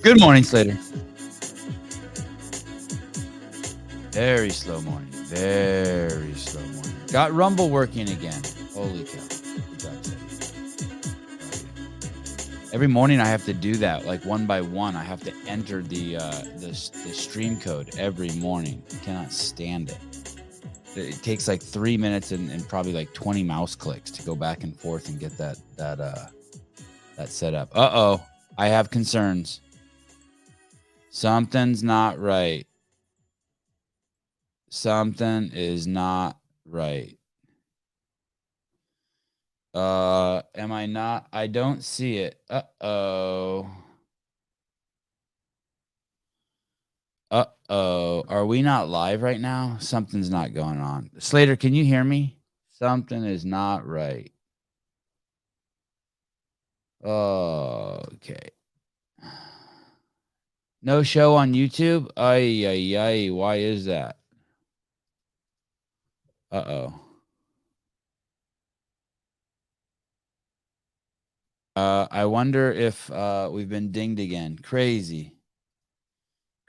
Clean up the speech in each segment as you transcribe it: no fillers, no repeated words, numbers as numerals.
Good morning, Slater. Very slow morning. Very slow morning. Got Rumble working again. Holy cow. Good job, Slater. Every morning I have to do that, like one by one. I have to enter the stream code every morning. I cannot stand it. It takes like 3 minutes and probably like 20 mouse clicks to go back and forth and get that set up. Uh-oh. I have concerns. Something's not right. Something is not right. Am I not? I don't see it. Uh-oh. Uh-oh. Are we not live right now? Something's not going on. Slater, can you hear me? Something is not right. Okay. No show on YouTube? Ay. Why is that? Uh-oh. I wonder if we've been dinged again. Crazy.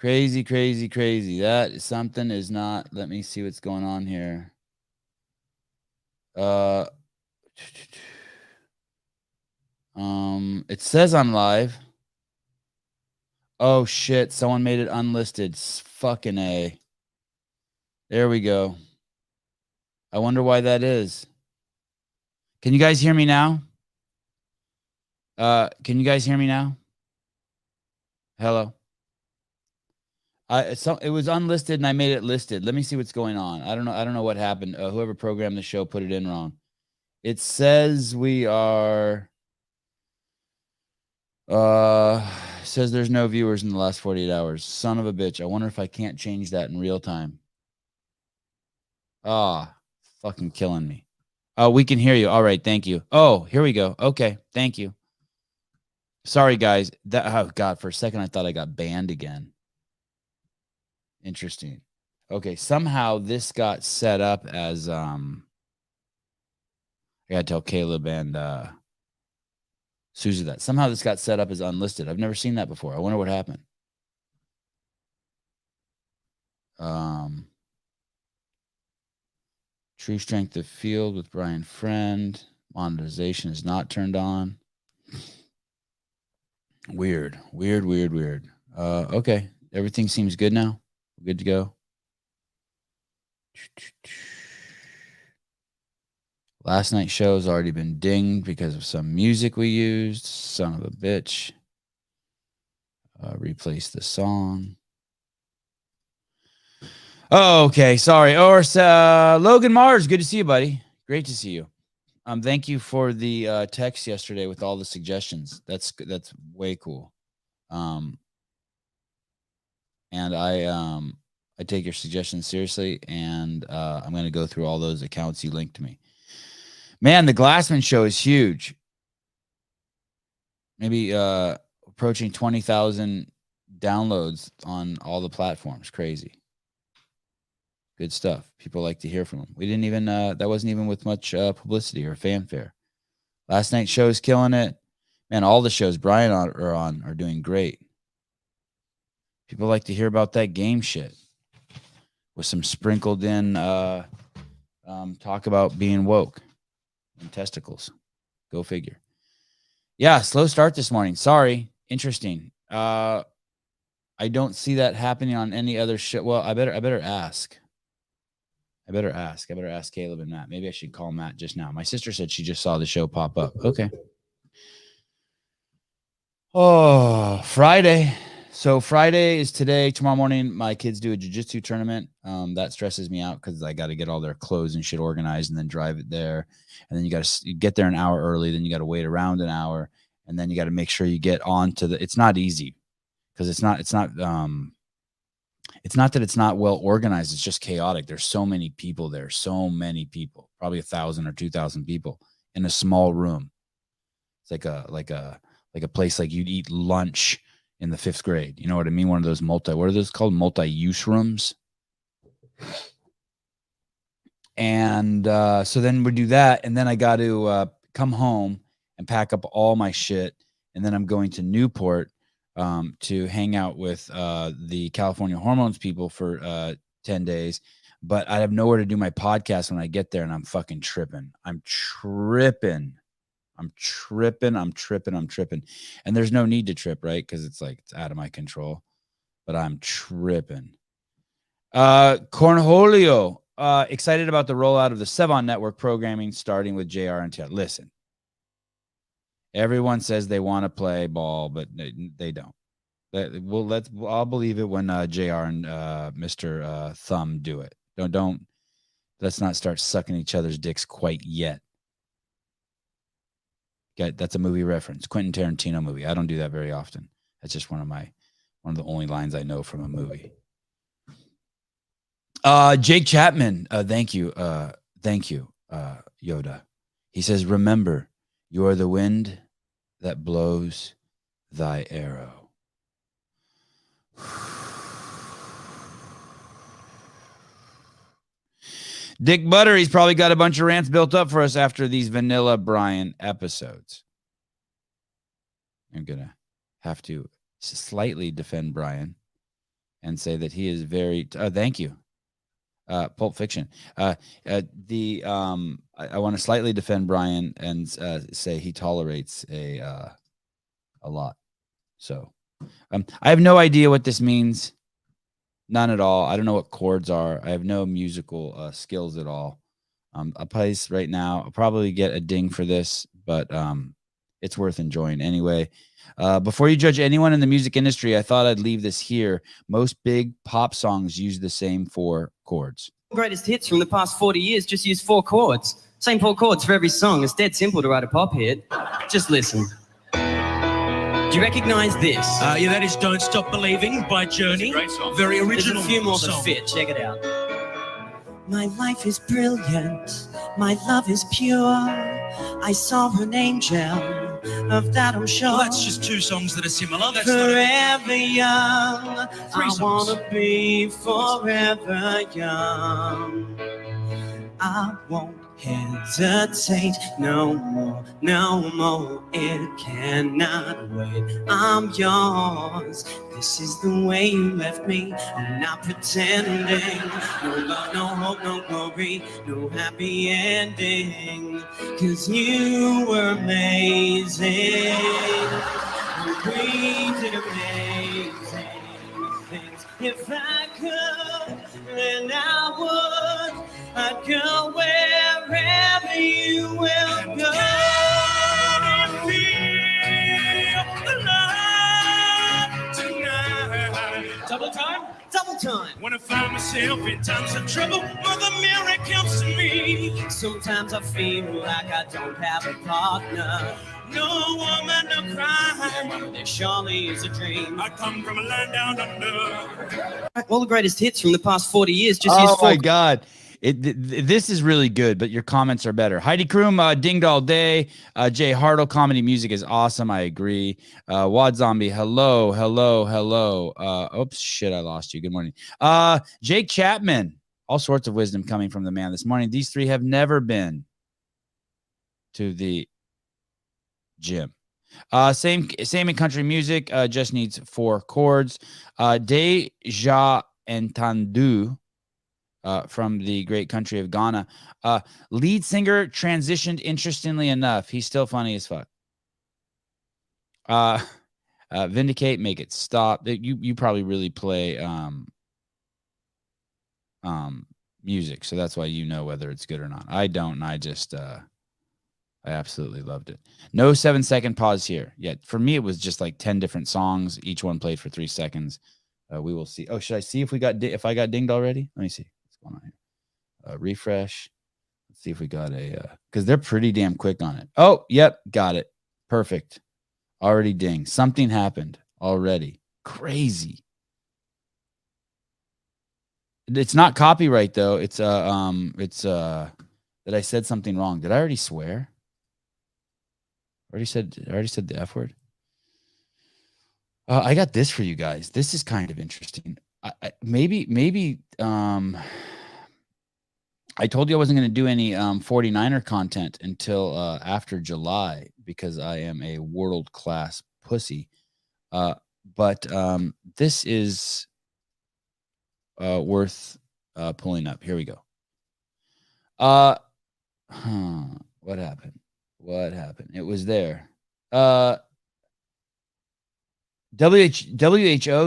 That something is not. Let me see what's going on here. It says I'm live. Oh shit, someone made it unlisted. Fucking A. There we go. I wonder why that is. Can you guys hear me now? Can you guys hear me now? Hello. It was unlisted and I made it listed. Let me see what's going on. I don't know what happened. Whoever programmed the show put it in wrong. It says we are. Says there's no viewers in the last 48 hours. Son of a bitch. I wonder if I can't change that in real time. Fucking killing me. Oh, we can hear you. All right, thank you. Oh, here we go. Okay, thank you. Sorry, guys. Oh God, for a second I thought I got banned again. Interesting. Okay, somehow this got set up as I gotta tell Caleb and Susie that. Somehow this got set up as unlisted. I've never seen that before. I wonder what happened. True Strength of Field with Brian Friend. Monetization is not turned on. Weird. Okay. Everything seems good now. We're good to go. Last night's show has already been dinged because of some music we used. Son of a bitch. Replace the song. Oh, okay. Sorry. Or Logan Mars. Good to see you, buddy. Great to see you. Thank you for the text yesterday with all the suggestions. That's way cool. And I take your suggestions seriously, and I'm going to go through all those accounts you linked to me. Man, the Glassman show is huge. Maybe approaching 20,000 downloads on all the platforms. Crazy. Good stuff. People like to hear from them. We didn't even, that wasn't even with much publicity or fanfare. Last night's show is killing it. Man, all the shows Brian are on are doing great. People like to hear about that game shit with some sprinkled in talk about being woke and testicles. Go figure. Yeah, slow start this morning. Sorry. Interesting. I don't see that happening on any other show. Well, I better ask. I better ask Caleb and Matt. Maybe I should call Matt just now. My sister said she just saw the show pop up. Okay. Oh, Friday. So Friday is today. Tomorrow morning, my kids do a jiu-jitsu tournament. That stresses me out because I got to get all their clothes and shit organized and then drive it there. And then you got to get there an hour early. Then you got to wait around an hour. And then you got to make sure you get on to the, it's not easy because it's not that it's not well organized. It's just chaotic. There's so many people there. Probably 1,000 or 2,000 people in a small room. It's like a place like you'd eat lunch in the 5th grade. You know what I mean? One of those what are those called? Multi-use rooms. And so then we do that. And then I got to come home and pack up all my shit. And then I'm going to Newport to hang out with the California Hormones people for 10 days. But I have nowhere to do my podcast when I get there, and I'm fucking tripping. I'm tripping. And there's no need to trip, right? Because it's out of my control. But I'm tripping. Cornholio, excited about the rollout of the Sevan network programming, starting with JR and Ted. Listen, everyone says they want to play ball, but they don't. I'll believe it when JR and Mr. Thumb do it. Don't let's not start sucking each other's dicks quite yet. Okay, that's a movie reference, Quentin Tarantino movie. I don't do that very often. That's just one of the only lines I know from a movie. Jake Chapman, thank you, Yoda. He says, "Remember, you are the wind that blows thy arrow." Dick Butter, he's probably got a bunch of rants built up for us after these Vanilla Brian episodes. I'm going to have to slightly defend Brian and say that he is very, thank you. Pulp Fiction. I want to slightly defend Brian and say he tolerates a lot. So I have no idea what this means. None at all. I don't know what chords are. I have no musical skills at all. I'll play this right now. I'll probably get a ding for this, but it's worth enjoying anyway. Before you judge anyone in the music industry, I thought I'd leave this here. Most big pop songs use the same 4 chords. Greatest hits from the past 40 years just use 4 chords. Same 4 chords for every song. It's dead simple to write a pop hit. Just listen. Do you recognize this? Yeah, that is Don't Stop Believing by Journey. Great song. Very original. There's a few more that song. fit. Check it out. My life is brilliant. My love is pure. I saw an angel. Of that I'm sure. Well, that's just 2 songs that are similar. That's forever young. 3 I songs. wanna be forever young. I won't hesitate no more, no more. It cannot wait. I'm yours. This is the way you left me. I'm not pretending. No love, no hope, no glory, no happy ending. 'Cause you were amazing. We did amazing things. If I could, then I would. I'd go wherever you will go. Double time? Double time. When I find myself in times of trouble, Mother Mary comes to me. Sometimes I feel like I don't have a partner. No woman to cry. There surely is a dream. I come from a land down under. All the greatest hits from the past 40 years just use 4. Oh my God. This is really good, but your comments are better. Heidi Kroom, dinged all day. Jay Hartle, comedy music is awesome. I agree. Wad Zombie, hello. Oops, shit, I lost you. Good morning. Jake Chapman, all sorts of wisdom coming from the man this morning. These 3 have never been to the gym. Same in country music. Just needs 4 chords. Deja Entendu. From the great country of Ghana. Lead singer transitioned, interestingly enough. He's still funny as fuck. Vindicate, make it stop. You probably really play music, so that's why you know whether it's good or not. I don't, and I just I absolutely loved it. No 7-second pause here. Yeah, for me it was just like 10 different songs. Each one played for 3 seconds. We will see. Oh, should I see if I got dinged already? Let me see. Going on here. Refresh. Let's see if we got because they're pretty damn quick on it. Oh, yep, got it. Perfect. Already dinged. Something happened already. Crazy. It's not copyright though. It's that I said something wrong. Did I already swear? I already said the F word. I got this for you guys. This is kind of interesting. Maybe I told you I wasn't going to do any 49er content until after July because I am a world-class pussy. But this is worth pulling up. Here we go. What happened? What happened? It was there. WHO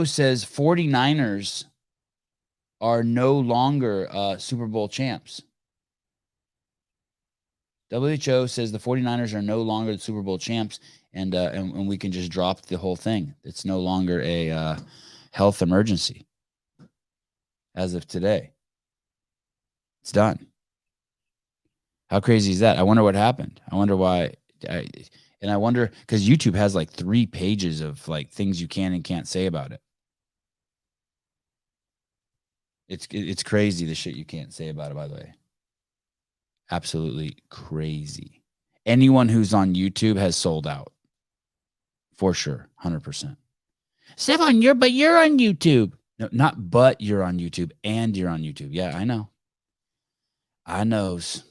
says 49ers are no longer Super Bowl champs. WHO says the 49ers are no longer the Super Bowl champs, and we can just drop the whole thing. It's no longer a health emergency as of today. It's done. How crazy is that? I wonder what happened. I wonder why. And I wonder, because YouTube has like 3 pages of like things you can and can't say about it. It's crazy the shit you can't say about it, by the way. Absolutely crazy. Anyone who's on YouTube has sold out. For sure. 100%. Sevan, you're on YouTube. No, not but you're on YouTube and you're on YouTube. Yeah, I know. I knows.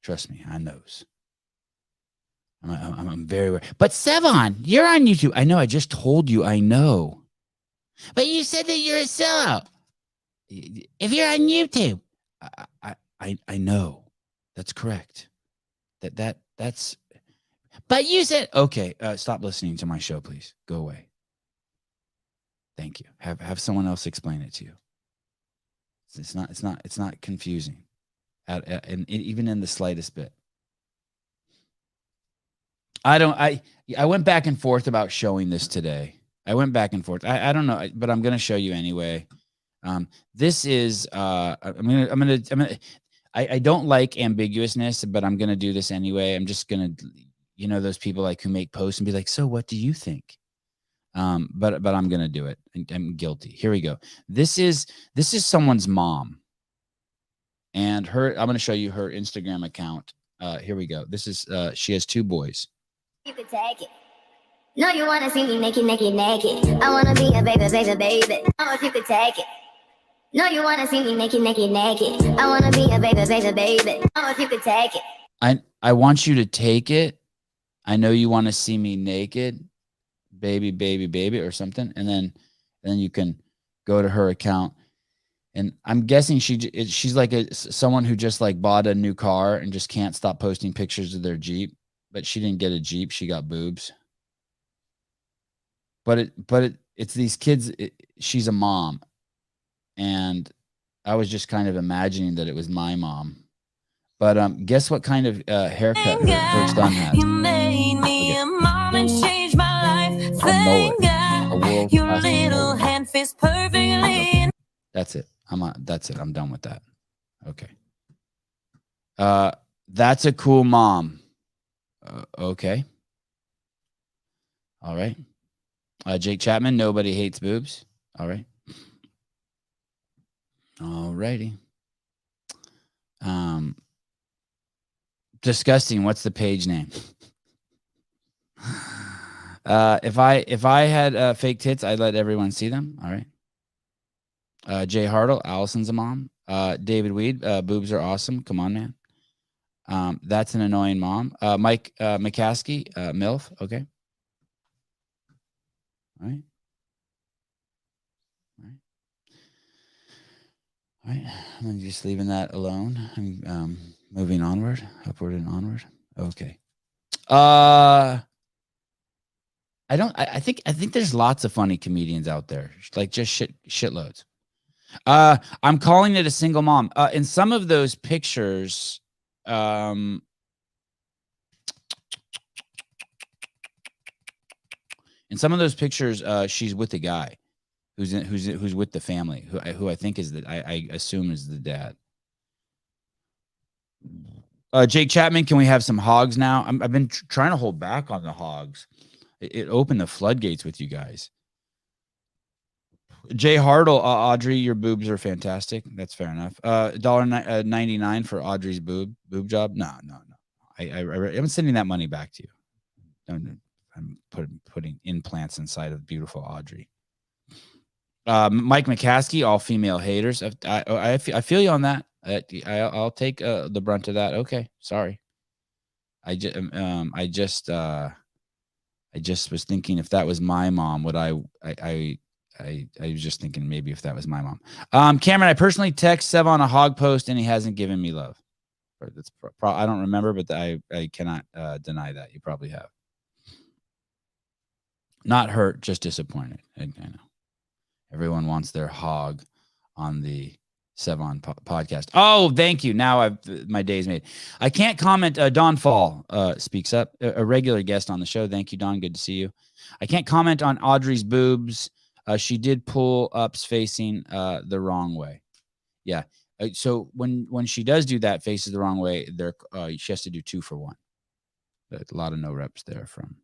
Trust me, I knows. I'm very aware. But Sevan, you're on YouTube. I know. I just told you I know. But you said that you're a sellout. If you're on YouTube, I know. That's correct. That's. But you said okay. Stop listening to my show, please. Go away. Thank you. Have someone else explain it to you. It's not confusing, and even in the slightest bit. I went back and forth about showing this today. I went back and forth. I don't know, but I'm going to show you anyway. This is I don't like ambiguousness, but I'm going to do this anyway. I'm just going to, those people like who make posts and be like, so what do you think? But I'm going to do it. I'm guilty. Here we go. This is someone's mom, and I'm going to show you her Instagram account. Here we go. This is, she has 2 boys. You could take it. No, you wanna see me naked. I wanna be a baby. Oh, if you could take it. No, you wanna see me naked. I wanna be a baby. Oh, if you could take it. I want you to take it. I know you want to see me naked, baby, or something, and then you can go to her account. And I'm guessing she's like someone who just like bought a new car and just can't stop posting pictures of their Jeep. But she didn't get a Jeep. She got boobs. But it's these kids. She's a mom. And I was just kind of imagining that it was my mom. But guess what kind of haircut her son has? You made me a mom and changed my life. Thank God. Your little hand fits perfectly. That's it. That's it. I'm done with that. Okay. That's a cool mom. Okay. All right. Jake Chapman, nobody hates boobs. All right. All righty. Disgusting. What's the page name? If I had fake tits, I'd let everyone see them. All right. Jay Hartle, Allison's a mom. David Weed, boobs are awesome. Come on, man. That's an annoying mom. Mike McCaskey, MILF. Okay. All right. All right. I'm just leaving that alone. I'm moving onward, upward and onward. Okay. I think there's lots of funny comedians out there, like just shitloads. I'm calling it a single mom. In some of those pictures, in some of those pictures, she's with a guy who's with the family, who I think is I assume is the dad. Jake Chapman, can we have some hogs now? I've been trying to hold back on the hogs. It opened the floodgates with you guys. Jay Hartle, Audrey, your boobs are fantastic. That's fair enough. $1.99 for Audrey's boob job. No. I'm sending that money back to you. I'm putting implants inside of beautiful Audrey. Mike McCaskey, all female haters. I feel you on that. I'll take the brunt of that. Okay, sorry. I just I just was thinking if that was my mom, would I was just thinking maybe if that was my mom. Cameron, I personally text Sevan a hog post and he hasn't given me love. That's I don't remember, but I cannot deny that. You probably have. Not hurt, just disappointed. I know. Everyone wants their hog on the Sevan podcast. Oh, thank you. Now my day's made. I can't comment. Don Fall speaks up, a regular guest on the show. Thank you, Don. Good to see you. I can't comment on Audrey's boobs. She did pull ups facing the wrong way. Yeah. So when she does do that, faces the wrong way, she has to do 2 for 1. A lot of no reps there from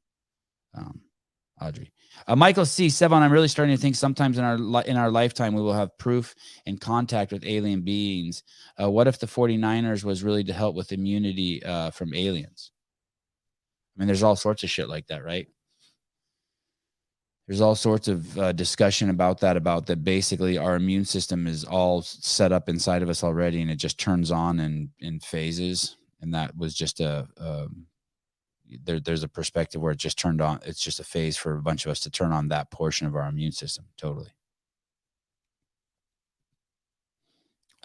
Audrey. Michael C. Sevan, I'm really starting to think sometimes in our lifetime we will have proof and contact with alien beings. What if the 49ers was really to help with immunity from aliens? I mean, there's all sorts of shit like that, right? There's all sorts of discussion about that basically our immune system is all set up inside of us already, and it just turns on in phases. And that was just there's a perspective where it just turned on. It's just a phase for a bunch of us to turn on that portion of our immune system. Totally.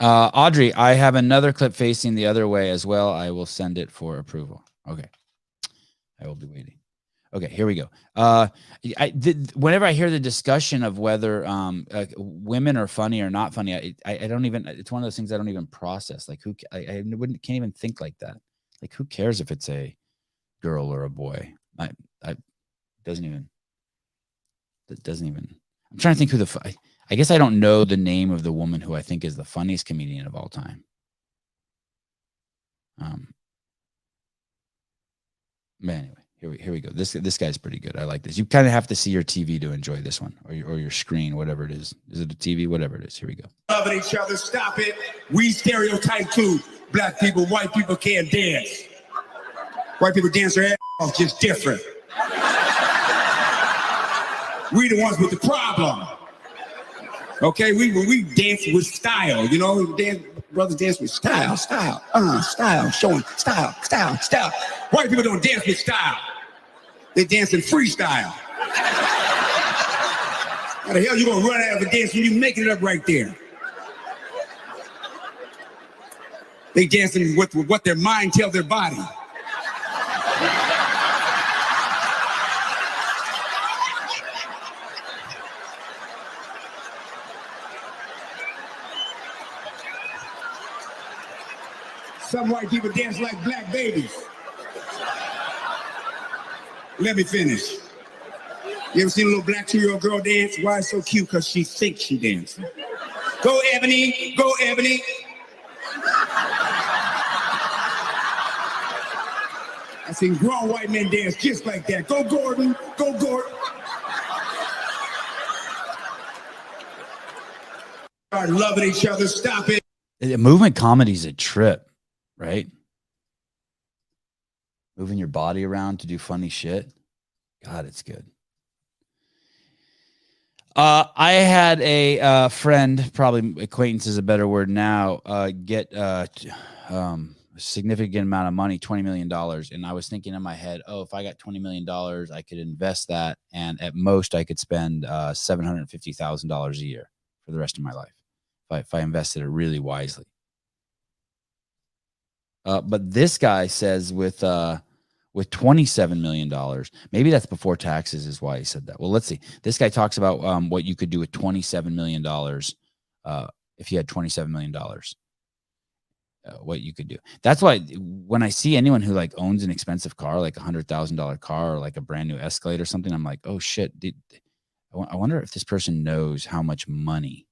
Audrey, I have another clip facing the other way as well. I will send it for approval. Okay. I will be waiting. Okay, here we go. Whenever I hear the discussion of whether women are funny or not funny, I don't even. It's one of those things I don't even process. Like can't even think like that. Like who cares if it's a girl or a boy? Doesn't even. I'm trying to think who I guess I don't know the name of the woman who I think is the funniest comedian of all time. But anyway. Here we go. This guy's pretty good. I like this. You kind of have to see your TV to enjoy this one, or your screen, whatever it is. Is it a TV? Whatever it is. Here we go. Loving each other. Stop it. We stereotype too. Black people, white people can't dance. White people dance their ass off, just different. We the ones with the problem. Okay, we dance with style. You know, brothers dance with style, showing style. White people don't dance with style. They dance in freestyle. How the hell you gonna run out of a dance when you making it up right there? They dancing with what their mind tells their body. Some white people dance like black babies. Let me finish. You ever seen a little black 2-year-old girl dance? Why it's so cute? Because she thinks she dancing. Go, Ebony. Go, Ebony. I seen grown white men dance just like that. Go, Gordon. Go, Gordon. Start loving each other. Stop it. Movement comedy is a trip, right? Moving your body around to do funny shit. God, it's good. I had a friend, probably acquaintance is a better word now, get a significant amount of money, $20 million. And I was thinking in my head, if I got $20 million, I could invest that. And at most I could spend $750,000 a year for the rest of my life if I invested it really wisely. But this guy says with $27 million, maybe that's before taxes is why he said that. Well, let's see. This guy talks about what you could do with $27 million if you had $27 million. What you could do. That's why when I see anyone who like owns an expensive car, like $100,000 car or like a brand new Escalade or something, I'm like, oh shit. I wonder if this person knows how much money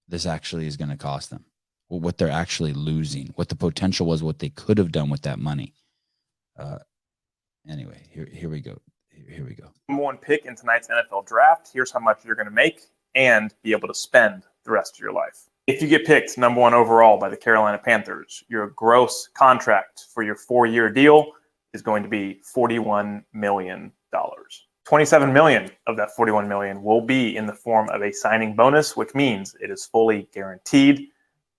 this actually is going to cost them, what they're actually losing, what the potential was, what they could have done with that money. Anyway, here we go. Here we go. Number 1 pick in tonight's NFL draft. Here's how much you're going to make and be able to spend the rest of your life. If you get picked number 1 overall by the Carolina Panthers, your gross contract for your 4-year deal is going to be $41 million. $27 million of that $41 million will be in the form of a signing bonus, which means it is fully guaranteed.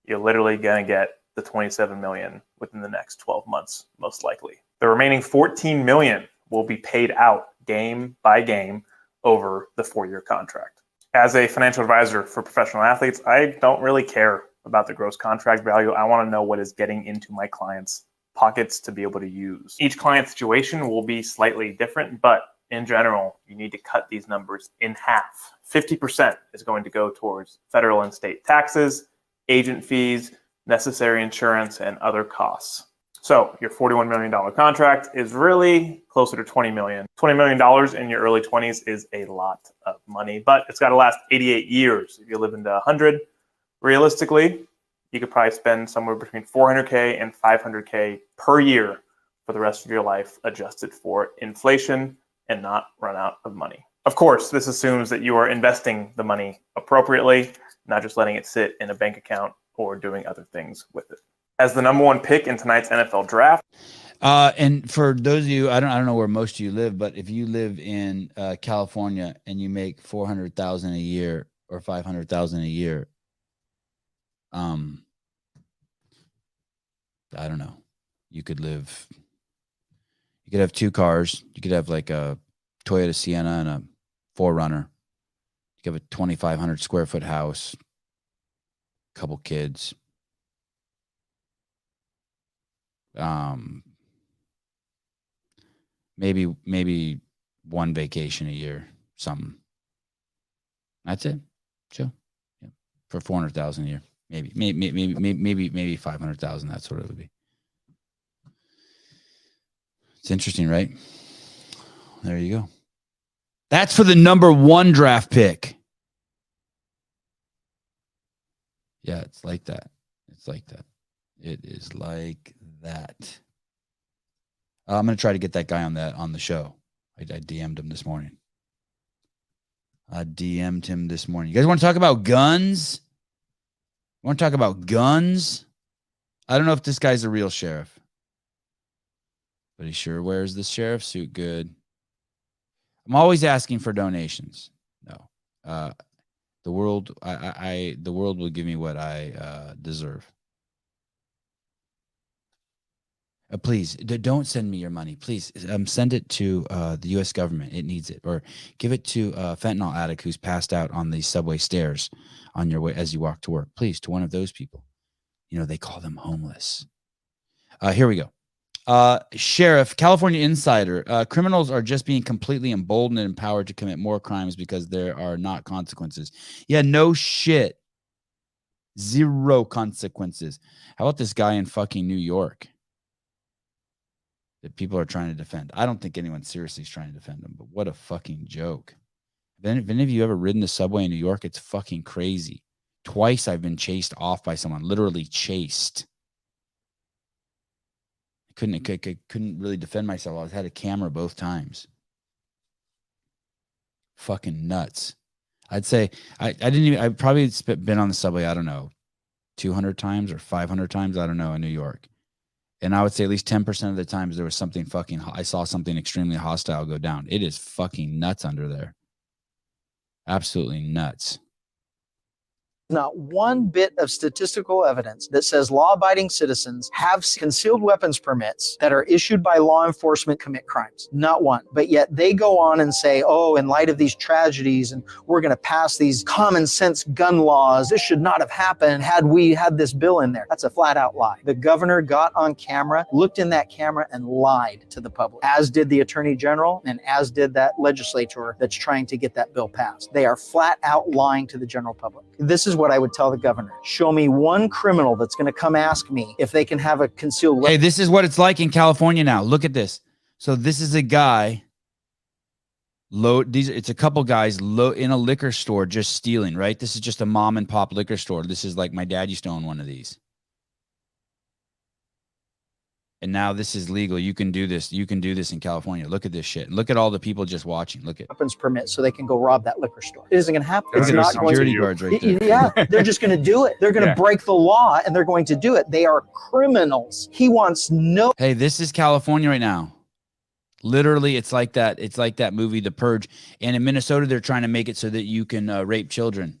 You're literally going to get the $27 million within the next 12 months, most likely. The remaining $14 million will be paid out game by game over the 4-year contract. As a financial advisor for professional athletes, I don't really care about the gross contract value. I want to know what is getting into my clients' pockets to be able to use. Each client situation will be slightly different, but in general, you need to cut these numbers in half. 50% is going to go towards federal and state taxes, agent fees, necessary insurance, and other costs. So your $41 million contract is really closer to $20 million. $20 million in your early 20s is a lot of money, but it's got to last 88 years. If you live into 100, realistically, you could probably spend somewhere between $400K and $500K per year for the rest of your life, adjusted for inflation, and not run out of money. Of course, this assumes that you are investing the money appropriately, not just letting it sit in a bank account or doing other things with it. As the number 1 pick in tonight's NFL draft. And for those of you, I don't know where most of you live, but if you live in California and you make $400,000 a year or $500,000 a year, I don't know. You could have 2 cars. You could have like a Toyota Sienna and a 4Runner. You could have a 2,500 square foot house, a couple kids. Maybe 1 vacation a year, something. That's it. Sure. Yeah. For $400,000 a year. Maybe 500,000. That's what it would be. It's interesting, right? There you go. That's for the number 1 draft pick. Yeah, it's like that. It's like that. It is like that. I'm going to try to get that guy on the show. I DM'd him this morning. You guys want to talk about guns? Want to talk about guns? I don't know if this guy's a real sheriff, but he sure wears the sheriff suit good. I'm always asking for donations. No, the world will give me what I deserve. Please don't send me your money. Please send it to the U.S. government. It needs it, or give it to a fentanyl addict who's passed out on the subway stairs on your way as you walk to work. Please, to one of those people. You know, they call them homeless. Here we go. Sheriff, California Insider. Criminals are just being completely emboldened and empowered to commit more crimes because there are not consequences. Yeah, no shit. 0 consequences. How about this guy in fucking New York that people are trying to defend? I don't think anyone seriously is trying to defend him, but what a fucking joke. Have any of you ever ridden the subway in New York? It's fucking crazy. Twice I've been chased off by someone, literally chased. I couldn't really defend myself. I had a camera both times. Fucking nuts. I'd say I've probably been on the subway, I don't know, 200 times or 500 times, I don't know, in New York. And I would say at least 10% of the times there was something I saw something extremely hostile go down. It is fucking nuts under there. Absolutely nuts. Not one bit of statistical evidence that says law-abiding citizens have concealed weapons permits that are issued by law enforcement commit crimes. Not one. But yet they go on and say, oh, in light of these tragedies, and we're going to pass these common sense gun laws. This should not have happened had we had this bill in there. That's a flat out lie. The governor got on camera, looked in that camera, and lied to the public, as did the attorney general and as did that legislator that's trying to get that bill passed. They are flat out lying to the general public. This is what I would tell the governor. Show me one criminal that's going to come ask me if they can have a concealed weapon. Hey, this is what it's like in California now. Look at this. So this is a guy. It's a couple guys in a liquor store just stealing, right? This is just a mom and pop liquor store. This is like my dad used to own one of these. And now this is legal. You can do this. You can do this in California. Look at this shit. Look at all the people just watching. Look at weapons permit so they can go rob that liquor store. It isn't going to happen. It's not security guards right there. Yeah, they're just going to do it. They're going to break the law and they're going to do it. They are criminals. He wants no. Hey, this is California right now. Literally, it's like that. It's like that movie, The Purge. And in Minnesota, they're trying to make it so that you can rape children.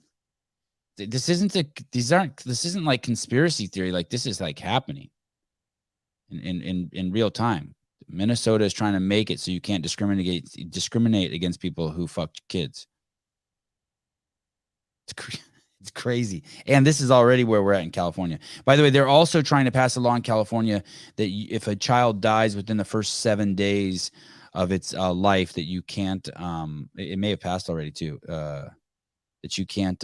This isn't like conspiracy theory. Like, this is like happening in real time. Minnesota is trying to make it so you can't discriminate against people who fuck kids. It's crazy. And this is already where we're at in California. By the way, they're also trying to pass a law in California that if a child dies within the first 7 days of its life, that you can't, it may have passed already too, that you can't,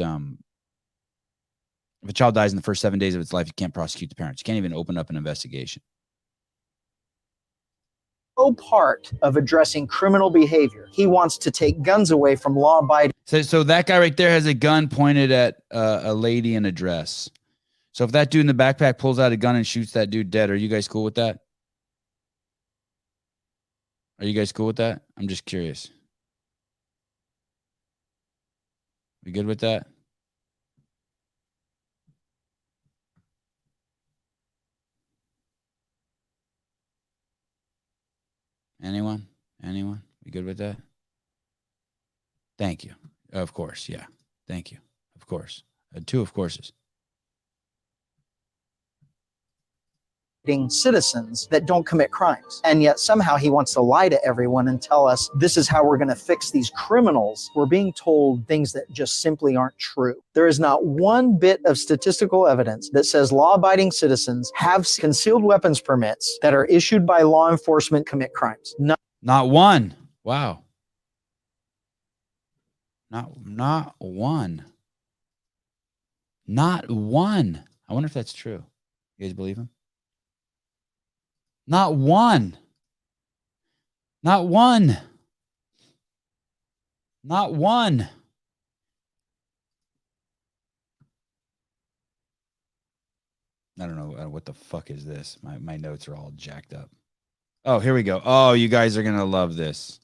if a child dies in the first 7 days of its life, you can't prosecute the parents. You can't even open up an investigation. No part of addressing criminal behavior. He wants to take guns away from law-abiding. So that guy right there has a gun pointed at a lady in a dress. So if that dude in the backpack pulls out a gun and shoots that dude dead, are you guys cool with that? Are you guys cool with that? I'm just curious. We good with that? Anyone? We good with that? Thank you. Of course. Yeah. Thank you. Of course. 2 of courses. Citizens that don't commit crimes. And yet somehow he wants to lie to everyone and tell us this is how we're going to fix these criminals. We're being told things that just simply aren't true. There is not one bit of statistical evidence that says law-abiding citizens have concealed weapons permits that are issued by law enforcement commit crimes. Not one. Wow. Not one. Not one. I wonder if that's true. You guys believe him? Not one. Not one. Not one. I don't know what the fuck is this. My notes are all jacked up. Oh, here we go. Oh, you guys are going to love this.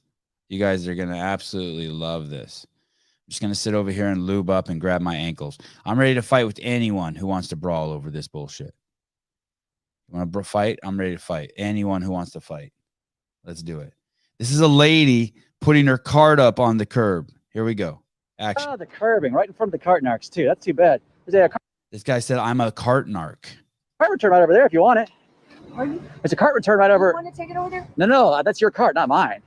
You guys are going to absolutely love this. I'm just going to sit over here and lube up and grab my ankles. I'm ready to fight with anyone who wants to brawl over this bullshit. You want to fight? I'm ready to fight. Anyone who wants to fight. Let's do it. This is a lady putting her cart up on the curb. Here we go. Action. Oh, the curbing right in front of the cart narcs, too. That's too bad. This guy said, I'm a cart narc. Cart return right over there if you want it. There's a cart return right over. You want to take it over there? No, that's your cart, not mine.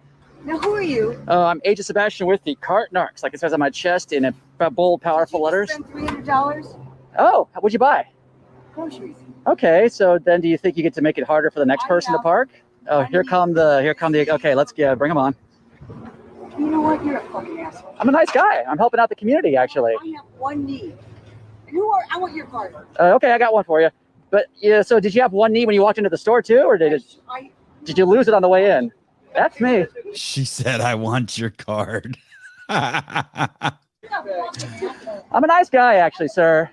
Now, who are you? I'm Agent Sebastian with the cart narcs, like it says on my chest in bold, powerful letters. Spend $300? Oh, what'd you buy? Groceries. Okay, so then do you think you get to make it harder for the next person to park? Oh, here come the, okay, let's bring them on. You know what? You're a fucking asshole. I'm a nice guy. I'm helping out the community, actually. I have one need. And I want your card. Okay, I got one for you. But yeah, so did you have one need when you walked into the store too, or did you lose it on the way in? That's me. She said, I want your card. I'm a nice guy, actually, sir.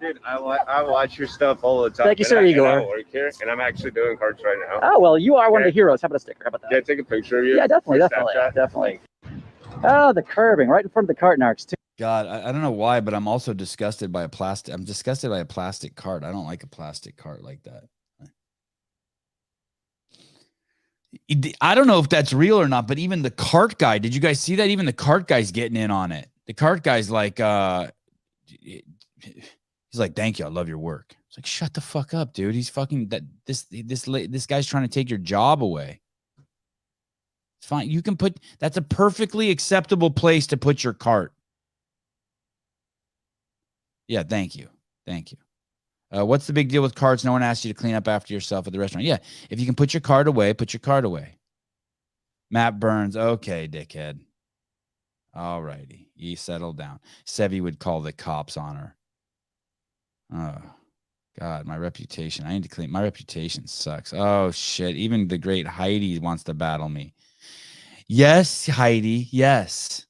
Dude, I watch your stuff all the time. Thank you, sir, Igor. I work here, and I'm actually doing cards right now. Oh, well, you are one of the heroes. How about a sticker? How about that? Yeah, take a picture of you. Yeah, definitely. Oh, the curbing right in front of the cart narcs, too. God, I don't know why, but I'm also disgusted by I'm disgusted by a plastic cart. I don't like a plastic cart like that. I don't know if that's real or not, but even the cart guy, did you guys see that? Even the cart guy's getting in on it. The cart guy's like, he's like, thank you. I love your work. It's like, shut the fuck up, dude. He's fucking this guy's trying to take your job away. It's fine. You can that's a perfectly acceptable place to put your cart. Yeah. Thank you. What's the big deal with carts? No one asked you to clean up after yourself at the restaurant. Yeah. If you can put your cart away, put your cart away. Matt Burns. Okay, dickhead. All righty. You settle down. Sevi would call the cops on her. Oh, God, my reputation. I need to clean. My reputation sucks. Oh, shit. Even the great Heidi wants to battle me. Yes, Heidi. Yes.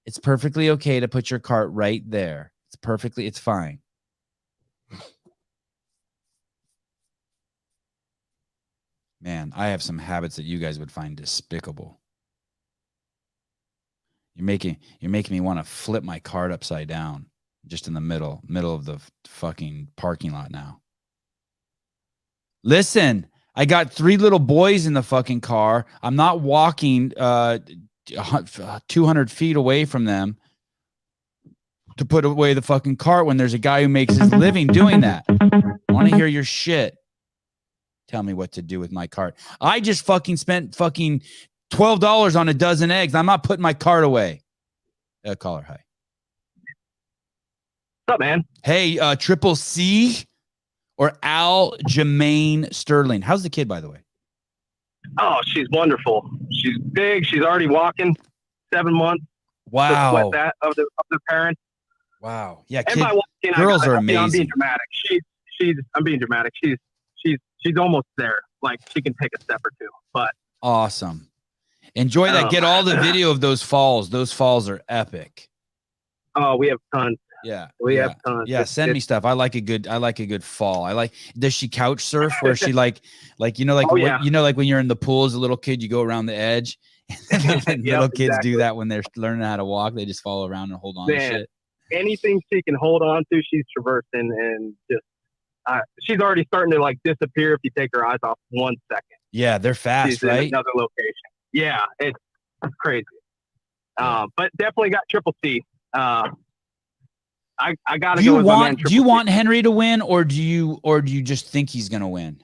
It's perfectly okay to put your cart right there. It's fine. Man, I have some habits that you guys would find despicable. You're making me want to flip my cart upside down just in the middle of the fucking parking lot now. Listen, I got 3 little boys in the fucking car. I'm not walking 200 feet away from them to put away the fucking cart when there's a guy who makes his living doing that. I want to hear your shit. tell me what to do with my cart. I just fucking spent fucking $12 on a dozen eggs. I'm not putting my cart away. Caller, hi. What's up, man? Hey, Triple C or Aljamain Sterling. How's the kid, by the way? Oh, she's wonderful. She's big. She's already walking. 7 months. Wow. Sweat that of the parents. Wow. Yeah, And by walking, girls are I'm being amazing. dramatic. I'm being dramatic. She's almost there. Like she can take a step or two. But Awesome. Enjoy that. Get all the video of those falls. Those falls are epic. oh, we have tons. Yeah. We yeah. have tons. Yeah, send me stuff. I like a good fall. Does she couch surf where she like you know Oh, yeah. you know like when you're in the pool as a little kid, you go around the edge. And little kids exactly. do that when they're learning how to walk. They just follow around and hold on to Man, shit. anything she can hold on to, she's traversing, and just she's already starting to like disappear if you take her eyes off 1 second. Yeah, they're fast, She's right? in another location. Yeah, it's crazy. But definitely got Triple C. I gotta go with my man, Do you Triple want Henry to win, or do you just think he's gonna win?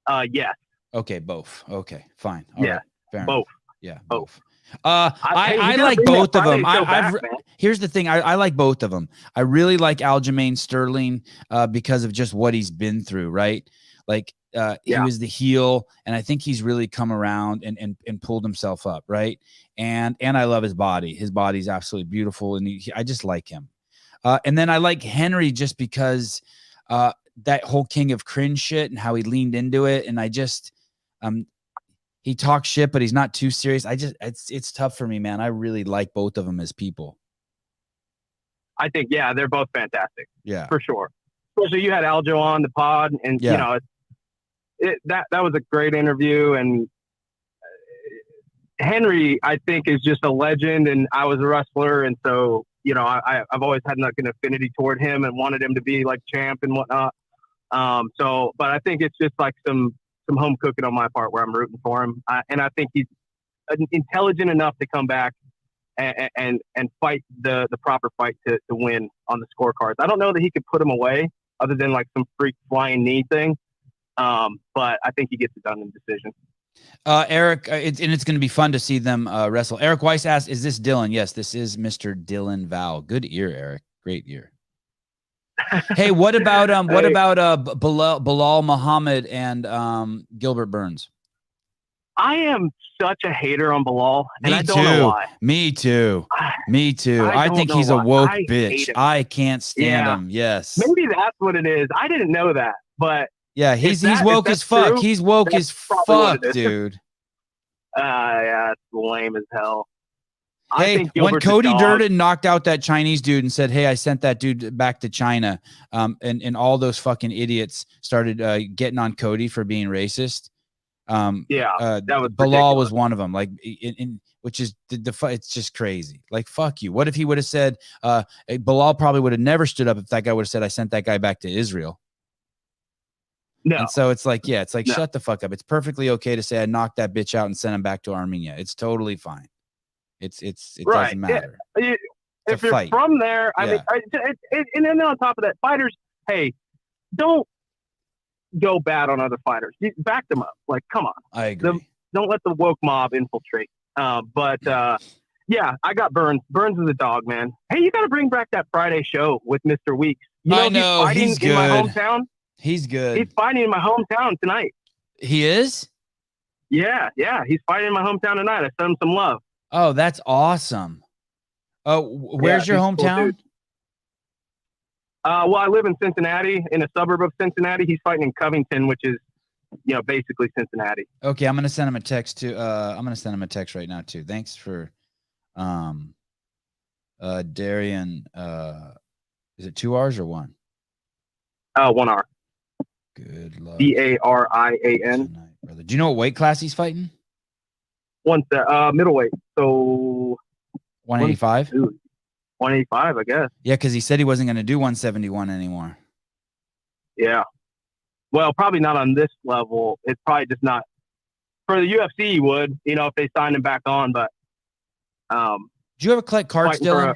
C. Yes. Okay, both. Okay, fine. Yeah, right, fair both. enough. Yeah, Both. I you like gotta bring both that of them. Friday show back, man. Here's the thing. I like both of them. I really like Aljamain Sterling because of just what he's been through, right? Like he was the heel, and I think he's really come around and pulled himself up, right? And I love his body. His body's absolutely beautiful, and I just like him. And then I like Henry just because that whole King of Cringe shit and how he leaned into it, and I just he talks shit, but he's not too serious. It's tough for me, man. I really like both of them as people. I think, they're both fantastic. Yeah, for sure. Especially you had Aljo on the pod, and you know, that was a great interview. And Henry, I think, is just a legend, and I was a wrestler, and so you know, I've always had like an affinity toward him and wanted him to be like champ and whatnot. But I think it's just like some home cooking on my part where I'm rooting for him. And I think he's intelligent enough to come back and fight the proper fight to win on the scorecards. I don't know that he could put him away other than like some freak flying knee thing. But I think he gets it done in decision. Eric, it's going to be fun to see them wrestle. Eric Weiss asked, is this Dylan? Yes, this is Mr. Dylan Val. Good ear, Eric. Great ear. Hey, what about Bilal Muhammad and Gilbert Burns? I am such a hater on Bilal, and I don't know why. Me too. I think he's a woke bitch. I can't stand him. Yes. Maybe that's what it is. I didn't know that, but yeah, he's woke as fuck. True, he's woke as fuck, dude. Yeah, it's lame as hell. Hey, when Cody Durden knocked out that Chinese dude and said, "Hey, I sent that dude back to China," and all those fucking idiots started getting on Cody for being racist. That was Bilal was one of them. Like, which is it's just crazy. Like, fuck you. What if he would have said? Bilal probably would have never stood up if that guy would have said, "I sent that guy back to Israel." No. And so it's like, shut the fuck up. It's perfectly okay to say I knocked that bitch out and sent him back to Armenia. It's totally fine. It right. doesn't matter. If you're fight. from there, I mean, and then on top of that, fighters, hey, don't go bad on other fighters. You back them up. Like, come on. I agree. Don't let the woke mob infiltrate. But I got Burns. Burns is a dog, man. Hey, you got to bring back that Friday show with Mr. Weeks. You know, I know. He's fighting in my hometown. He's good. He's fighting in my hometown tonight. He is? Yeah. He's fighting in my hometown tonight. I sent him some love. Oh, that's awesome. Oh, where's your hometown? Cool, well, I live in Cincinnati, in a suburb of Cincinnati. He's fighting in Covington, which is, basically Cincinnati. Okay, I'm gonna send him a text too. I'm gonna send him a text right now too. Thanks for, Darian. Is it 2 R's or 1? 1 R. Good luck. DARIAN. Tonight, brother. Do you know what weight class he's fighting? Middleweight. So 185. 185, I guess. Yeah, because he said he wasn't going to do 171 anymore. Yeah. Well, probably not on this level. It's probably just not for the UFC. He would, if they signed him back on. But do you ever collect cards, Dylan?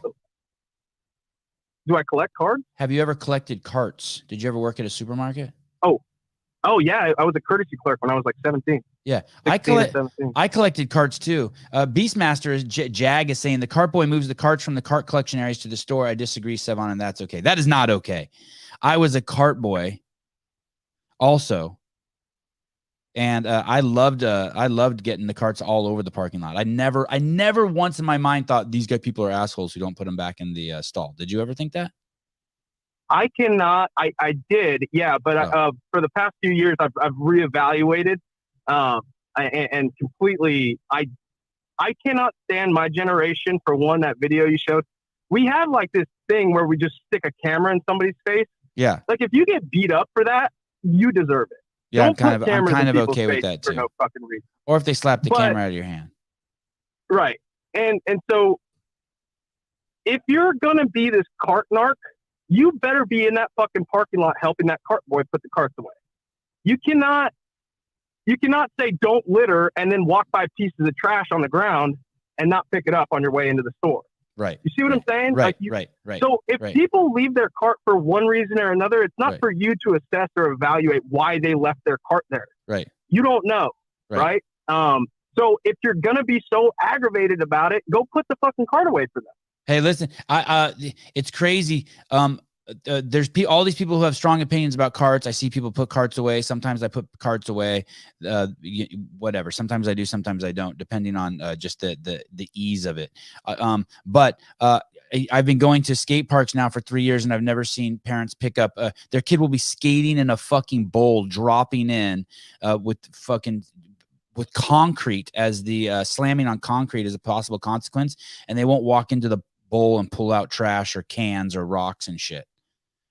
Do I collect cards? Have you ever collected carts? Did you ever work at a supermarket? Oh, Oh yeah, I was a courtesy clerk when I was like 17. Yeah, 16 or 17. I collected carts too. Beastmaster Jag is saying the cart boy moves the carts from the cart collection areas to the store. I disagree, Sevan, and that's okay. That is not okay. I was a cart boy also, and I loved getting the carts all over the parking lot. I never once in my mind thought these people are assholes who don't put them back in the stall. Did you ever think that? I cannot. I did, yeah, but for the past few years, I've reevaluated, and completely. I cannot stand my generation for one. That video you showed, we have like this thing where we just stick a camera in somebody's face. Yeah. Like if you get beat up for that, you deserve it. Yeah, Don't I'm put kind cameras of in people's okay with face that for too. no fucking reason. Or if they slap the camera out of your hand. Right. And so if you're gonna be this cart narc, you better be in that fucking parking lot helping that cart boy put the carts away. You cannot say don't litter and then walk by pieces of trash on the ground and not pick it up on your way into the store. Right. You see what I'm saying? Right. Like right. So if people leave their cart for one reason or another, it's not for you to assess or evaluate why they left their cart there. Right. You don't know. Right. So if you're gonna be so aggravated about it, go put the fucking cart away for them. Hey, listen, it's crazy. There's all these people who have strong opinions about carts. I see people put carts away. Sometimes I put carts away, whatever. Sometimes I do, sometimes I don't, depending on just the ease of it. But I've been going to skate parks now for 3 years, and I've never seen parents pick up their kid will be skating in a fucking bowl, dropping in with concrete as the slamming on concrete as a possible consequence, and they won't walk into the bowl and pull out trash or cans or rocks and shit.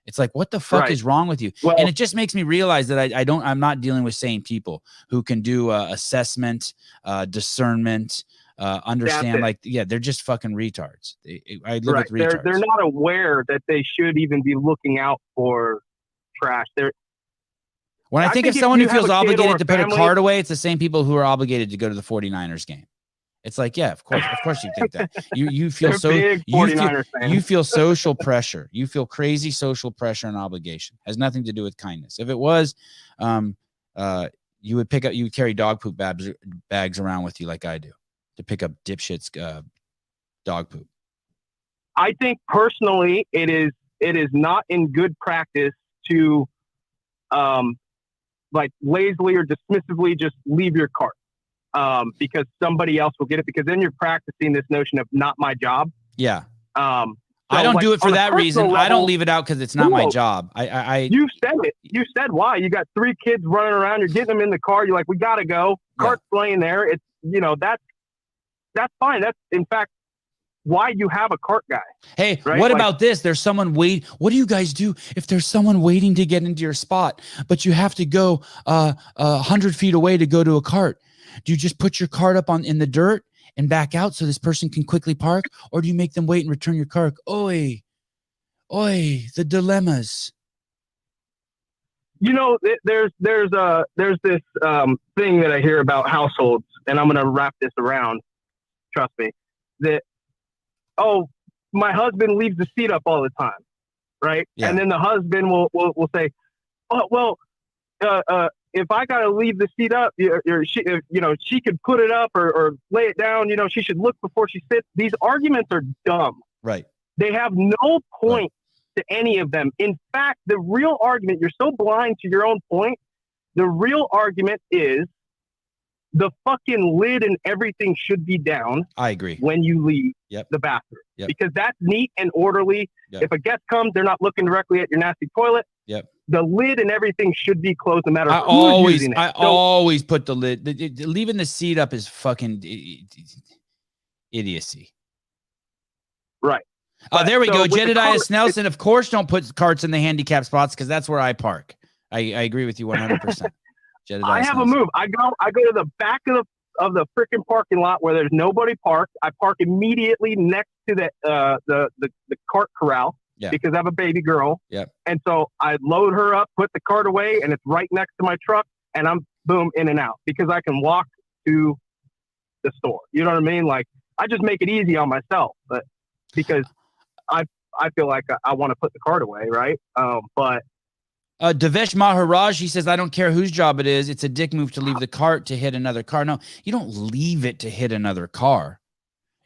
It's like, what the fuck is wrong with you? Well, and it just makes me realize that I'm not dealing with sane people who can do assessment, discernment, understand. Like, yeah, they're just fucking retards. I live with retards. They're not aware that they should even be looking out for trash. When I think of someone who feels obligated to put a cart away, it's the same people who are obligated to go to the 49ers game. It's like, yeah, of course you think that. You feel so you feel social pressure. You feel crazy social pressure and obligation. Has nothing to do with kindness. If it was, you would carry dog poop bags around with you like I do to pick up dipshits dog poop. I think personally it is not in good practice to like lazily or dismissively just leave your cart. Because somebody else will get it, because then you're practicing this notion of not my job. Yeah. I don't do it for that reason. Level, I don't leave it out because it's not my job. You said it. You said why. You got 3 kids running around. You're getting them in the car. You're like, we gotta go. Cart's laying there. It's that's fine. That's in fact why you have a cart guy. Hey, what about this? There's someone wait. What do you guys do if there's someone waiting to get into your spot, but you have to go 100 feet away to go to a cart? Do you just put your cart up in the dirt and back out so this person can quickly park? Or do you make them wait and return your cart? Oi, the dilemmas. There's this thing that I hear about households, and I'm going to wrap this around. Trust me, that, my husband leaves the seat up all the time. Right. Yeah. And then the husband will say, if I got to leave the seat up, she could put it up or lay it down. She should look before she sits. These arguments are dumb. Right. They have no point to any of them. In fact, the real argument, you're so blind to your own point. The real argument is the fucking lid and everything should be down. I agree. When you leave the bathroom, because that's neat and orderly. Yep. If a guest comes, they're not looking directly at your nasty toilet. Yep. The lid and everything should be closed no matter who's using it. I always put the lid. Leaving the seat up is fucking idiocy. Right. There we go. Jedediah Snelson, of course, don't put carts in the handicap spots because that's where I park. I agree with you 100%. I have a move. I go to the back of the freaking parking lot where there's nobody parked. I park immediately next to the cart corral. Yeah. Because I have a baby girl. Yep. And so I load her up, put the cart away, and it's right next to my truck, and I'm boom in and out because I can walk to the store. You know what I mean? Like, I just make it easy on myself, but because I feel like I want to put the cart away, right? But Devesh Maharaj, he says, I don't care whose job it is. It's a dick move to leave the cart to hit another car. No, you don't leave it to hit another car.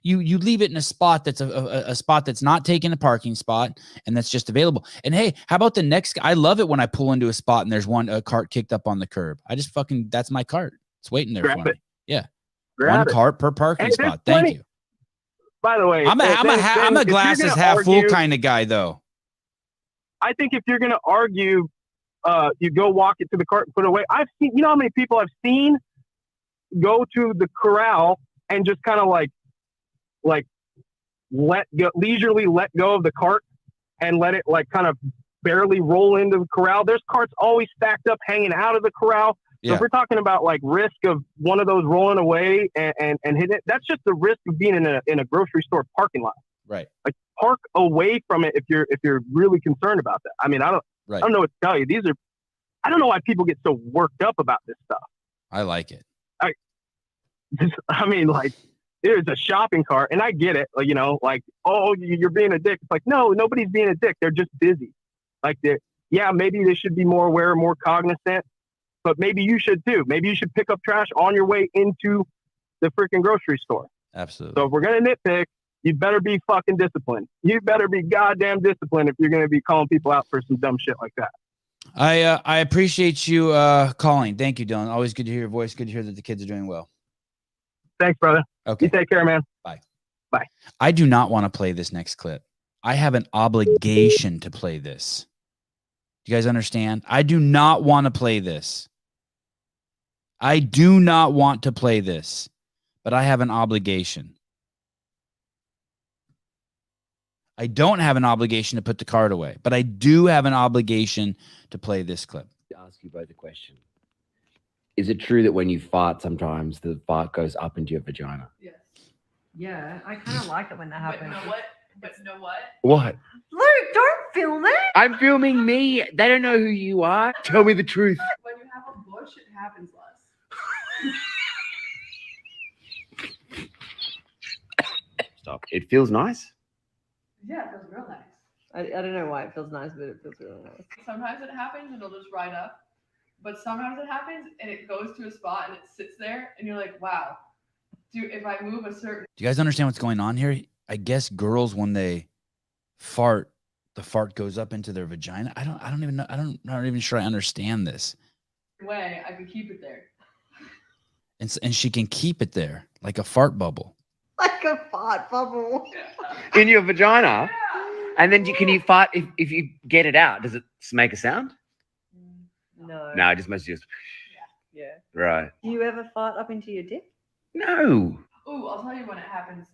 You leave it in a spot that's a spot that's not taking a parking spot and that's just available. And hey, how about the next? I love it when I pull into a spot and there's a cart kicked up on the curb. I just that's my cart. It's waiting there for me. Yeah. One cart per parking spot. Thank you. By the way, I'm a glasses half full kind of guy though. I think if you're going to argue, you go walk it to the cart and put it away. I've seen, you know how many people I've seen go to the corral and just kind of like leisurely let go of the cart and let it like kind of barely roll into the corral. There's carts always stacked up hanging out of the corral. So if we're talking about like risk of one of those rolling away and hitting it, that's just the risk of being in a grocery store parking lot. Right. Like park away from it if you're really concerned about that. I mean, I don't know what to tell you. I don't know why people get so worked up about this stuff. I like it. I mean, like, there's a shopping cart, and I get it, you know, like, oh, you're being a dick. It's like, no, nobody's being a dick. They're just busy. Like, maybe they should be more aware, more cognizant, but maybe you should too. Maybe you should pick up trash on your way into the freaking grocery store. Absolutely. So if we're going to nitpick, you better be fucking disciplined. You better be goddamn disciplined if you're going to be calling people out for some dumb shit like that. I appreciate you calling. Thank you, Dylan. Always good to hear your voice. Good to hear that the kids are doing well. Thanks, brother. Okay. You take care, man. Bye. Bye. I do not want to play this next clip. I have an obligation to play this. Do you guys understand? I do not want to play this. I do not want to play this, but I have an obligation. I don't have an obligation to put the card away, but I do have an obligation to play this clip. To ask you both a question. Is it true that when you fart, sometimes the fart goes up into your vagina? Yes. Yeah, I kind of like it when that happens. But you know what? What? Luke, don't film it. I'm filming me. They don't know who you are. Tell me the truth. When you have a bush, it happens less. Stop. It feels nice. Yeah, it feels real nice. I don't know why it feels nice, but it feels really nice. Sometimes it happens and it'll just ride up. But sometimes it happens and it goes to a spot and it sits there and you're like, wow, dude, if I move a certain. Do you guys understand what's going on here? I guess girls, when they fart, the fart goes up into their vagina. I don't even know. I'm not even sure I understand this. Way, I can keep it there. And she can keep it there like a fart bubble. Like a fart bubble. In your vagina? Yeah. And then can you fart if you get it out? Does it make a sound? No. No, it just must just. Yeah. Right. Do you ever fart up into your dick? No. Ooh, I'll tell you when it happens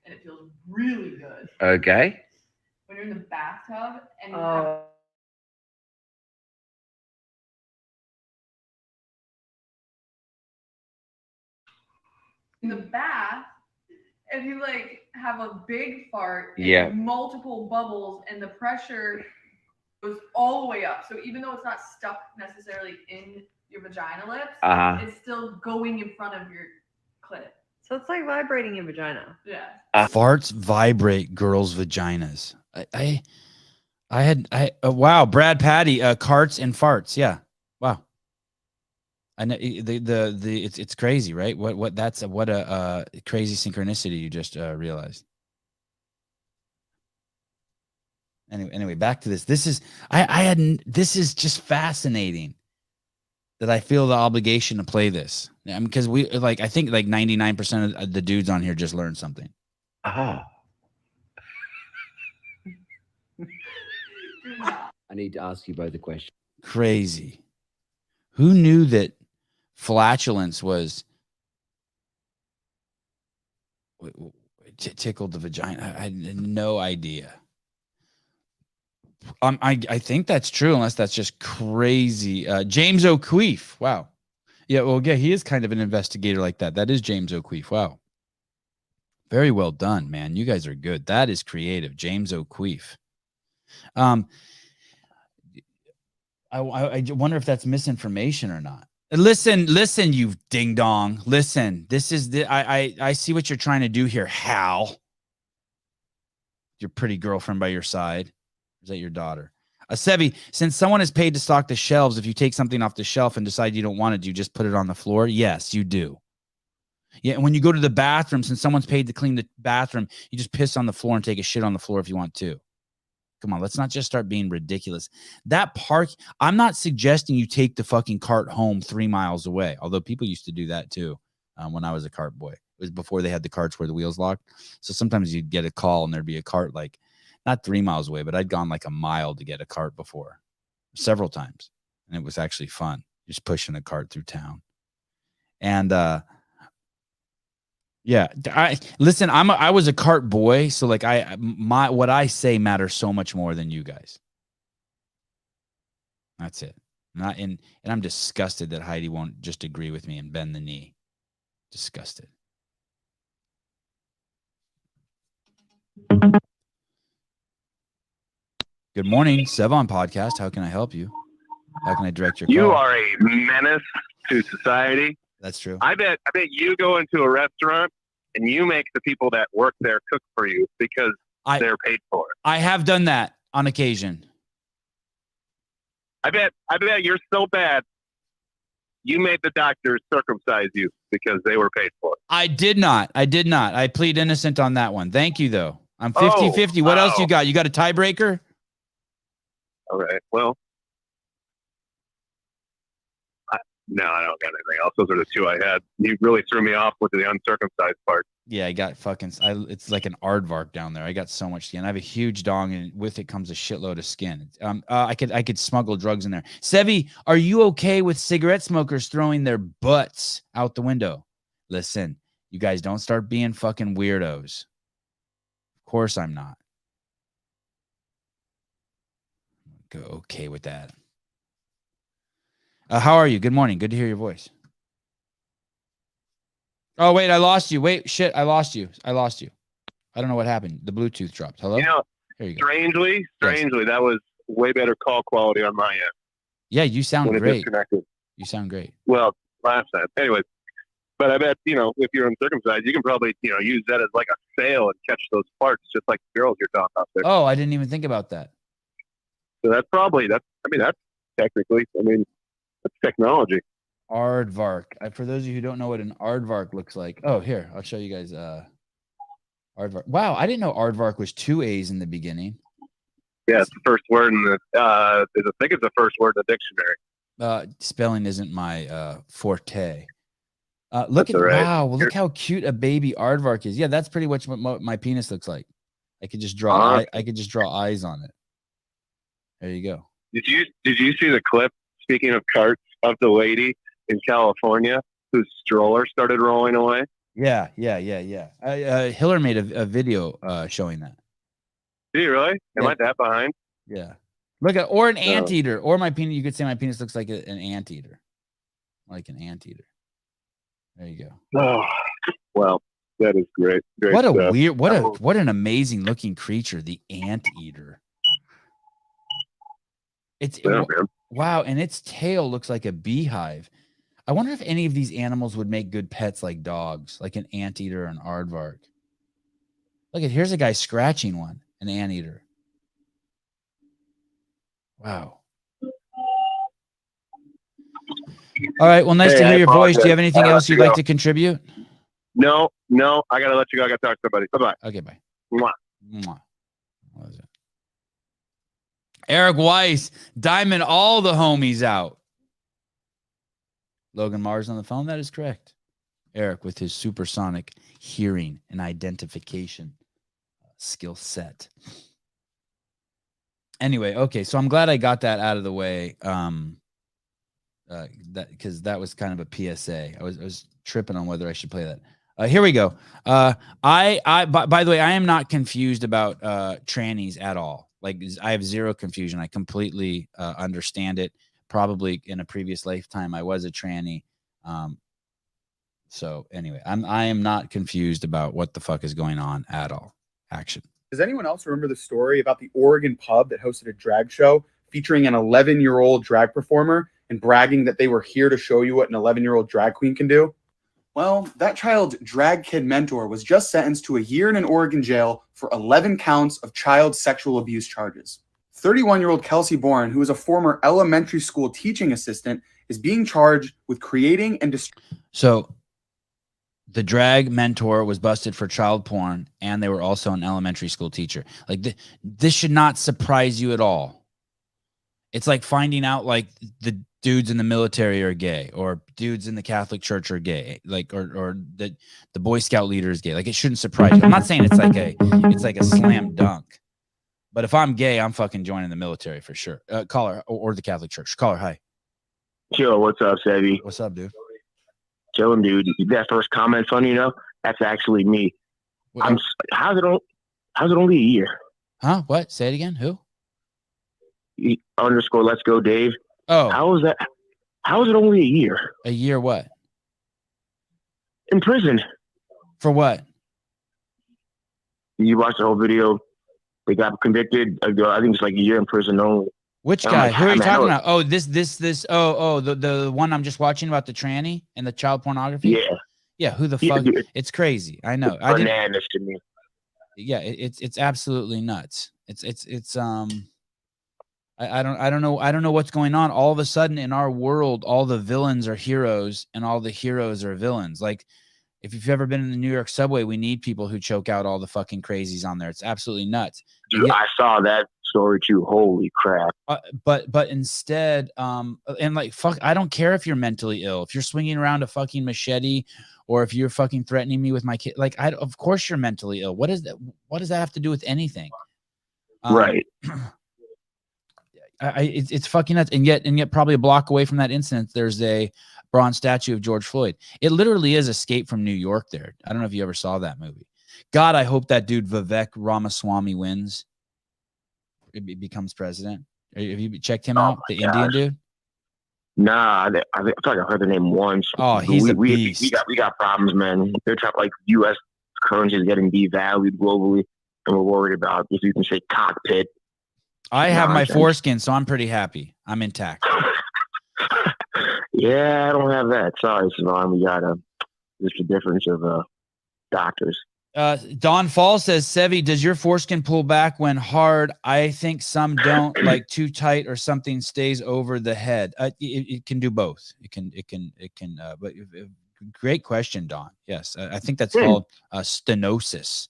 and it feels really good. Okay. When you're in the bathtub and you in the bath, if you like have a big fart and multiple bubbles and the pressure goes all the way up. So even though it's not stuck necessarily in your vagina lips, it's still going in front of your clit. So it's like vibrating your vagina. Yeah. Farts vibrate girls' vaginas. Wow, Brad Patty, carts and farts. Yeah. Wow. I know it's crazy, right? What a crazy synchronicity you just realized. Anyway, back to this. This is just fascinating that I feel the obligation to play this. Because I think 99% of the dudes on here just learned something. Oh. I need to ask you both a question. Crazy. Who knew that flatulence was tickled the vagina? I had no idea. I think that's true, unless that's just crazy. James O'Keefe. Wow. Yeah, well, yeah, he is kind of an investigator like that. That is James O'Keefe. Wow. Very well done, man. You guys are good. That is creative. James O'Keefe. I wonder if that's misinformation or not. Listen, you ding dong. Listen, this is I see what you're trying to do here, Hal. Your pretty girlfriend by your side. Is that your daughter? Sevi, since someone is paid to stock the shelves, if you take something off the shelf and decide you don't want it, do you just put it on the floor? Yes, you do. Yeah, and when you go to the bathroom, since someone's paid to clean the bathroom, you just piss on the floor and take a shit on the floor if you want to. Come on, let's not just start being ridiculous. That park, I'm not suggesting you take the fucking cart home 3 miles away, although people used to do that too when I was a cart boy. It was before they had the carts where the wheels locked. So sometimes you'd get a call and there'd be a cart like not 3 miles away, but I'd gone like a mile to get a cart before, several times. And it was actually fun, just pushing a cart through town. And yeah, I was a cart boy, so like what I say matters so much more than you guys. That's it. And I'm disgusted that Heidi won't just agree with me and bend the knee. Disgusted. Good morning, Sevan Podcast. How can I help you? How can I direct your call? You are a menace to society. That's true. I bet you go into a restaurant and you make the people that work there cook for you because they're paid for it. I have done that on occasion. I bet you're so bad. You made the doctors circumcise you because they were paid for it. I did not. I plead innocent on that one. Thank you, though. I'm 50-50. What else you got? You got a tiebreaker? All right. Well, no, I don't got anything else. Those are the two I had. You really threw me off with the uncircumcised part. Yeah, I got it's like an aardvark down there. I got so much skin. I have a huge dong, and with it comes a shitload of skin. I could smuggle drugs in there. Sevi, are you okay with cigarette smokers throwing their butts out the window? Listen, you guys don't start being fucking weirdos. Of course I'm not. Go okay with that. How are you? Good morning. Good to hear your voice. Oh, wait, I lost you. Wait, shit, I lost you. I don't know what happened. The Bluetooth dropped. Hello? You know, here you go. Strangely, that was way better call quality on my end. Yeah, you sound when great. Disconnected. You sound great. Well, last time. Anyways, but I bet, if you're uncircumcised, you can probably, use that as like a sail and catch those parts just like the girls you're talking about there. Oh, I didn't even think about that. So that's technically, that's technology. Aardvark. For those of you who don't know what an aardvark looks like. Oh, here, I'll show you guys aardvark. Wow, I didn't know aardvark was 2 A's in the beginning. Yeah, it's the first word in the I think it's the first word in the dictionary. Spelling isn't my forte. Look how cute a baby aardvark is. Yeah, that's pretty much what my penis looks like. I could just draw eyes on it. There you go. Did you see the clip, speaking of carts, of the lady in California whose stroller started rolling away? Yeah. Hiller made a video showing that. Did you really? Am I that behind? Yeah. Look at an anteater, or my penis. You could say my penis looks like an anteater, like an anteater. There you go. Oh, well, that is great. What a stuff. weird, what an amazing looking creature, the anteater. Wow, and its tail looks like a beehive. I wonder if any of these animals would make good pets like dogs, like an anteater or an aardvark. Look at, here's a guy scratching one, an anteater. Wow. All right, well, nice to hear your voice. Do you have anything else you'd like to contribute? No, I got to let you go. I got to talk to somebody. Bye-bye. Okay, bye. Mwah. Mwah. What is it? Eric Weiss, Diamond, all the homies out. Logan Mars on the phone. That is correct. Eric with his supersonic hearing and identification skill set. Anyway, okay, so I'm glad I got that out of the way. Because that was kind of a PSA. I was tripping on whether I should play that. Here we go. By the way, I am not confused about trannies at all. Like, I have zero confusion. I completely understand it. Probably in a previous lifetime, I was a tranny. So anyway, I am not confused about what the fuck is going on at all. Action. Does anyone else remember the story about the Oregon pub that hosted a drag show featuring an 11-year-old drag performer and bragging that they were here to show you what an 11-year-old drag queen can do? Well, that child's drag kid mentor was just sentenced to a year in an Oregon jail for 11 counts of child sexual abuse charges. 31-year-old Kelsey Bourne, who is a former elementary school teaching assistant, is being charged with creating and So the drag mentor was busted for child porn, and they were also an elementary school teacher. Like this should not surprise you at all. It's like finding out like the dudes in the military are gay, or dudes in the Catholic Church are gay, like or the Boy Scout leader is gay. Like it shouldn't surprise you. I'm not saying it's like a slam dunk, but if I'm gay, I'm fucking joining the military for sure. Caller or the Catholic Church. Caller, hi. Yo, what's up, Sevy? What's up, dude? Chilling, dude. That first comment, funny enough, that's actually me. How's it only a year? Huh? What? Say it again. Who? _ Let's go, Dave. Oh, how is that? How is it only a year? A year what? In prison. For what? You watched the whole video. They got convicted. I think it's like a year in prison only. Which guy? Who are you talking about? Oh, this. Oh, the one I'm just watching about the tranny and the child pornography. Yeah. Yeah. Who the fuck? It's crazy. I know. Bananas to me. Yeah. It's absolutely nuts. I don't know what's going on. All of a sudden in our world, all the villains are heroes and all the heroes are villains. Like if you've ever been in the New York subway, we need people who choke out all the fucking crazies on there. It's absolutely nuts. Dude, I saw that story too. Holy crap. But instead, and like, fuck, I don't care if you're mentally ill. If you're swinging around a fucking machete or if you're fucking threatening me with my kid, like, of course you're mentally ill. What does that have to do with anything? Right. It's fucking nuts. And yet probably a block away from that incident, there's a bronze statue of George Floyd. It literally is Escape from New York there. I don't know if you ever saw that movie. God, I hope that dude Vivek Ramaswamy wins. It becomes president. Have you checked him out? The Indian dude? Nah, I feel like I heard the name once. Oh, he's a beast. We got problems, man. They're trying, like, U.S. currency is getting devalued globally, and we're worried about if you can say cockpit. I have my foreskin, so I'm pretty happy. I'm intact. Yeah, I don't have that. Sorry, Sevan. We got just a difference of doctors. Don Fall says, Sevy, does your foreskin pull back when hard? I think some don't, like too tight or something stays over the head. It can do both. It can. But great question, Don. Yes, I think that's called stenosis.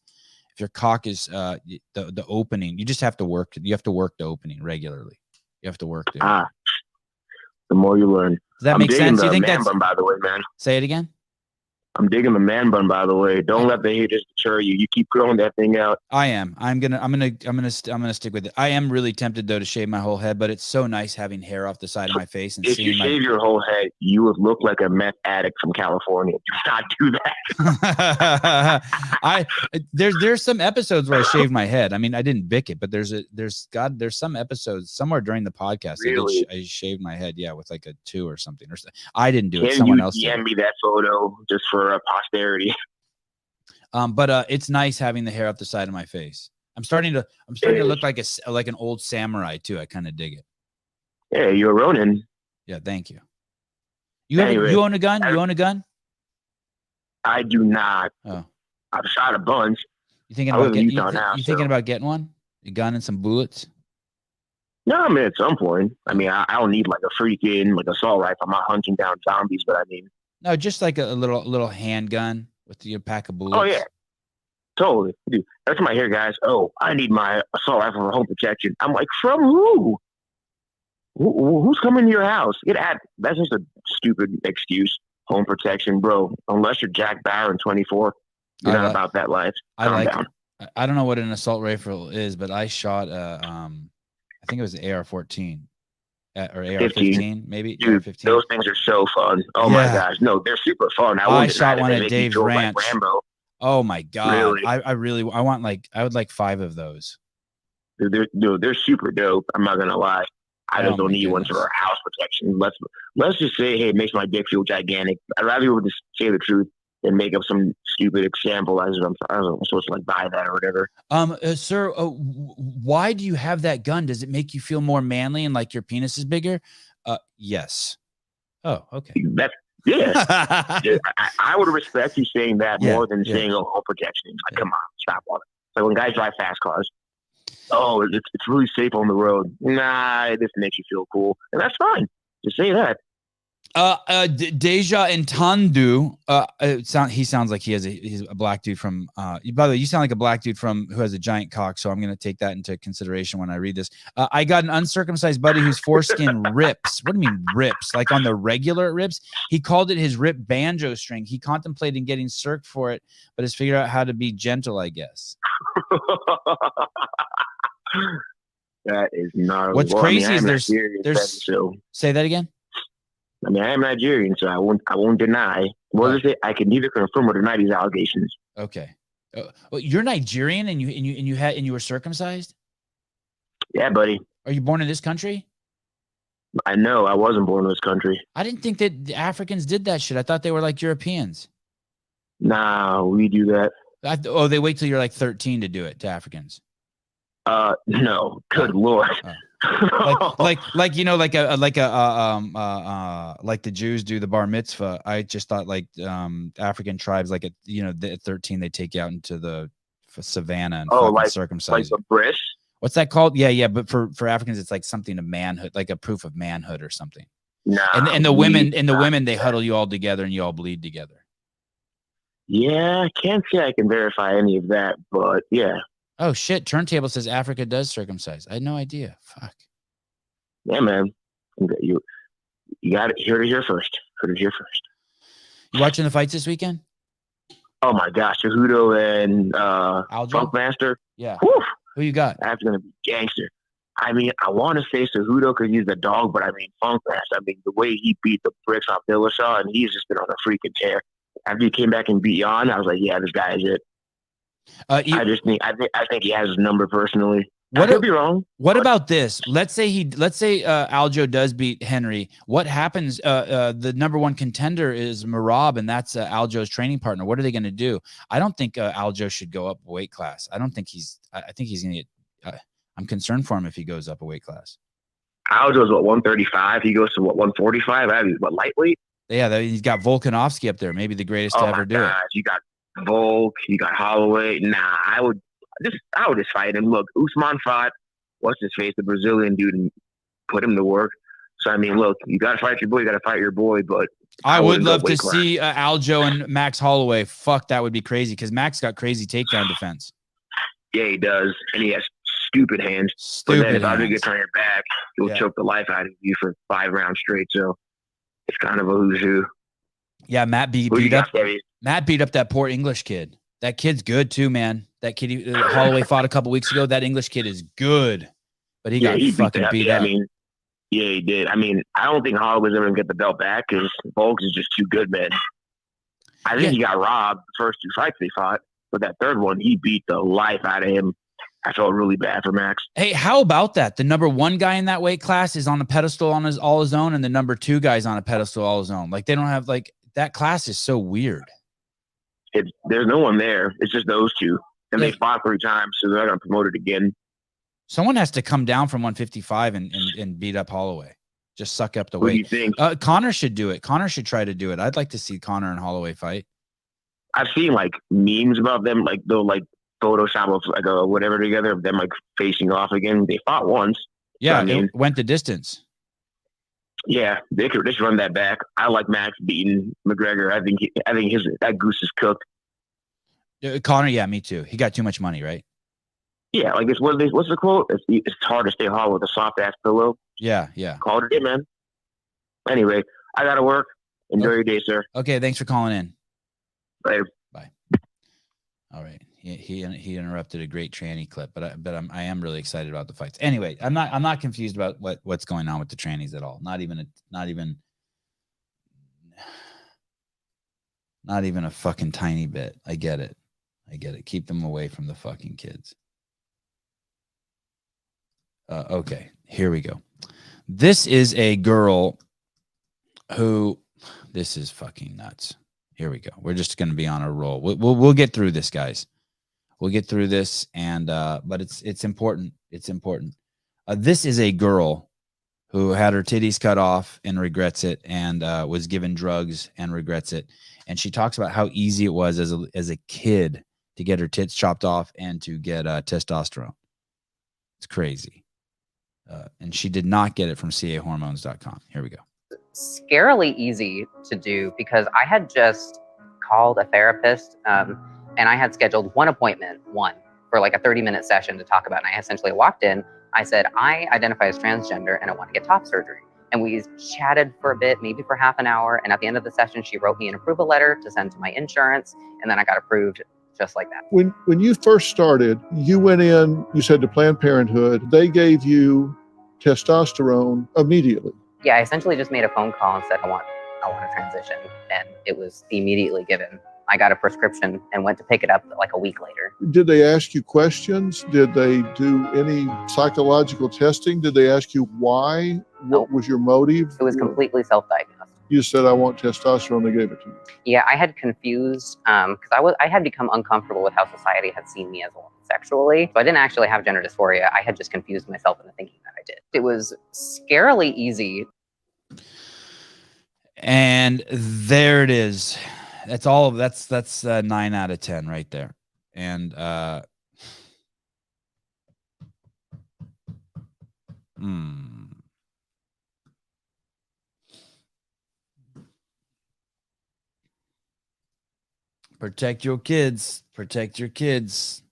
If your cock is the opening, you just have to work. You have to work the opening regularly. You have to work it. The more you learn. Does that make sense? You think man that's? Bun, by the way, man. Say it again. I'm digging the man bun, by the way. Don't let the haters deter you. You keep growing that thing out. I am. I'm gonna stick with it. I am really tempted though to shave my whole head, but it's so nice having hair off the side of my face and if you shave your whole head, you would look like a meth addict from California. Do not do that. There's some episodes where I shaved my head. I mean, I didn't bick it, but there's some episodes somewhere during the podcast. Really? I shaved my head, yeah, with like a 2 or something. I didn't do it. Can Someone you else did. DM me that photo just for posterity? But it's nice having the hair up the side of my face. I'm starting to look like an old samurai too. I kind of dig it. Yeah, you're a Ronin. Yeah, thank you. You own a gun? You own a gun? I do not. Oh, I've shot a bunch. You thinking about getting one? A gun and some bullets? No, I mean at some point. I mean I don't need like a freaking like assault rifle. I'm not hunting down zombies, but I mean. No, just like a little handgun with your pack of bullets. Oh yeah, totally. Dude, that's my hair, guys. Oh, I need my assault rifle for home protection. I'm like, from who? Who's coming to your house? That's just a stupid excuse. Home protection, bro. Unless you're Jack Bauer in 24, you're not about that life. Calm down. I don't know what an assault rifle is, but I shot I think it was an AR-14. Or AR-15, maybe. Dude, AR-15. Those things are so fun. Oh my gosh, no, they're super fun. I shot one at Dave's Ranch. Like Rambo. Oh my god, really? I would like 5 of those. Dude, they're super dope. I'm not gonna lie. I just don't need one for our house protection. Let's just say, hey, it makes my dick feel gigantic. I'd rather you just say the truth than make up some stupid example as I'm supposed to like buy that or whatever. Sir, why do you have that gun? Does it make you feel more manly and like your penis is bigger? Yes. Oh, okay. I would respect you saying that more than saying home protection. Like, come on, stop all that. Like when guys drive fast cars. oh, it's really safe on the road. Nah, this makes you feel cool, and that's fine. Just say that. Deja and Tandu. He sounds like he's a black dude from. By the way, you sound like a black dude who has a giant cock. So I'm going to take that into consideration when I read this. I got an uncircumcised buddy whose foreskin rips. What do you mean rips? Like on the regular it rips? He called it his rip banjo string. He contemplated getting circ for it, but has figured out how to be gentle, I guess. That is gnarly. What's crazy is there's so. Say that again. I mean, I am Nigerian, so I won't deny. What is it? I can neither confirm or deny these allegations. Okay. Well, you're Nigerian and you were circumcised? Yeah, buddy. Are you born in this country? I know. I wasn't born in this country. I didn't think that the Africans did that shit. I thought they were like Europeans. Nah, we do that. They wait till you're like 13 to do it to Africans. No. Good Lord. like the Jews do the bar mitzvah. I just thought like African tribes, like at 13 they take you out into the savannah and circumcise. Like the bris. What's that called? Yeah. But for Africans, it's like something of manhood, like a proof of manhood or something. Nah. And the women they huddle you all together and you all bleed together. Yeah, I can't say I can verify any of that, but yeah. Oh shit! Turntable says Africa does circumcise. I had no idea. Fuck. Yeah, man. You got it. Heard it here first. You watching the fights this weekend? Oh my gosh, Cejudo and Funkmaster. Yeah. Whew. Who you got? That's gonna be gangster. I mean, I want to say Cejudo because he's the dog, but I mean Funkmaster. I mean the way he beat the bricks off Dillashaw, and he's just been on a freaking tear. After he came back and beat Jan, I was like, yeah, this guy is it. I think he has his number personally. I could be wrong. What about this? Let's say Aljo does beat Henry. What happens? The number one contender is Merab, and that's Aljo's training partner. What are they going to do? I don't think Aljo should go up a weight class. I think he's going to get. I'm concerned for him if he goes up a weight class. Aljo's 135. He goes to 145. I mean, lightweight? Yeah, he's got Volkanovski up there. Maybe the greatest to ever do it. You got Volk, you got Holloway. Nah, I would just fight him. Look, Usman fought what's his face, the Brazilian dude, and put him to work. So I mean, look, you got to fight your boy. You got to fight your boy. But I would love to see Aljo and Max Holloway. Fuck, that would be crazy because Max got crazy takedown defense. Yeah, he does, and he has stupid hands. But then if Aljo gets on your back, he'll choke the life out of you for 5 rounds straight. So it's kind of a who's who. Yeah, Matt beat up that poor English kid. That kid's good too, man. That kid Holloway fought a couple weeks ago. That English kid is good, but he got fucking beat up. I mean, yeah, he did. I mean, I don't think Holloway's ever gonna get the belt back because Volk is just too good, man. I think he got robbed the first 2 fights they fought, but that third one, he beat the life out of him. I felt really bad for Max. Hey, how about that? The number 1 guy in that weight class is on a pedestal all his own, and the number 2 guy's on a pedestal all his own. Like they don't have that class is so weird. There's no one there. It's just those two. And they fought 3 times, so they're not going to promote it again. Someone has to come down from 155 and beat up Holloway. Just suck up the weight. What do you think? Connor should do it. Connor should try to do it. I'd like to see Connor and Holloway fight. I've seen like memes about them, like they'll like Photoshop of like a whatever together of them like facing off again. They fought once. Yeah, it went the distance. Yeah, they should run that back. I like Max beating McGregor. I think that goose is cooked. Connor, yeah, me too. He got too much money, right? Yeah, like what's the quote? It's hard to stay hollow with a soft ass pillow. Yeah. Called it in, man. Anyway, I gotta work. Enjoy your day, sir. Okay, thanks for calling in. Later. Bye. All right. He interrupted a great tranny clip, but I am really excited about the fights. Anyway, I'm not confused about what's going on with the trannies at all. Not even a fucking tiny bit. I get it. Keep them away from the fucking kids. Okay, here we go. This is a girl who, this is fucking nuts. Here we go. We're just going to be on a roll. We'll get through this, guys. We'll get through this, and but it's important. It's important. This is a girl who had her titties cut off and regrets it, and was given drugs and regrets it. And she talks about how easy it was as a kid to get her tits chopped off and to get testosterone. It's crazy. And she did not get it from cahormones.com. Here we go. Scarily easy to do because I had just called a therapist and I had scheduled one appointment, for like a 30-minute session to talk about. And I essentially walked in, I said, I identify as transgender and I want to get top surgery. And we chatted for a bit, maybe for half an hour. And at the end of the session, she wrote me an approval letter to send to my insurance. And then I got approved just like that. When you first started, you went in, you said to Planned Parenthood, they gave you testosterone immediately. Yeah, I essentially just made a phone call and said, I want to transition. And it was immediately given. I got a prescription and went to pick it up like a week later. Did they ask you questions? Did they do any psychological testing? Did they ask you why? What was your motive? It was completely self-diagnosed. You said, I want testosterone, they gave it to you. Yeah, I had confused, because I had become uncomfortable with how society had seen me as a woman sexually. So I didn't actually have gender dysphoria. I had just confused myself into thinking that I did. It was scarily easy. And there it is. That's all. That's 9 out of 10 right there. And protect your kids. Protect your kids.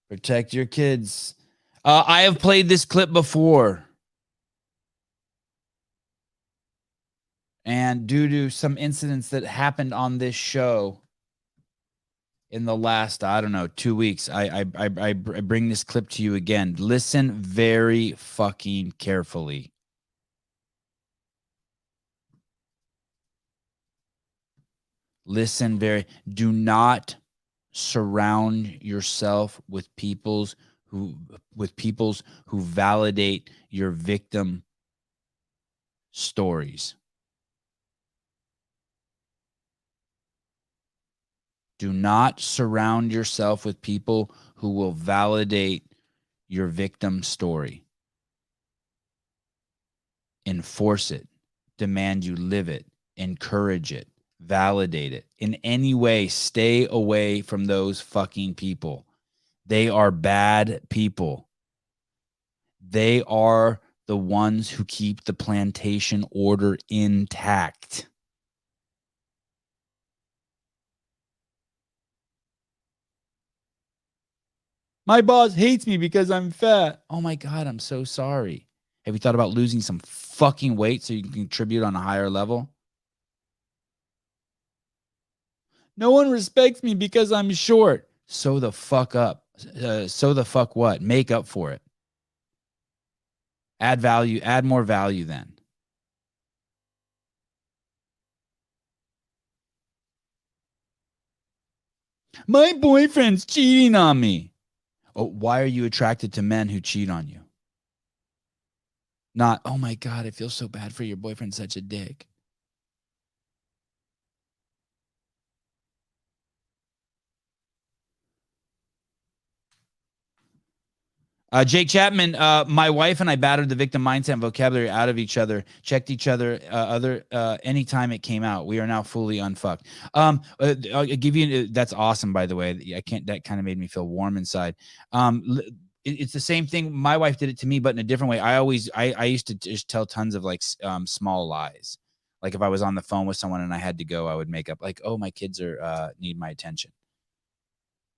Protect your kids. I have played this clip before. And due to some incidents that happened on this show in the last, 2 weeks, I bring this clip to you again. Listen very fucking carefully. Listen do not surround yourself with peoples who validate your victim stories. Do not surround yourself with people who will validate your victim story. Enforce it. Demand you live it. Encourage it. Validate it. In any way, stay away from those fucking people. They are bad people. They are the ones who keep the plantation order intact. My boss hates me because I'm fat. Oh my God, I'm so sorry. Have you thought about losing some fucking weight so you can contribute on a higher level? No one respects me because I'm short. Sew the fuck up. Sew the fuck what? Make up for it. Add value. Add more value then. My boyfriend's cheating on me. Oh, why are you attracted to men who cheat on you? Not, oh my God, I feel so bad for your boyfriend's such a dick. Jake Chapman, my wife and I battered the victim mindset and vocabulary out of each other, checked each other anytime it came out. We are now fully unfucked. I'll give you, that's awesome, by the way. That kind of made me feel warm inside. It's the same thing. My wife did it to me, but in a different way. I used to just tell tons of like small lies. Like if I was on the phone with someone and I had to go, I would make up like, oh, my kids need my attention.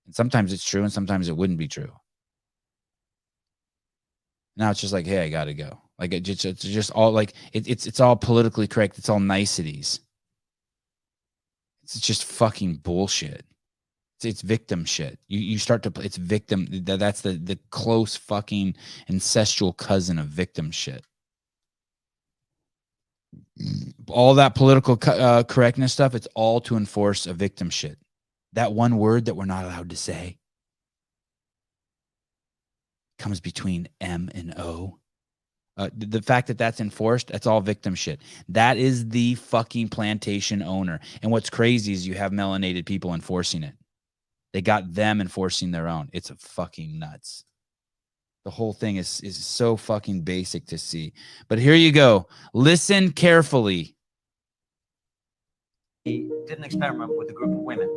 And sometimes it's true and sometimes it wouldn't be true. Now it's just like, hey, I gotta go. Like it's just all like it's all politically correct. It's all niceties. It's just fucking bullshit. It's victim shit. You start to it's victim. That's the close fucking ancestral cousin of victim shit. All that political correctness stuff. It's all to enforce a victim shit. That one word that we're not allowed to say comes between M and O. The fact that that's enforced, that's all victim shit. That is the fucking plantation owner. And what's crazy is you have melanated people enforcing it. They got them enforcing their own. It's a fucking nuts. The whole thing is so fucking basic to see. But here you go. Listen carefully. He did an experiment with a group of women,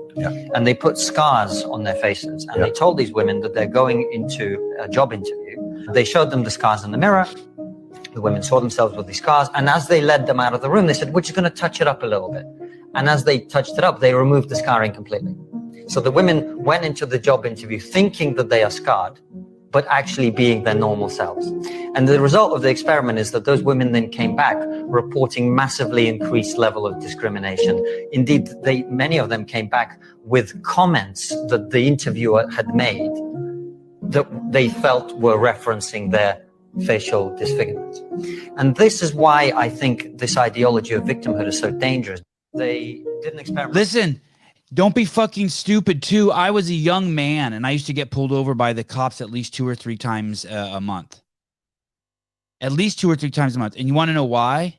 and they put scars on their faces, and they told these women that they're going into a job interview. They showed them the scars in the mirror. The women saw themselves with these scars, and as they led them out of the room, they said, "We're just going to touch it up a little bit." And as they touched it up, they removed the scarring completely. So the women went into the job interview thinking that they are scarred, but actually being their normal selves. And the result of the experiment is that those women then came back reporting massively increased level of discrimination. Indeed, many of them came back with comments that the interviewer had made that they felt were referencing their facial disfigurements. And this is why I think this ideology of victimhood is so dangerous. They did an experiment. Listen, don't be fucking stupid too. I was a young man and I used to get pulled over by the cops at least 2 or 3 times a month. At least 2 or 3 times a month. And you want to know why?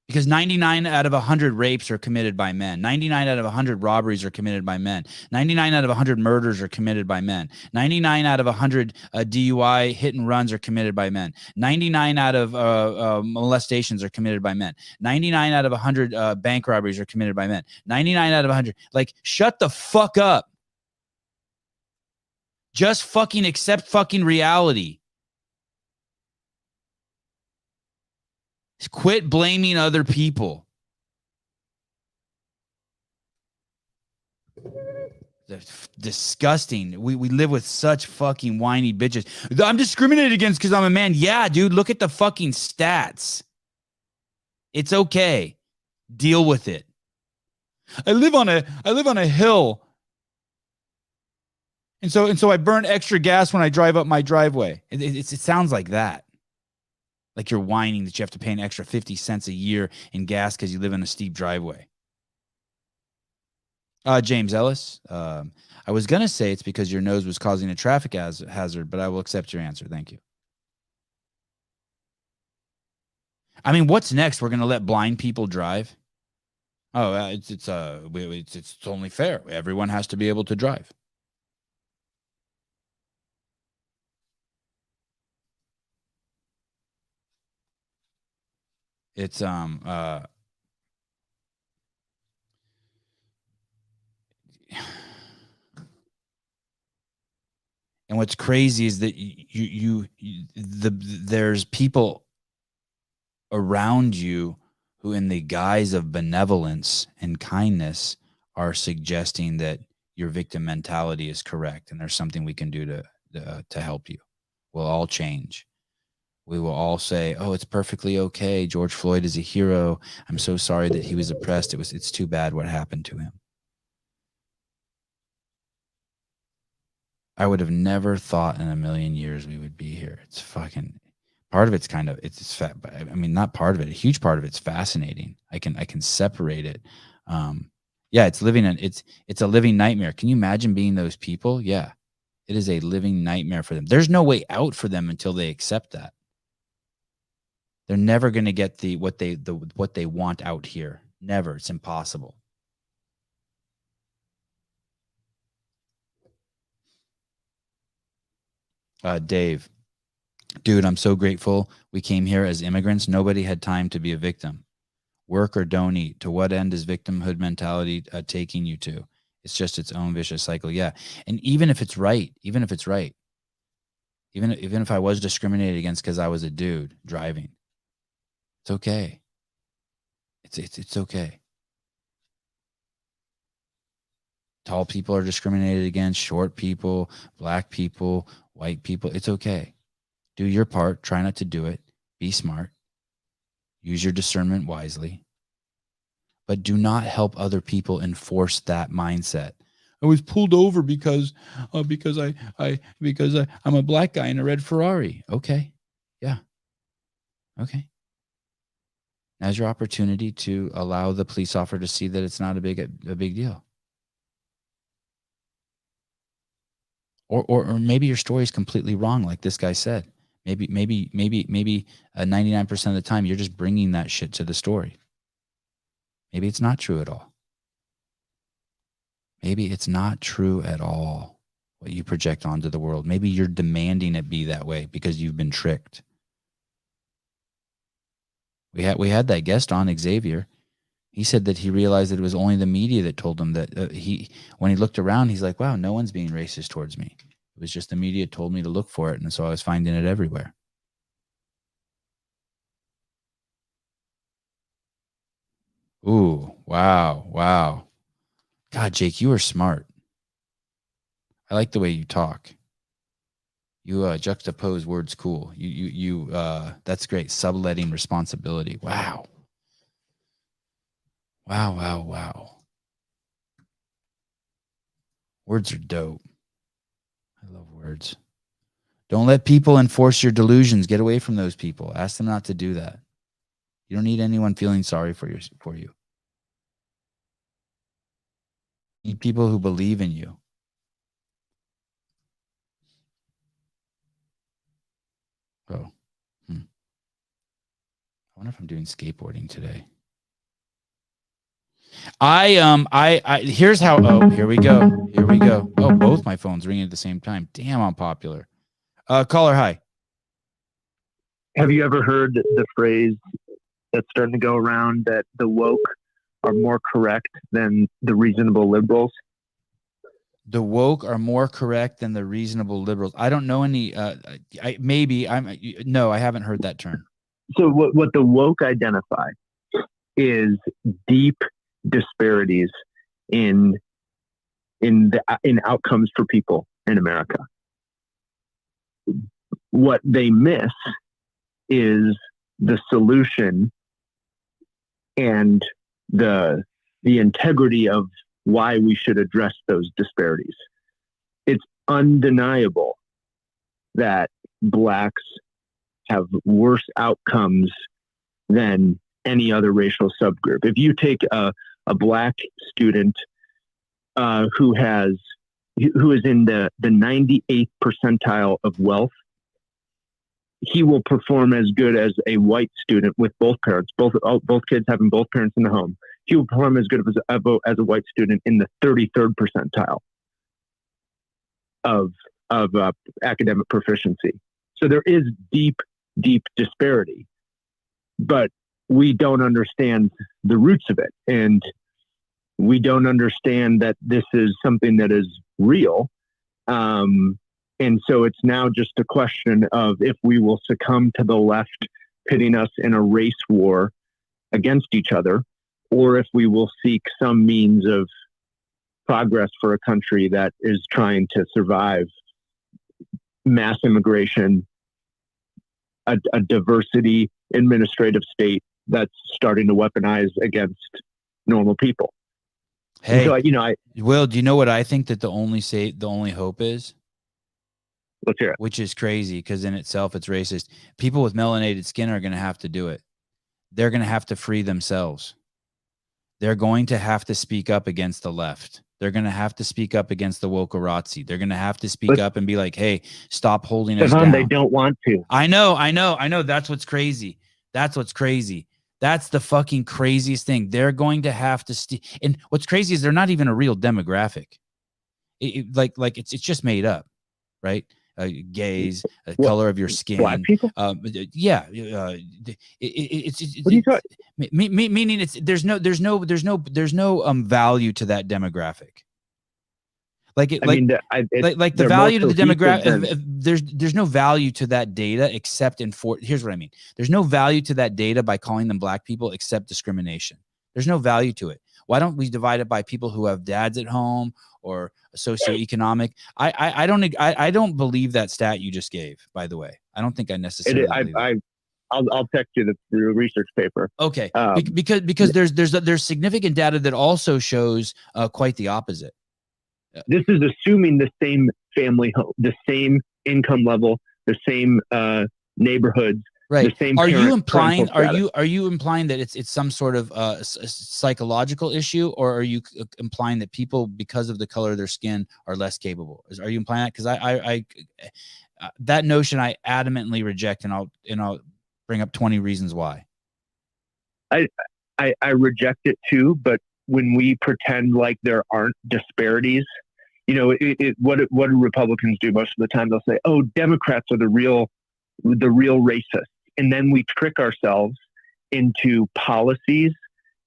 Because 99 out of 100 rapes are committed by men. 99 out of 100 robberies are committed by men. 99 out of 100 murders are committed by men. 99 out of 100 DUI hit and runs are committed by men. 99 out of molestations are committed by men. 99 out of 100 bank robberies are committed by men. 99 out of 100. Like, shut the fuck up. Just fucking accept fucking reality. Quit blaming other people. They're disgusting. We live with such fucking whiny bitches. I'm discriminated against because I'm a man. Yeah, dude, look at the fucking stats. It's okay. Deal with it. I live on a hill. And so I burn extra gas when I drive up my driveway. It sounds like that. Like you're whining that you have to pay an extra 50 cents a year in gas because you live in a steep driveway. James Ellis, I was going to say it's because your nose was causing a traffic hazard, but I will accept your answer. Thank you. I mean, what's next? We're going to let blind people drive? Oh, it's only fair. Everyone has to be able to drive. It's and what's crazy is that there's people around you who, in the guise of benevolence and kindness, are suggesting that your victim mentality is correct and there's something we can do to help you. We'll all change. We will all say, "Oh, it's perfectly okay. George Floyd is a hero. I'm so sorry that he was oppressed. It's too bad what happened to him." I would have never thought in a million years we would be here. It's fucking, part of it's kind of, it's fat. I mean, not part of it. A huge part of it's fascinating. I can separate it. Yeah, it's a living nightmare. Can you imagine being those people? Yeah, it is a living nightmare for them. There's no way out for them until they accept that. They're never going to get what they want out here. Never. It's impossible. Dave, dude, I'm so grateful we came here as immigrants. Nobody had time to be a victim. Work or don't eat. To what end is victimhood mentality taking you to? It's just its own vicious cycle. Yeah. And even if it's right, even if I was discriminated against because I was a dude driving, it's okay. It's okay. Tall people are discriminated against, short people, black people, white people. It's okay. Do your part. Try not to do it. Be smart. Use your discernment wisely. But do not help other people enforce that mindset. I was pulled over because I'm a black guy in a red Ferrari. Okay. Yeah. Okay. Now's your opportunity to allow the police officer to see that it's not a big deal. Or maybe your story is completely wrong, like this guy said. Maybe 99% of the time you're just bringing that shit to the story. Maybe it's not true at all. Maybe it's not true at all what you project onto the world. Maybe you're demanding it be that way because you've been tricked. We had that guest on, Xavier. He said that he realized that it was only the media that told him that when he looked around, he's like, wow, no one's being racist towards me. It was just the media told me to look for it. And so I was finding it everywhere. Ooh, wow, wow. God, Jake, you are smart. I like the way you talk. You juxtapose words cool. You that's great. Subletting responsibility. Wow. Wow, wow, wow. Words are dope. I love words. Don't let people enforce your delusions. Get away from those people. Ask them not to do that. You don't need anyone feeling sorry for you. You need people who believe in you. Oh. I wonder if I'm doing skateboarding today. Here's how. Oh, here we go. Here we go. Oh, both my phones ringing at the same time. Damn, I'm popular. Caller, hi. Have you ever heard the phrase that's starting to go around that the woke are more correct than the reasonable liberals? The woke are more correct than the reasonable liberals. I don't know any. No, I haven't heard that term. So what the woke identify is deep disparities in outcomes for people in America. What they miss is the solution and the integrity of why we should address those disparities. It's undeniable that Blacks have worse outcomes than any other racial subgroup. If you take a Black student who is in the 98th percentile of wealth, he will perform as good as a white student with both parents, both kids having both parents in the home. He will perform as good as a white student in the 33rd percentile of academic proficiency. So there is deep disparity, but we don't understand the roots of it. And we don't understand that this is something that is real. And so it's now just a question of if we will succumb to the left pitting us in a race war against each other, or if we will seek some means of progress for a country that is trying to survive mass immigration, a diversity administrative state that's starting to weaponize against normal people. Hey, so, Will, do you know what I think that the only hope is? Let's hear it. Which is crazy because in itself it's racist. People with melanated skin are going to have to do it. They're going to have to free themselves. They're going to have to speak up against the left. They're going to have to speak up against the wokerazzi. They're going to have to speak up and be like, hey, stop holding us down. They don't want to. I know. That's what's crazy. That's the fucking craziest thing. They're going to have to and what's crazy is they're not even a real demographic. It's just made up, right? Gays, color of your skin. Black people? Yeah. Meaning there's no value to that demographic. The value to the demographic. There's no value to that data except here's what I mean. There's no value to that data by calling them Black people except discrimination. There's no value to it. Why don't we divide it by people who have dads at home or socioeconomic? I don't believe that stat you just gave, by the way. I don't think I necessarily believe I'll text you the research paper. Okay. Because there's significant data that also shows quite the opposite. This is assuming the same family home, the same income level, the same neighborhoods. Right. The same are you implying that it's some sort of psychological issue, or are you implying that people, because of the color of their skin, are less capable? Are you implying that? Because I that notion I adamantly reject, and I'll bring up 20 reasons why. I reject it too, but when we pretend like there aren't disparities, what do Republicans do most of the time? They'll say, "Oh, Democrats are the real racists." And then we trick ourselves into policies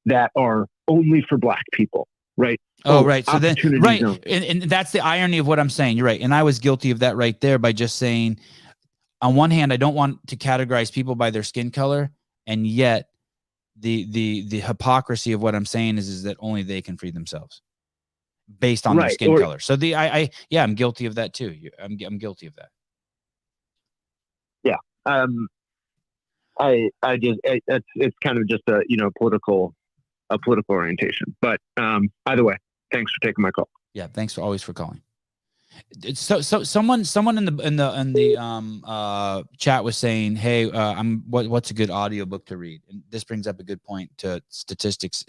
that are only for Black people, right? Oh, right. So then, opportunity right. zones. And that's the irony of what I'm saying. You're right. And I was guilty of that right there by just saying, on one hand, I don't want to categorize people by their skin color. And yet the hypocrisy of what I'm saying is that only they can free themselves based on their skin color. So I'm guilty of that too. I'm guilty of that. Yeah. It's kind of just a, political orientation, but either way, thanks for taking my call. Yeah. Thanks for calling. So someone in the chat was saying, hey, what's a good audiobook to read? And this brings up a good point to statistics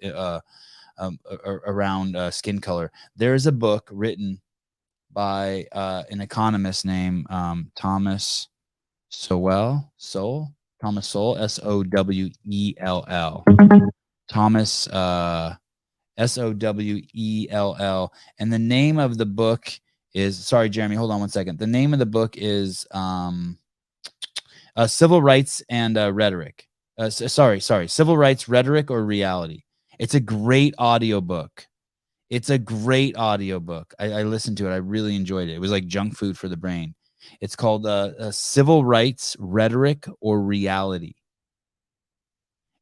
around skin color. There is a book written by an economist named Thomas Sowell, Sowell, S-O-W-E-L-L. Thomas S-O-W-E-L-L. And the name of the book is, sorry, Jeremy, hold on one second. The name of the book is Civil Rights and Rhetoric. Civil Rights, Rhetoric, or Reality. It's a great audiobook. I listened to it. I really enjoyed it. It was like junk food for the brain. It's called Civil Rights, Rhetoric, or Reality.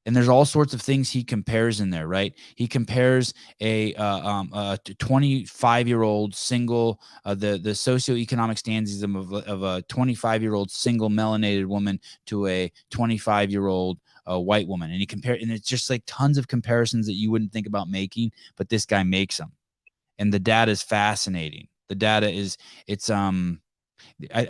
And there's all sorts of things he compares in there, right? He compares a 25-year-old single, the socioeconomic standings of a 25-year-old single melanated woman to a 25-year-old white woman. And and it's just like tons of comparisons that you wouldn't think about making, but this guy makes them. And the data is fascinating. The data is, I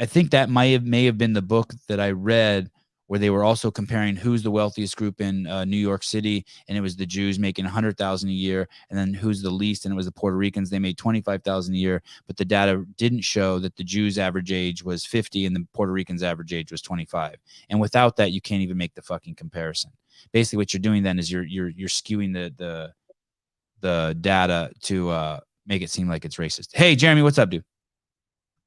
think that may have been the book that I read where they were also comparing who's the wealthiest group in New York City, and it was the Jews making $100,000 a year, and then who's the least, and it was the Puerto Ricans. They made $25,000 a year, but the data didn't show that the Jews' average age was 50 and the Puerto Ricans' average age was 25. And without that, you can't even make the fucking comparison. Basically, what you're doing then is you're skewing the data to make it seem like it's racist. Hey, Jeremy, what's up, dude?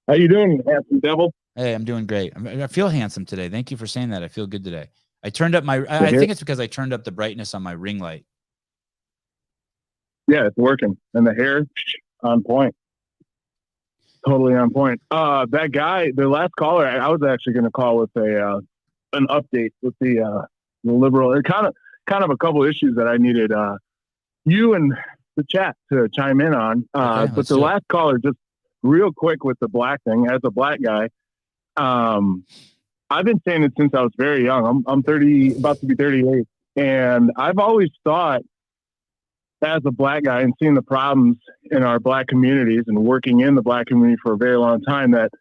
How you doing, handsome devil? Hey, I'm doing great. I feel handsome today. Thank you for saying that. I feel good today. I turned up I think it's because I turned up the brightness on my ring light. Yeah, it's working. And the hair on point. Totally on point. That guy, the last caller, I was actually going to call with an update with the liberal. It kind of a couple issues that I needed you and the chat to chime in on. But the last caller, just real quick with the Black thing, as a Black guy, I've been saying it since I was very young. I'm 30, about to be 38. And I've always thought, as a Black guy and seeing the problems in our Black communities and working in the Black community for a very long time, that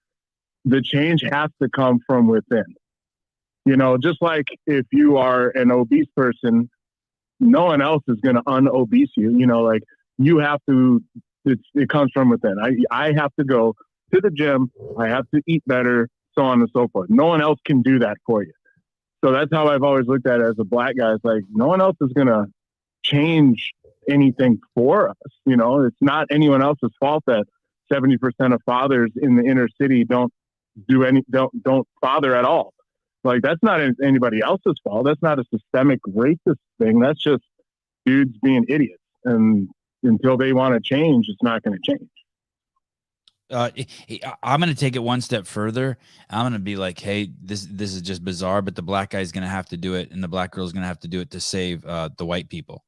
the change has to come from within. Just like if you are an obese person, no one else is going to un-obese you. Like you have to, it comes from within. I have to go to the gym. I have to eat better, so on and so forth. No one else can do that for you. So that's how I've always looked at it as a Black guy. It's like, no one else is going to change anything for us. It's not anyone else's fault that 70% of fathers in the inner city don't father at all. Like, that's not anybody else's fault. That's not a systemic racist thing. That's just dudes being idiots. And until they want to change, it's not going to change. I'm going to take it one step further. I'm going to be like, hey, this is just bizarre, but the Black guy's going to have to do it, and the Black girl's going to have to do it to save the white people,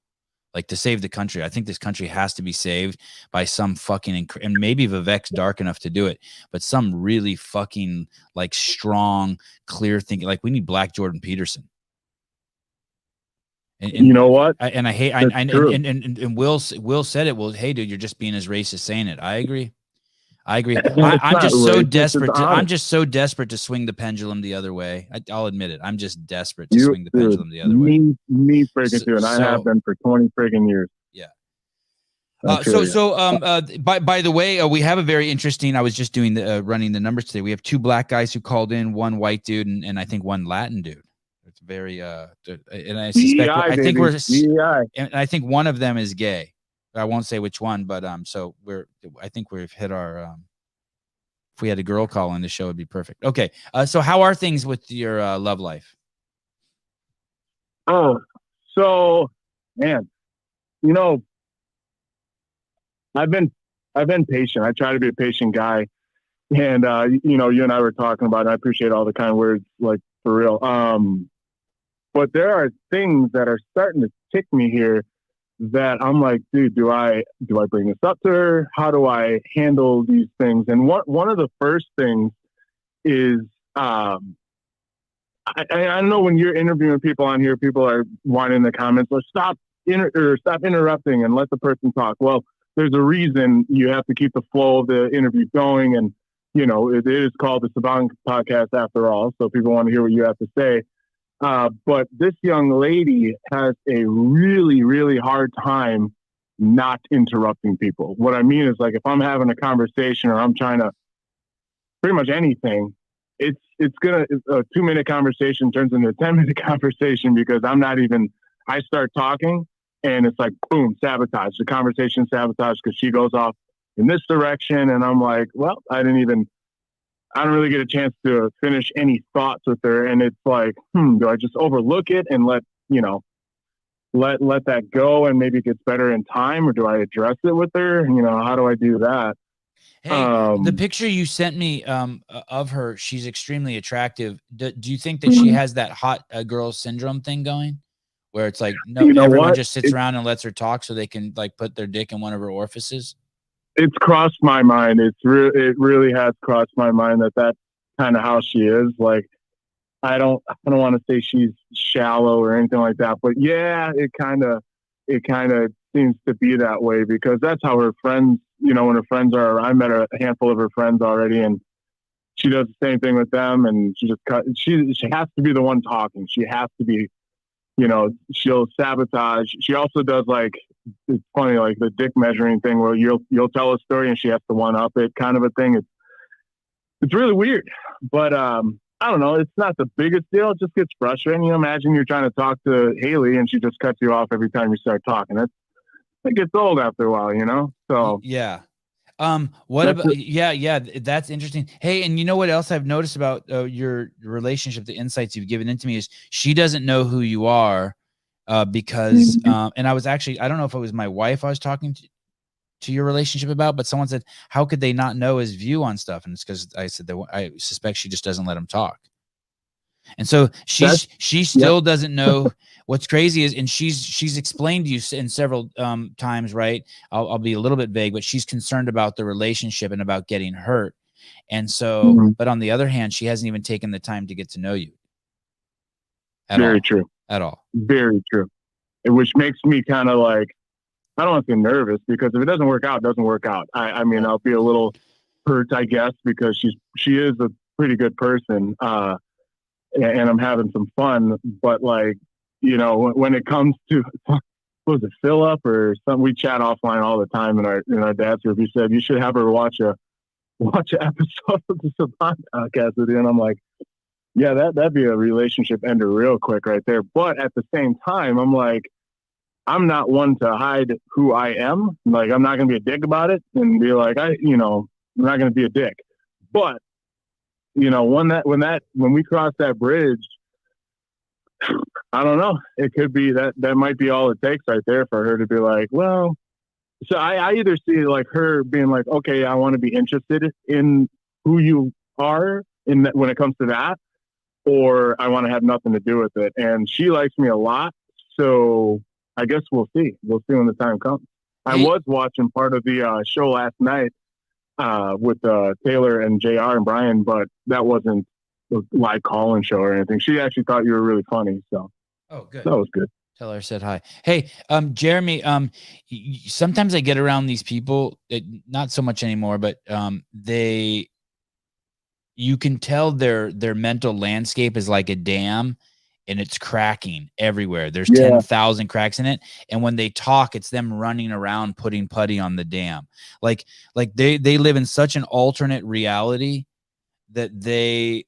like to save the country. I think this country has to be saved by some fucking, and maybe Vivek's dark enough to do it, but some really fucking like strong, clear thinking. Like, we need Black Jordan Peterson. And you know what? And Will said it. Well, hey, dude, you're just being as racist saying it. I agree. I'm just so desperate. I'm just so desperate to swing the pendulum the other way. I'll admit it. I'm just desperate to swing the pendulum the other way. Me freaking too, and I have been for 20 freaking years. Yeah. By the way, we have a very interesting. I was just doing running the numbers today. We have 2 Black guys who called in, 1 white dude, and I think 1 Latin dude. It's very and I suspect I think one of them is gay. I won't say which one, but so I think we've hit our if we had a girl call in, the show would be perfect. Okay. So how are things with your love life? Oh, so man, you know, I've been patient. I try to be a patient guy. And, you know, you and I were talking about it. I appreciate all the kind words, like, for real. But there are things that are starting to tick me here that I'm like, dude, do I bring this up to her? How do I handle these things? And one of the first things is, I know when you're interviewing people on here, people are wanting in the comments, let's stop interrupting and let the person talk. Well, there's a reason you have to keep the flow of the interview going. And, you know, it is called the Sevan Podcast after all. So people want to hear what you have to say. But this young lady has a really, really hard time not interrupting people. What I mean is, like, if I'm having a conversation or I'm trying to pretty much anything, it's a 2-minute conversation turns into a 10-minute conversation because I start talking and it's like, boom, sabotage. The conversation sabotage because she goes off in this direction. And I'm like, well, I don't really get a chance to finish any thoughts with her. And it's like, do I just overlook it and let that go and maybe it gets better in time, or do I address it with her? You know, how do I do that? Hey, the picture you sent me of her, she's extremely attractive. Do you think that she has that hot girl syndrome thing going, where it's like, no, everyone just sits around and lets her talk so they can, like, put their dick in one of her orifices? It's crossed my mind. It really has crossed my mind that that's kind of how she is. Like, I don't want to say she's shallow or anything like that, but yeah, it kind of seems to be that way because that's how her friends, you know, when her friends are, I met a handful of her friends already, and she does the same thing with them. And she has to be the one talking. She has to be, you know, she'll sabotage. She also does, like, it's funny, like the dick measuring thing where you'll tell a story and she has to one up it kind of a thing. It's really weird, but I don't know. It's not the biggest deal. It just gets frustrating. You know, imagine you're trying to talk to Haley and she just cuts you off every time you start talking. It gets old after a while, you know? So yeah. That's interesting. Hey, and you know what else I've noticed about your relationship, the insights you've given into me, is she doesn't know who you are because, and I was actually, I don't know if it was my wife I was talking to your relationship about, but someone said, how could they not know his view on stuff? And it's because I said that I suspect she just doesn't let him talk. And so she still doesn't know. What's crazy is, and she's explained to you in several times, right? I'll be a little bit vague, but she's concerned about the relationship and about getting hurt. And so, but on the other hand, she hasn't even taken the time to get to know you. Very true. At all. Very true. Which makes me kind of like, I don't want to say nervous, because if it doesn't work out, it doesn't work out. I mean, I'll be a little hurt, I guess, because she is a pretty good person. And I'm having some fun, but, like, you know, when it comes to, was it Philip or something? We chat offline all the time in our dad's group. He said, you should have her watch an episode of the Sevan Podcast with you. And I'm like, yeah, that'd be a relationship ender real quick right there. But at the same time, I'm like, I'm not one to hide who I am. Like, I'm not going to be a dick about it and be like, I'm not going to be a dick. But, you know, when we cross that bridge, I don't know. It could be that might be all it takes right there for her to be like, well, so I either see, like, her being like, okay, I want to be interested in who you are in that when it comes to that, or I want to have nothing to do with it. And she likes me a lot. So I guess we'll see. We'll see when the time comes. I was watching part of the show last night with Taylor and JR and Brian, but that wasn't a live call-in show or anything. She actually thought you were really funny. So, oh, good. That was good. Tell her I said hi. Hey, Jeremy, sometimes I get around these people, not so much anymore, but you can tell their mental landscape is like a dam, and it's cracking everywhere. There's 10,000 cracks in it. And when they talk, it's them running around putting putty on the dam. Like they live in such an alternate reality that they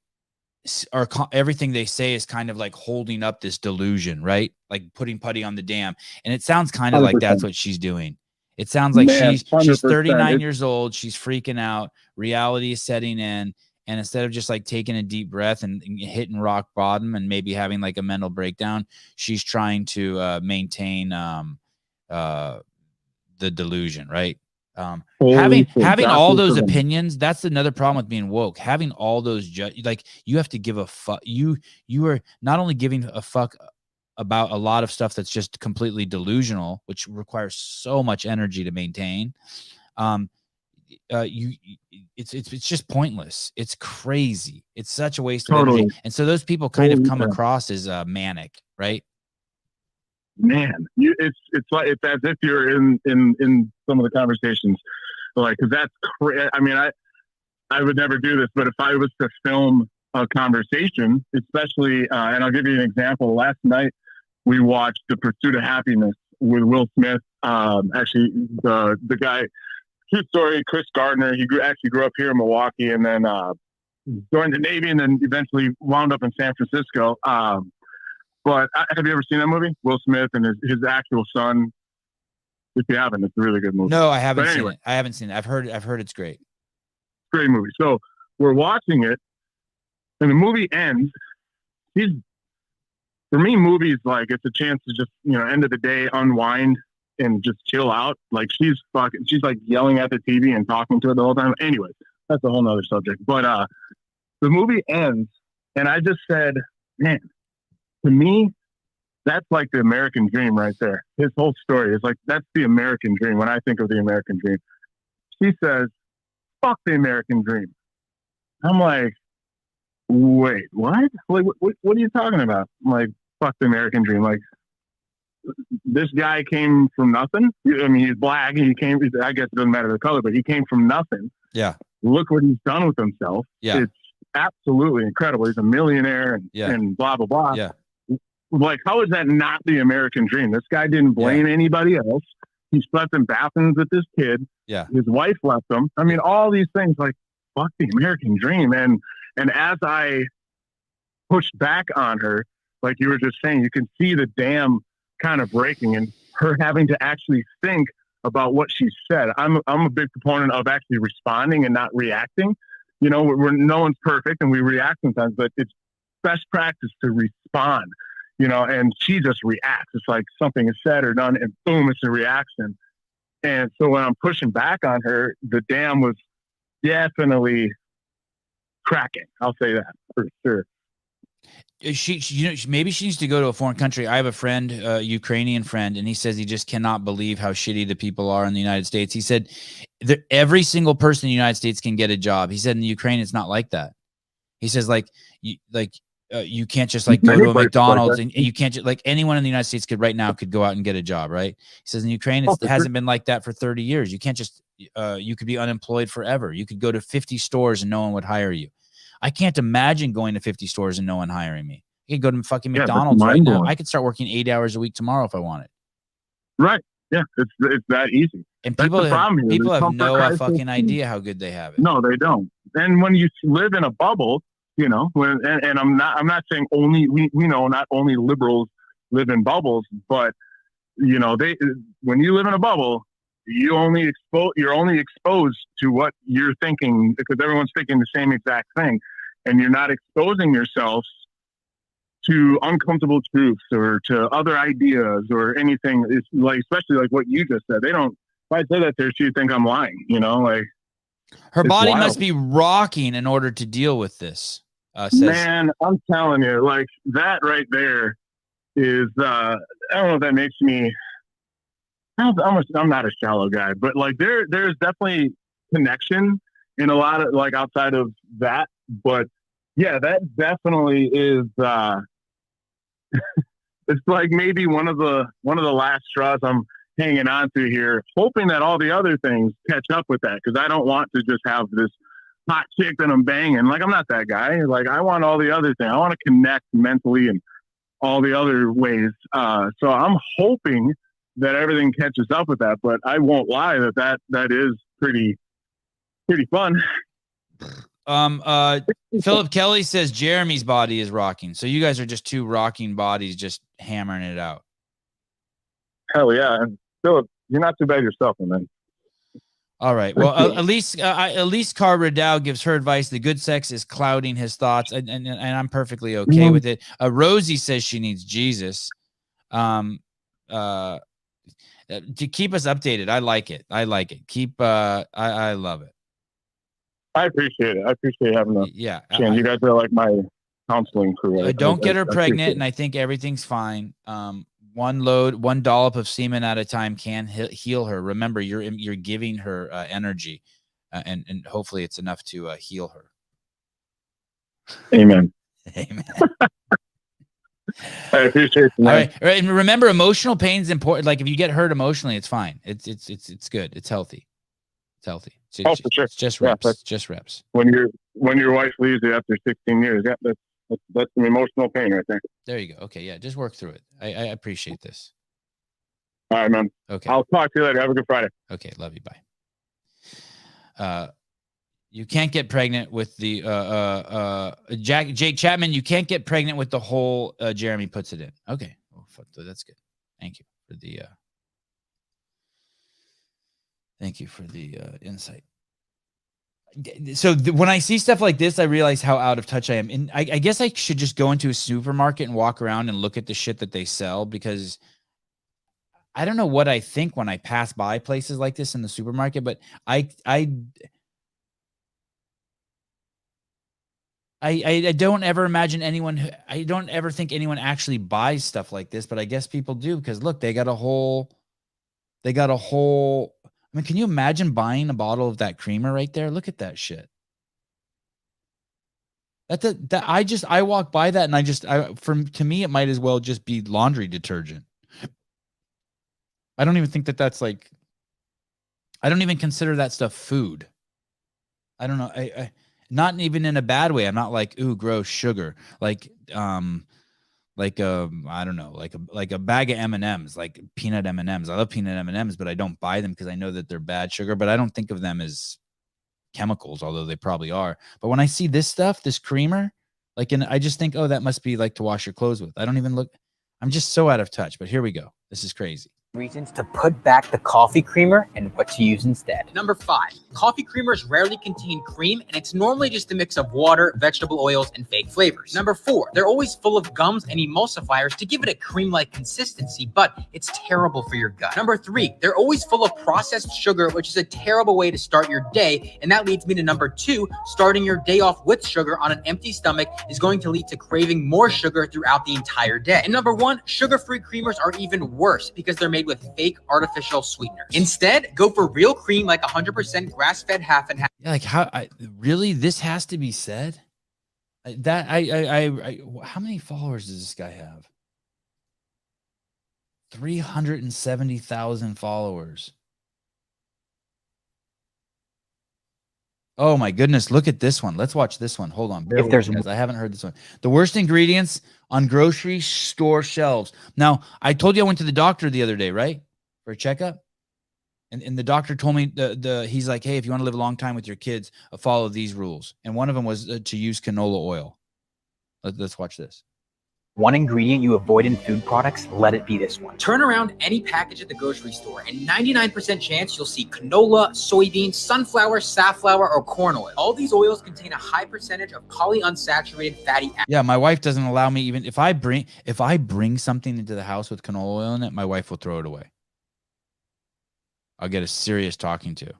are, everything they say is kind of like holding up this delusion, right? Like putting putty on the dam. And it sounds kind of like that's what she's doing. It sounds like she's 39 years old. She's freaking out. Reality is setting in. And instead of just like taking a deep breath and hitting rock bottom and maybe having like a mental breakdown, she's trying to maintain the delusion, right? Holy shit, Having all that's those what- opinions, that's another problem with being woke. Having all those like you have to give a fuck. You are not only giving a fuck about a lot of stuff that's just completely delusional, which requires so much energy to maintain. It's just pointless. It's crazy. It's such a waste of Totally. energy. And so those people kind of Holy come crap. across as manic, right? Man, it's like it's as if you're in some of the conversations, like, because that's I mean, I would never do this, but if I was to film a conversation, especially, and I'll give you an example. Last night we watched The Pursuit of Happiness with Will Smith. Actually, the guy, true story, Chris Gardner. He actually grew up here in Milwaukee, and then joined the Navy, and then eventually wound up in San Francisco. But have you ever seen that movie? Will Smith and his actual son. If you haven't, it's a really good movie. No, I haven't But seen anyway, it. I haven't seen it. I've heard it's great. Great movie. So we're watching it, and the movie ends. For me, movies, like, it's a chance to just, end of the day, unwind and just chill out. Like, she's like yelling at the TV and talking to it the whole time. Anyway, that's a whole nother subject. But the movie ends, and I just said, man, to me, that's like the American dream right there. His whole story is like, that's the American dream when I think of the American dream. She says, fuck the American dream. I'm like, wait, what? Like, what are you talking about? I'm like, fuck the American dream. Like, this guy came from nothing. I mean, he's black. I guess it doesn't matter the color, but he came from nothing. Yeah. Look what he's done with himself. Yeah. It's absolutely incredible. He's a millionaire and blah, blah, blah. Yeah. Like, how is that not the American dream? This guy didn't blame anybody else. He slept in bathrooms with this kid. Yeah. His wife left him. I mean, all these things, like, fuck the American dream. And as I pushed back on her, like you were just saying, you can see the dam kind of breaking and her having to actually think about what she said. I'm a big proponent of actually responding and not reacting. We're no one's perfect and we react sometimes, but it's best practice to respond. And she just reacts. It's like something is said or done and boom, it's a reaction. And so when I'm pushing back on her, the dam was definitely cracking. I'll say that for sure. Maybe she needs to go to a foreign country. I have a friend, Ukrainian friend, and he says he just cannot believe how shitty the people are in the United States. He said that every single person in the United States can get a job. He said in Ukraine, it's not like that. He says, you can't just like go to a McDonald's and you can't just, like, anyone in the United States could go out and get a job, right? He says in Ukraine, it hasn't been like that for 30 years. You can't just, you could be unemployed forever. You could go to 50 stores and no one would hire you. I can't imagine going to 50 stores and no one hiring me. I could go to fucking McDonald's right now. I could start working 8 hours a week tomorrow if I wanted. Right. Yeah. It's that easy. And people have no fucking idea how good they have it. No, they don't. And when you live in a bubble, and I'm not saying only we know not only liberals live in bubbles, but when you live in a bubble, you're only exposed to what you're thinking because everyone's thinking the same exact thing, and you're not exposing yourself to uncomfortable truths or to other ideas or anything. It's like, especially like what you just said. They don't. If I say that to her, she'd think I'm lying. Like, her body must be rocking in order to deal with this. Man, I'm telling you, like, that right there is. I don't know if that makes me. I'm not a shallow guy, but like there's definitely connection in a lot of, like, outside of that. But yeah, that definitely is. It's like maybe one of the last straws I'm hanging on to here, hoping that all the other things catch up with that, because I don't want to just have this hot chick that I'm banging. Like, I'm not that guy. Like, I want all the other things. I want to connect mentally and all the other ways. So I'm hoping that everything catches up with that, but I won't lie that is pretty fun. Philip Kelly says Jeremy's body is rocking. So you guys are just two rocking bodies just hammering it out. Hell yeah. And Philip, you're not too bad yourself, man. All right. Well, at least Car Riddell gives her advice. The good sex is clouding his thoughts, and I'm perfectly okay with it. Rosie says she needs Jesus. to keep us updated. I like it. I like it. Keep. I love it. I appreciate it. I appreciate having a Yeah. chance. You guys are like my counseling crew. Don't get her I pregnant, appreciate and I think everything's fine. One dollop of semen at a time can heal her. Remember, you're giving her energy, and hopefully it's enough to heal her. it. Amen. Amen. I appreciate it. All right, and remember, emotional pain is important. Like if you get hurt emotionally, it's fine. It's good. It's healthy. It's healthy. Oh, for sure. It's just Yeah, reps. but Just reps. When your wife leaves you after 16 years, yeah, that's some emotional pain right there. There you go. Okay, yeah, just work through it. I appreciate this. All right, man. Okay. I'll talk to you later. Have a good Friday. Okay, love you. Bye. You can't get pregnant with the Jake Chapman. You can't get pregnant with the hole Jeremy puts it in. Okay, well, that's good. Thank you for the insight. So when I see stuff like this, I realize how out of touch I am. And I guess I should just go into a supermarket and walk around and look at the shit that they sell, because I don't know what I think when I pass by places like this in the supermarket, but I don't ever imagine I don't ever think anyone actually buys stuff like this, but I guess people do, because look, they got a whole, I mean, can you imagine buying a bottle of that creamer right there? Look at that shit. I walk by that and to me, it might as well just be laundry detergent. I don't even think that's like, I don't even consider that stuff food. I don't know. I not even in a bad way. I'm not like, ooh, gross, sugar. Like I don't know, like a bag of M&Ms, like peanut M&Ms. I love peanut M&Ms, but I don't buy them because I know that they're bad sugar, but I don't think of them as chemicals, although they probably are. But when I see this stuff, this creamer, I just think, oh, that must be like to wash your clothes with. I don't even look. I'm just so out of touch, but here we go. This is crazy. Reasons to put back the coffee creamer and what to use instead. Number 5, coffee creamers rarely contain cream, and it's normally just a mix of water, vegetable oils, and fake flavors. Number 4, they're always full of gums and emulsifiers to give it a cream-like consistency, but it's terrible for your gut. Number 3, they're always full of processed sugar, which is a terrible way to start your day, and that leads me to number 2, starting your day off with sugar on an empty stomach is going to lead to craving more sugar throughout the entire day. And number 1, sugar-free creamers are even worse because they're made with fake artificial sweeteners. Instead, go for real cream like 100% grass-fed half and half. Yeah, like really this has to be said? How many followers does this guy have? 370,000 followers. Oh my goodness, look at this one. Let's watch this one. Hold on. If there's I haven't heard this one. The worst ingredients on grocery store shelves. Now, I told you I went to the doctor the other day, right? For a checkup. And the doctor told me he's like, hey, if you want to live a long time with your kids, follow these rules. And one of them was to use canola oil. Let's watch this. One ingredient you avoid in food products, let it be this one. Turn around any package at the grocery store and 99% chance you'll see canola, soybean, sunflower, safflower, or corn oil. All these oils contain a high percentage of polyunsaturated fatty acids. Yeah, my wife doesn't allow me, even if I bring something into the house with canola oil in it, my wife will throw it away. I'll get a serious talking to.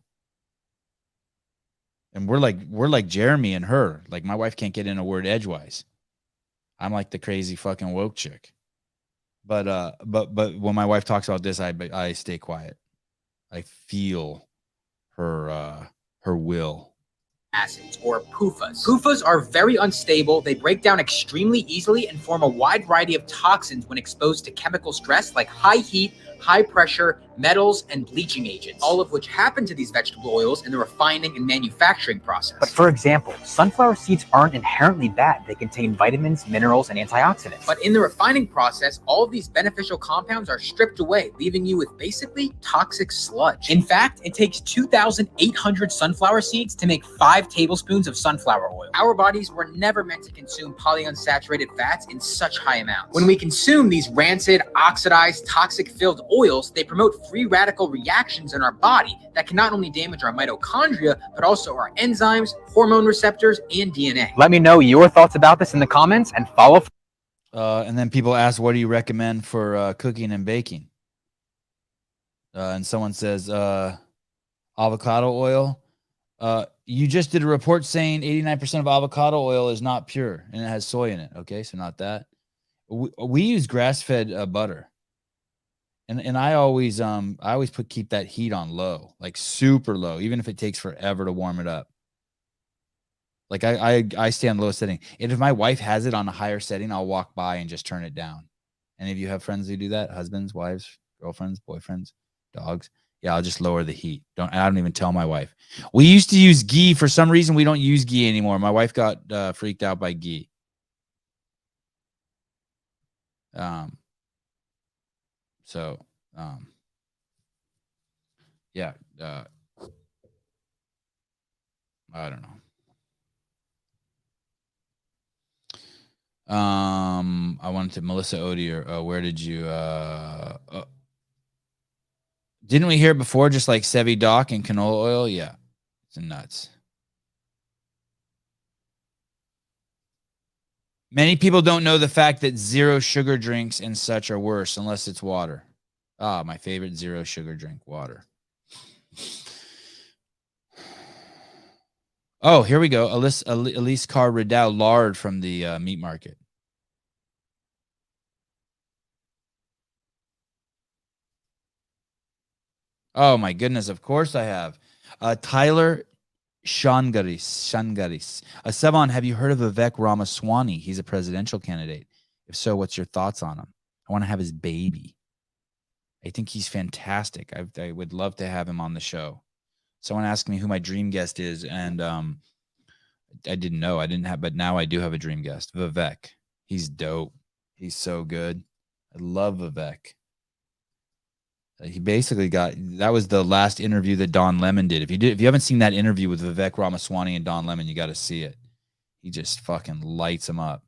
And we're like Jeremy and her. Like my wife can't get in a word edgewise. I'm like the crazy fucking woke chick. But when my wife talks about this, I stay quiet. I feel her will. Acids, or PUFAs. PUFAs are very unstable. They break down extremely easily and form a wide variety of toxins when exposed to chemical stress like high heat, high pressure, metals, and bleaching agents, all of which happen to these vegetable oils in the refining and manufacturing process. But for example, sunflower seeds aren't inherently bad. They contain vitamins, minerals, and antioxidants. But in the refining process, all of these beneficial compounds are stripped away, leaving you with basically toxic sludge. In fact, it takes 2,800 sunflower seeds to make 5 tablespoons of sunflower oil. Our bodies were never meant to consume polyunsaturated fats in such high amounts. When we consume these rancid, oxidized, toxic-filled oils, they promote free radical reactions in our body that can not only damage our mitochondria, but also our enzymes, hormone receptors, and DNA. Let me know your thoughts about this in the comments and follow. And then people ask, what do you recommend for cooking and baking? And someone says avocado oil. You just did a report saying 89% of avocado oil is not pure and it has soy in it. Okay, so not that. We use grass-fed butter. And I always keep that heat on low, like super low, even if it takes forever to warm it up. Like I stay on the lowest setting. And if my wife has it on a higher setting, I'll walk by and just turn it down. Any of you have friends who do that? Husbands, wives, girlfriends, boyfriends, dogs? Yeah, I'll just lower the heat. I don't even tell my wife. We used to use ghee. For some reason, we don't use ghee anymore. My wife got freaked out by ghee. Yeah, I don't know. I wanted to Melissa Odier. Where did you? Didn't we hear it before? Just like Sevi Doc and canola oil. Yeah, it's nuts. Many people don't know the fact that zero sugar drinks and such are worse unless it's water. My favorite zero sugar drink, water. Oh, here we go. Elise Carr Rideau, lard from the meat market. Oh my goodness! Of course I have. Tyler Shangaris. Sevan, have you heard of Vivek Ramaswamy? He's a presidential candidate. If so, what's your thoughts on him? I want to have his baby. I think he's fantastic. I would love to have him on the show. Someone asked me who my dream guest is, and I didn't know. I didn't have, but now I do have a dream guest, Vivek. He's dope. He's so good. I love Vivek. He basically that was the last interview that Don Lemon did. If you haven't seen that interview with Vivek Ramaswamy and Don Lemon, you got to see it. He just fucking lights him up.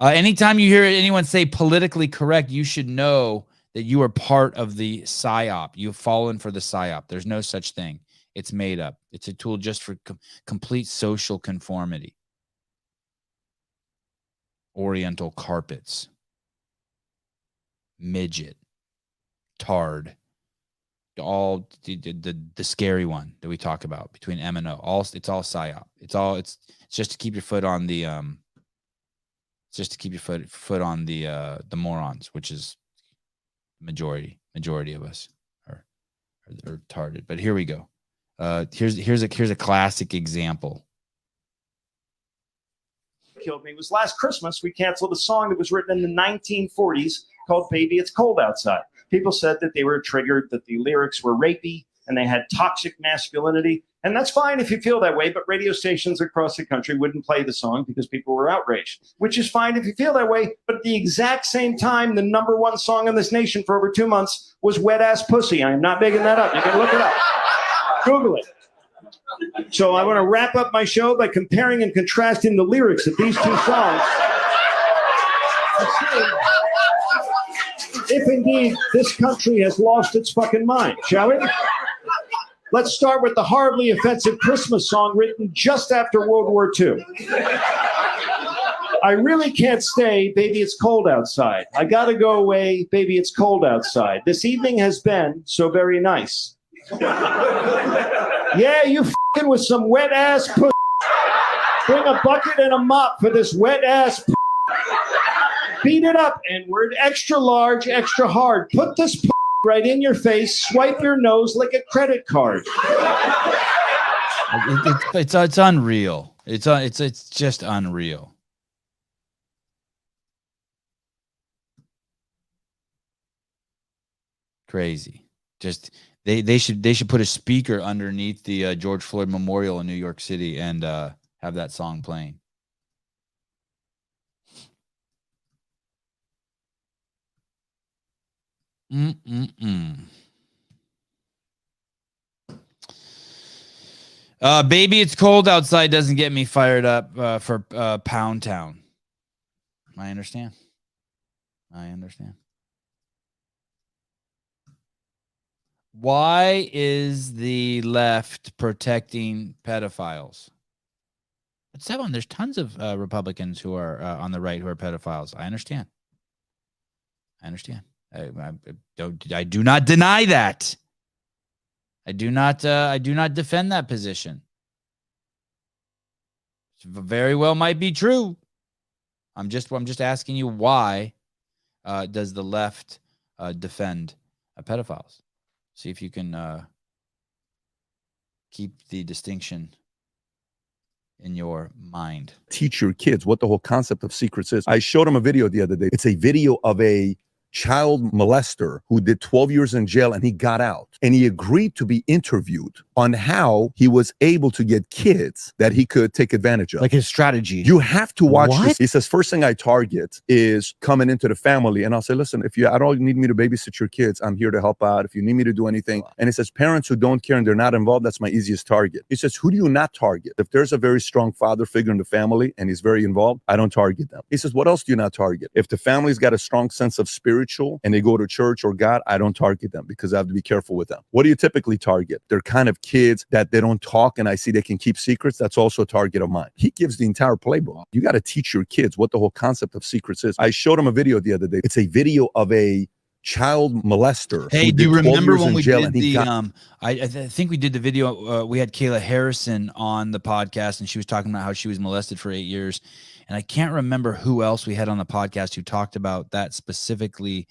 Anytime you hear anyone say politically correct, you should know that you are part of the PSYOP. You've fallen for the PSYOP. There's no such thing. It's made up. It's a tool just for complete social conformity. Oriental carpets. Midget. Tard. All the scary one that we talk about between M and O. It's all PSYOP. It's just to keep your foot on the foot on the morons, which is majority of us are retarded. But here we go. Here's a classic example. Killed me was last Christmas. We canceled a song that was written in the 1940s called "Baby It's Cold Outside." People said that they were triggered, that the lyrics were rapey and they had toxic masculinity. And that's fine if you feel that way, but radio stations across the country wouldn't play the song because people were outraged, which is fine if you feel that way. But at the exact same time, the #1 song in this nation for over 2 months was "Wet Ass Pussy." I am not making that up. You can look it up. Google it. So I want to wrap up my show by comparing and contrasting the lyrics of these two songs. If indeed this country has lost its fucking mind, shall we? Let's start with the horribly offensive Christmas song written just after World War II. I really can't stay, baby, it's cold outside. I gotta go away, baby, it's cold outside. This evening has been so very nice. Yeah, you fucking with some wet ass pussy. Bring a bucket and a mop for this wet ass pussy. Beat it up, N-word, extra large, extra hard. Put this pussy right in your face, swipe your nose like a credit card. It's unreal. It's just unreal. Crazy. Just they should put a speaker underneath the George Floyd Memorial in New York City and have that song playing. Baby, it's cold outside doesn't get me fired up for Pound Town. I understand. Why is the left protecting pedophiles? But Sevan, there's tons of Republicans who are on the right who are pedophiles. I understand. I do not deny that. I do not defend that position. Very well might be true. I'm just asking you, why does the left defend pedophiles? See if you can keep the distinction in your mind. Teach your kids what the whole concept of secrets is. I showed them a video the other day. It's a video of a child molester who did 12 years in jail, and he got out, and he agreed to be interviewed on how he was able to get kids that he could take advantage of. Like his strategy. You have to watch What? this. He says, first thing I target is coming into the family. And I'll say, listen, if you, I don't need me to babysit your kids, I'm here to help out. If you need me to do anything. And he says, parents who don't care and they're not involved, that's my easiest target. He says, who do you not target? If there's a very strong father figure in the family and he's very involved, I don't target them. He says, what else do you not target? If the family's got a strong sense of spiritual and they go to church or God, I don't target them because I have to be careful with them. What do you typically target? They're kind of kids that they don't talk and I see they can keep secrets. That's also a target of mine. He gives the entire playbook. You got to teach your kids what the whole concept of secrets is. I showed him a video the other day. It's a video of a child molester. Hey, do you remember when we did the I think we did the video, we had Kayla Harrison on the podcast, and she was talking about how she was molested for 8 years. And I can't remember who else we had on the podcast who talked about that specifically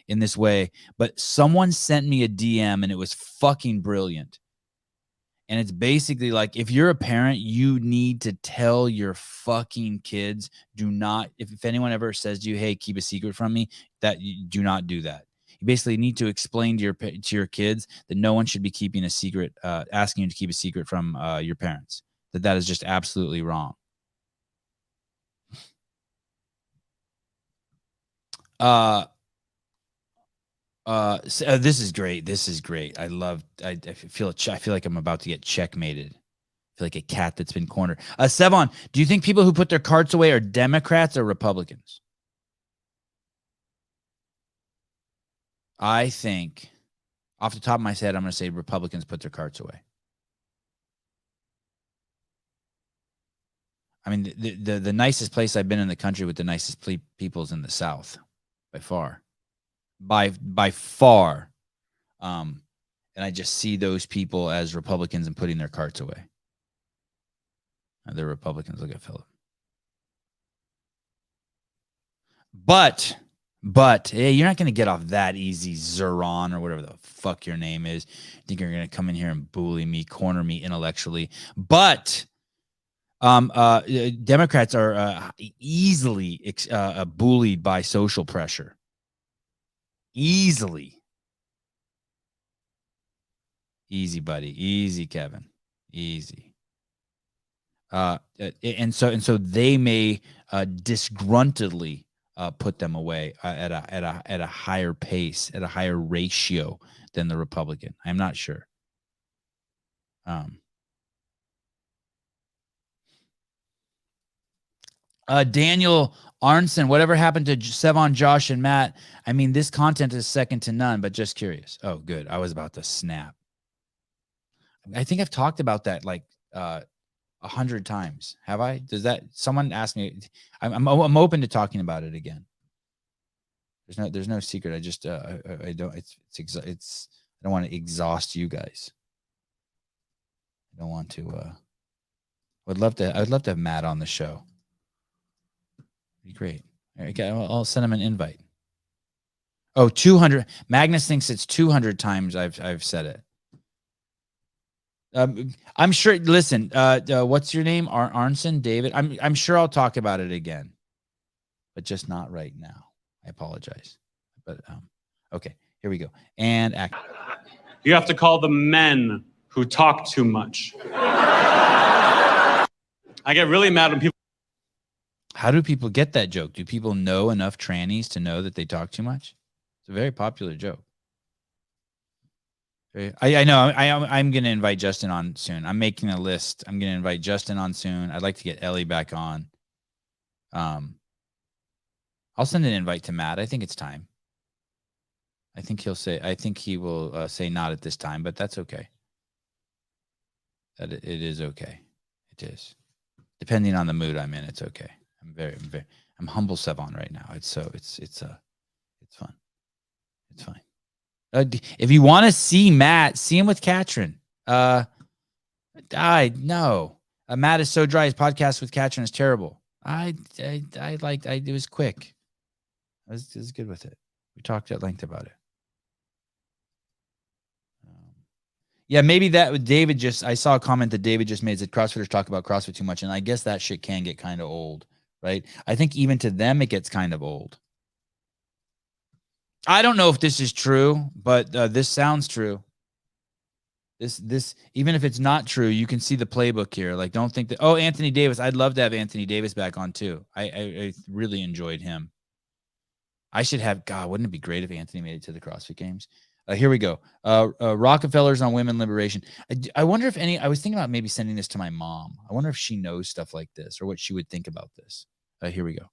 in this way, but someone sent me a DM and it was fucking brilliant. And it's basically like, if you're a parent, you need to tell your fucking kids, do not, if anyone ever says to you, hey, keep a secret from me, that you do not do that. You basically need to explain to your kids that no one should be keeping a secret, asking you to keep a secret from your parents, that is just absolutely wrong. This is great. This is great. I feel like I'm about to get checkmated. I feel like a cat that's been cornered. Sevan, do you think people who put their carts away are Democrats or Republicans? I think, off the top of my head, I'm going to say Republicans put their carts away. I mean, the nicest place I've been in the country with the nicest people is in the South, by far. By far. And I just see those people as Republicans and putting their carts away. They're Republicans. Look at Philip. But hey, you're not going to get off that easy, Zeron, or whatever the fuck your name is. You think you're going to come in here and bully me, corner me intellectually. But Democrats are easily bullied by social pressure. Easily. Easy, buddy. Easy, Kevin. Easy. And so they may disgruntledly put them away at a higher pace, at a higher ratio than the Republican. I'm not sure. Daniel Arnson, whatever happened to Sevan, Josh, and Matt? I mean, this content is second to none, but just curious. Oh, good. I was about to snap. I think I've talked about that like 100 times. Have I? Does that, someone asked me? I'm open to talking about it again. There's no secret. I just I don't. I don't want to exhaust you guys. I don't want to. I'd love to have Matt on the show. Be great. Okay, I'll send him an invite. Oh, 200. Magnus thinks it's 200 times I've said it. I'm sure. Listen, what's your name? Arnson, David. I'm sure I'll talk about it again, but just not right now. I apologize. But okay, here we go. And act. You have to call the men who talk too much. I get really mad when people. How do people get that joke? Do people know enough trannies to know that they talk too much? It's a very popular joke. I know. I'm going to invite Justin on soon. I'm making a list. I'm going to invite Justin on soon. I'd like to get Ellie back on. I'll send an invite to Matt. I think it's time. I think he will say not at this time, but that's okay. That it is okay. It is. Depending on the mood I'm in, it's okay. I'm humble Sevan right now. It's fun. It's fine. If you want to see Matt, see him with Katrin. No. Matt is so dry. His podcast with Katrin is terrible. It was quick. I was good with it. We talked at length about it. Yeah, maybe that David I saw a comment that David just made that CrossFitters talk about CrossFit too much. And I guess that shit can get kind of old, right? I think even to them, it gets kind of old. I don't know if this is true, but this sounds true. This, even if it's not true, you can see the playbook here. Like, don't think that, oh, Anthony Davis. I'd love to have Anthony Davis back on too. I really enjoyed him. I should have, God, wouldn't it be great if Anthony made it to the CrossFit Games? Here we go. Rockefellers on women liberation. I wonder if I was thinking about maybe sending this to my mom. I wonder if she knows stuff like this or what she would think about this. Here we go.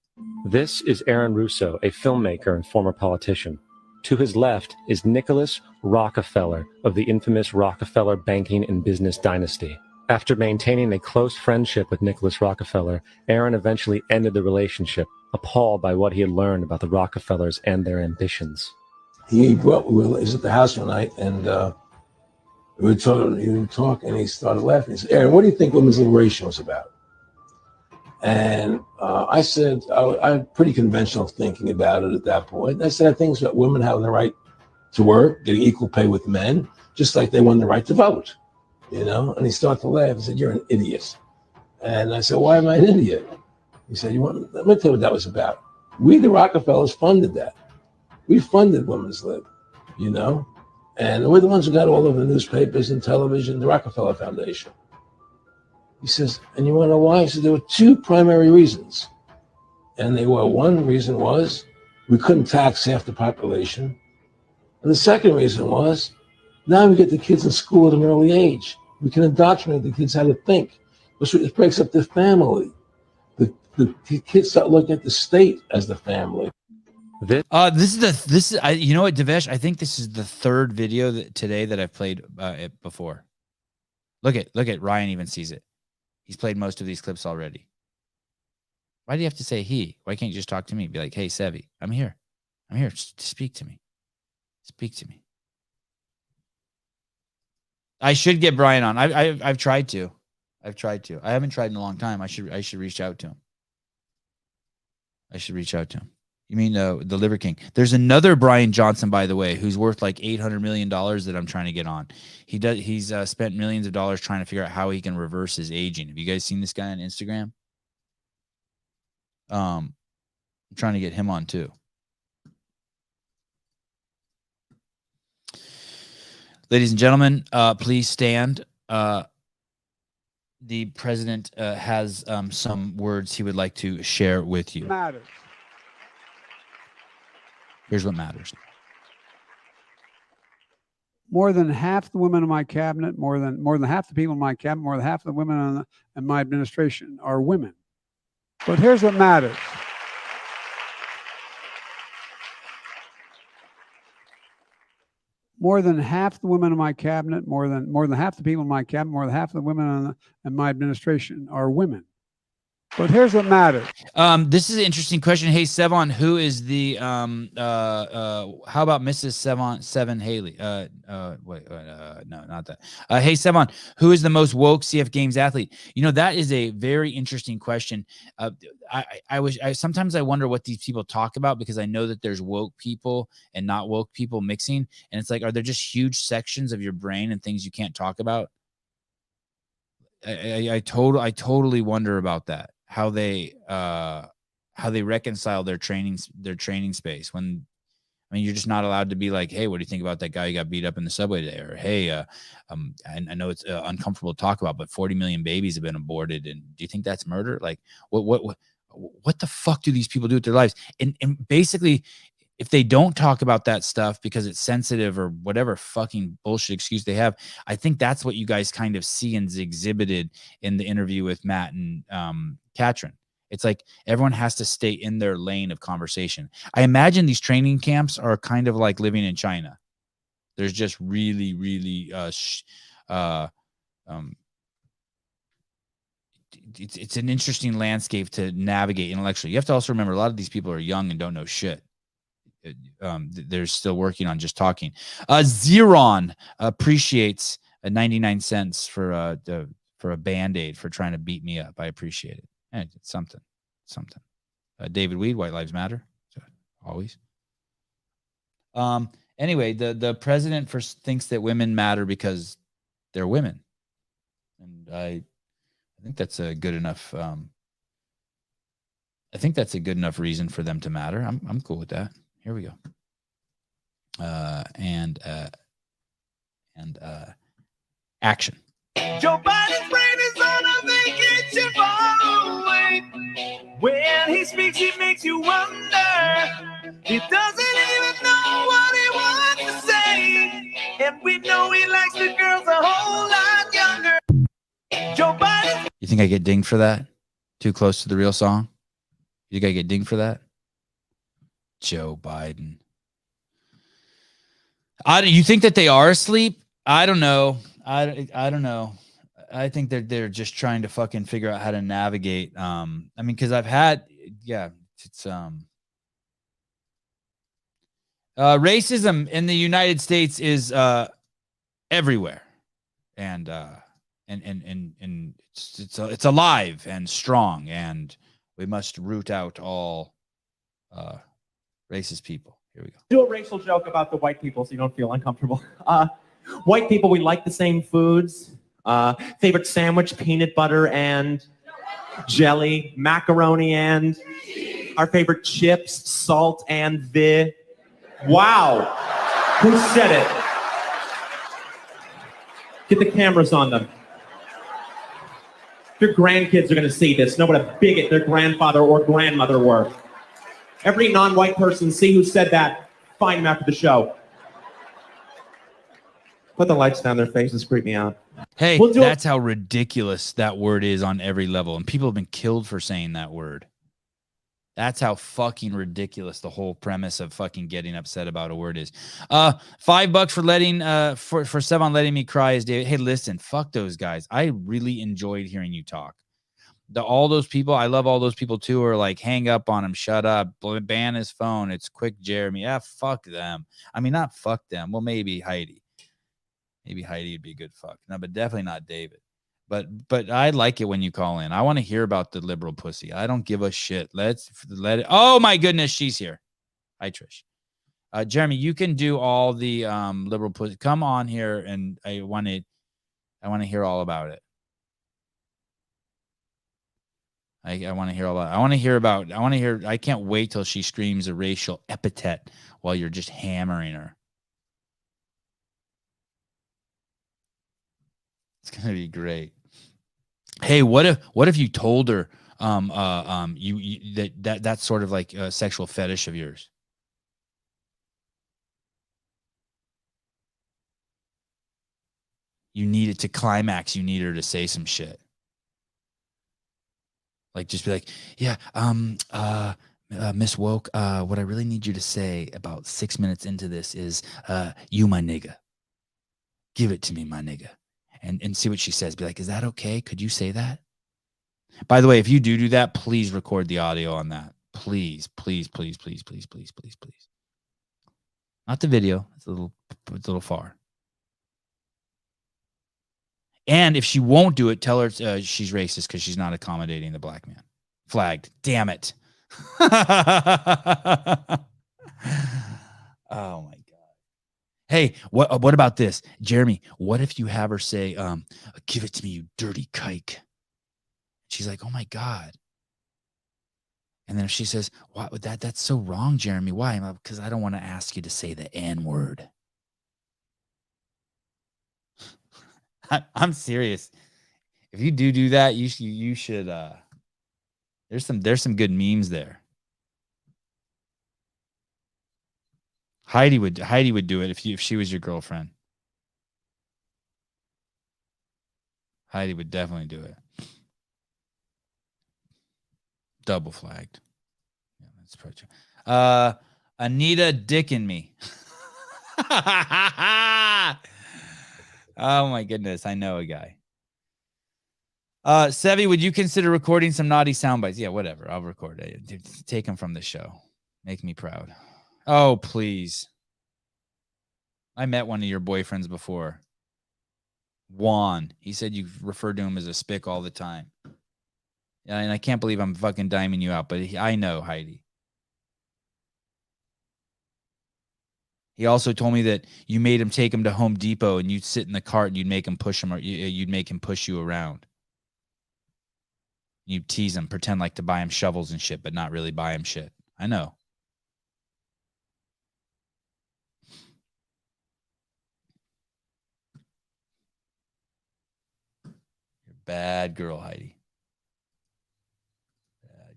This is Aaron Russo, a filmmaker and former politician. To his left is Nicholas Rockefeller of the infamous Rockefeller banking and business dynasty. After maintaining a close friendship with Nicholas Rockefeller, Aaron eventually ended the relationship, appalled by what he had learned about the Rockefellers and their ambitions. He was at the house one night, and we were talking, and he started laughing. He said, Aaron, what do you think women's liberation was about? And I said, I'm pretty conventional thinking about it at that point. I said, I think it's about women having the right to work, getting equal pay with men, just like they won the right to vote, And he started to laugh. He said, you're an idiot. And I said, why am I an idiot? He said, let me tell you what that was about. We, the Rockefellers, funded that. We funded women's lib, And we're the ones who got all over the newspapers and television, the Rockefeller Foundation. He says, and you want to know why? He said, there were two primary reasons. And one reason was we couldn't tax half the population. And the second reason was, now we get the kids in school at an early age. We can indoctrinate the kids how to think. It breaks up the family. The kids start looking at the state as the family. You know what, Devesh? I think this is the third video today that I've played it before. Look at Ryan even sees it. He's played most of these clips already. Why do you have to say he? Why can't you just talk to me? Be like, hey, Sevi, I'm here. I'm here. Speak to me. Speak to me. I should get Brian on. I've tried to. I haven't tried in a long time. I should reach out to him. You mean the Liver King? There's another Brian Johnson, by the way, who's worth like $800 million that I'm trying to get on. He's spent millions of dollars trying to figure out how he can reverse his aging. Have you guys seen this guy on Instagram? I'm trying to get him on too. Ladies and gentlemen, please stand. The president has some words he would like to share with you. Matters. Here's what matters. More than half the women in my cabinet, more than half the people in my cabinet, more than half the women in my administration are women. But here's what matters. More than half the women in my cabinet, more than half the people in my cabinet, more than half the women in my administration are women. But here's what matters. This is an interesting question. Hey, Sevan, who is the how about Mrs. Sevan Haley? No, not that. Hey, Sevan, who is the most woke CF Games athlete? That is a very interesting question. Sometimes I wonder what these people talk about, because I know that there's woke people and not woke people mixing, and it's like, are there just huge sections of your brain and things you can't talk about? I totally wonder about that. How they reconcile their training space when, you're just not allowed to be like, hey, what do you think about that guy who got beat up in the subway today? Or, hey, I know it's uncomfortable to talk about, but 40 million babies have been aborted, and do you think that's murder? Like, what the fuck do these people do with their lives? And basically, if they don't talk about that stuff because it's sensitive or whatever fucking bullshit excuse they have, I think that's what you guys kind of see and exhibited in the interview with Matt and Katrin. It's like everyone has to stay in their lane of conversation. I imagine these training camps are kind of like living in China. There's just really, really it's an interesting landscape to navigate intellectually. You have to also remember a lot of these people are young and don't know shit. they're still working on just talking. Zeron appreciates 99 cents for a Band-Aid for trying to beat me up. I appreciate it. And it's something. David Weed, White Lives Matter. So, always. Anyway, the president thinks that women matter because they're women. And I think that's a good enough reason for them to matter. I'm cool with that. Here we go. Action. Joe Biden's brain is on a vacation far away. When he speaks, it makes you wonder. He doesn't even know what he wants to say. And we know he likes the girls a whole lot younger. Joe Biden. You think I get dinged for that? Too close to the real song? You think I get dinged for that? Joe Biden. You think that they are asleep? I don't know. I don't know. I think they're just trying to fucking figure out how to navigate. I mean, because I've had, it's racism in the United States is everywhere, and it's alive and strong, and we must root out all racist people. Here we go. Do a racial joke about the white people so you don't feel uncomfortable. White people, we like the same foods. Favorite sandwich, peanut butter and jelly, macaroni and our favorite chips, salt and the. Wow. Who said it? Get the cameras on them. Your grandkids are going to see this. Know what a bigot their grandfather or grandmother were. Every non-white person, see who said that. Find them after the show. Put the lights down their faces, creep me out. Hey, that's how ridiculous that word is on every level. And people have been killed for saying that word. That's how fucking ridiculous the whole premise of fucking getting upset about a word is. $5 for letting for Sevan letting me cry is David. Hey, listen, fuck those guys. I really enjoyed hearing you talk. All those people, I love all those people too, who are like, hang up on him, shut up, ban his phone. It's quick, Jeremy. Yeah, fuck them. I mean, not fuck them. Well, maybe Heidi. Maybe Heidi would be a good fuck. No, but definitely not David. But I like it when you call in. I want to hear about the liberal pussy. I don't give a shit. Let's let it. Oh my goodness, she's here. Hi, Trish. Jeremy, you can do all the liberal pussy. Come on here, and I want to hear all about it. I want to hear all about it. I want to hear. I can't wait till she screams a racial epithet while you're just hammering her. It's gonna be great. Hey, what if you told her that's sort of like a sexual fetish of yours? You need it to climax. You need her to say some shit. Like, just be like, yeah, Miss Woke, what I really need you to say about 6 minutes into this is, you my nigga. Give it to me, my nigga. And see what she says. Be like, is that okay? Could you say that? By the way, if you do that, please record the audio on that. Please, please, please, please, please, please, please, please. Not the video. It's a little far. And if she won't do it, tell her she's racist because she's not accommodating the black man. Flagged. Damn it. Oh, my God. Hey, what about this? Jeremy, what if you have her say, give it to me, you dirty kike? She's like, oh, my God. And then if she says, what, that's so wrong, Jeremy. Why? Because I don't want to ask you to say the N-word. I'm serious. If you do that, you should. There's some good memes there. Heidi would do it if she was your girlfriend. Heidi would definitely do it. Double flagged. Yeah, that's probably true. Anita dicking me. Oh my goodness, I know a guy. Sevi, would you consider recording some naughty sound bites? Yeah, whatever. I'll record it. Take them from the show. Make me proud. Oh, please. I met one of your boyfriends before. Juan. He said you referred to him as a spick all the time. Yeah, and I can't believe I'm fucking diming you out, but I know, Heidi. He also told me that you made him take him to Home Depot and you'd sit in the cart and you'd make him push him, or you'd make him push you around. You'd tease him, pretend like to buy him shovels and shit, but not really buy him shit. I know. You're a bad girl, Heidi. Bad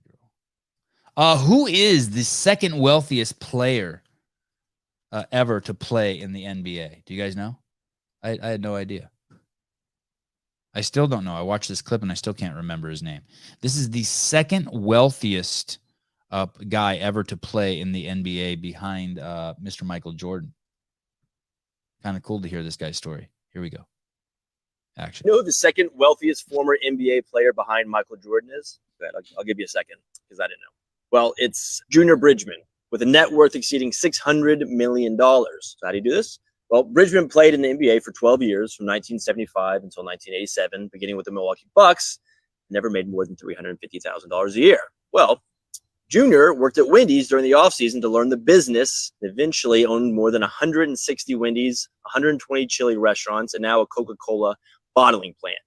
girl. Who is the second wealthiest player ever to play in the NBA? Do you guys know? I had no idea. I still don't know. I watched this clip and I still can't remember his name. This is the second wealthiest guy ever to play in the NBA behind Mr. Michael Jordan. Kind of cool to hear this guy's story. Here we go. Action. You know who the second wealthiest former NBA player behind Michael Jordan is? Go ahead, I'll give you a second because I didn't know. Well, it's Junior Bridgman with a net worth exceeding $600 million. So how do you do this? Well, Bridgman played in the NBA for 12 years from 1975 until 1987, beginning with the Milwaukee Bucks, never made more than $350,000 a year. Well, Junior worked at Wendy's during the offseason to learn the business, eventually owned more than 160 Wendy's, 120 chili restaurants, and now a Coca-Cola bottling plant.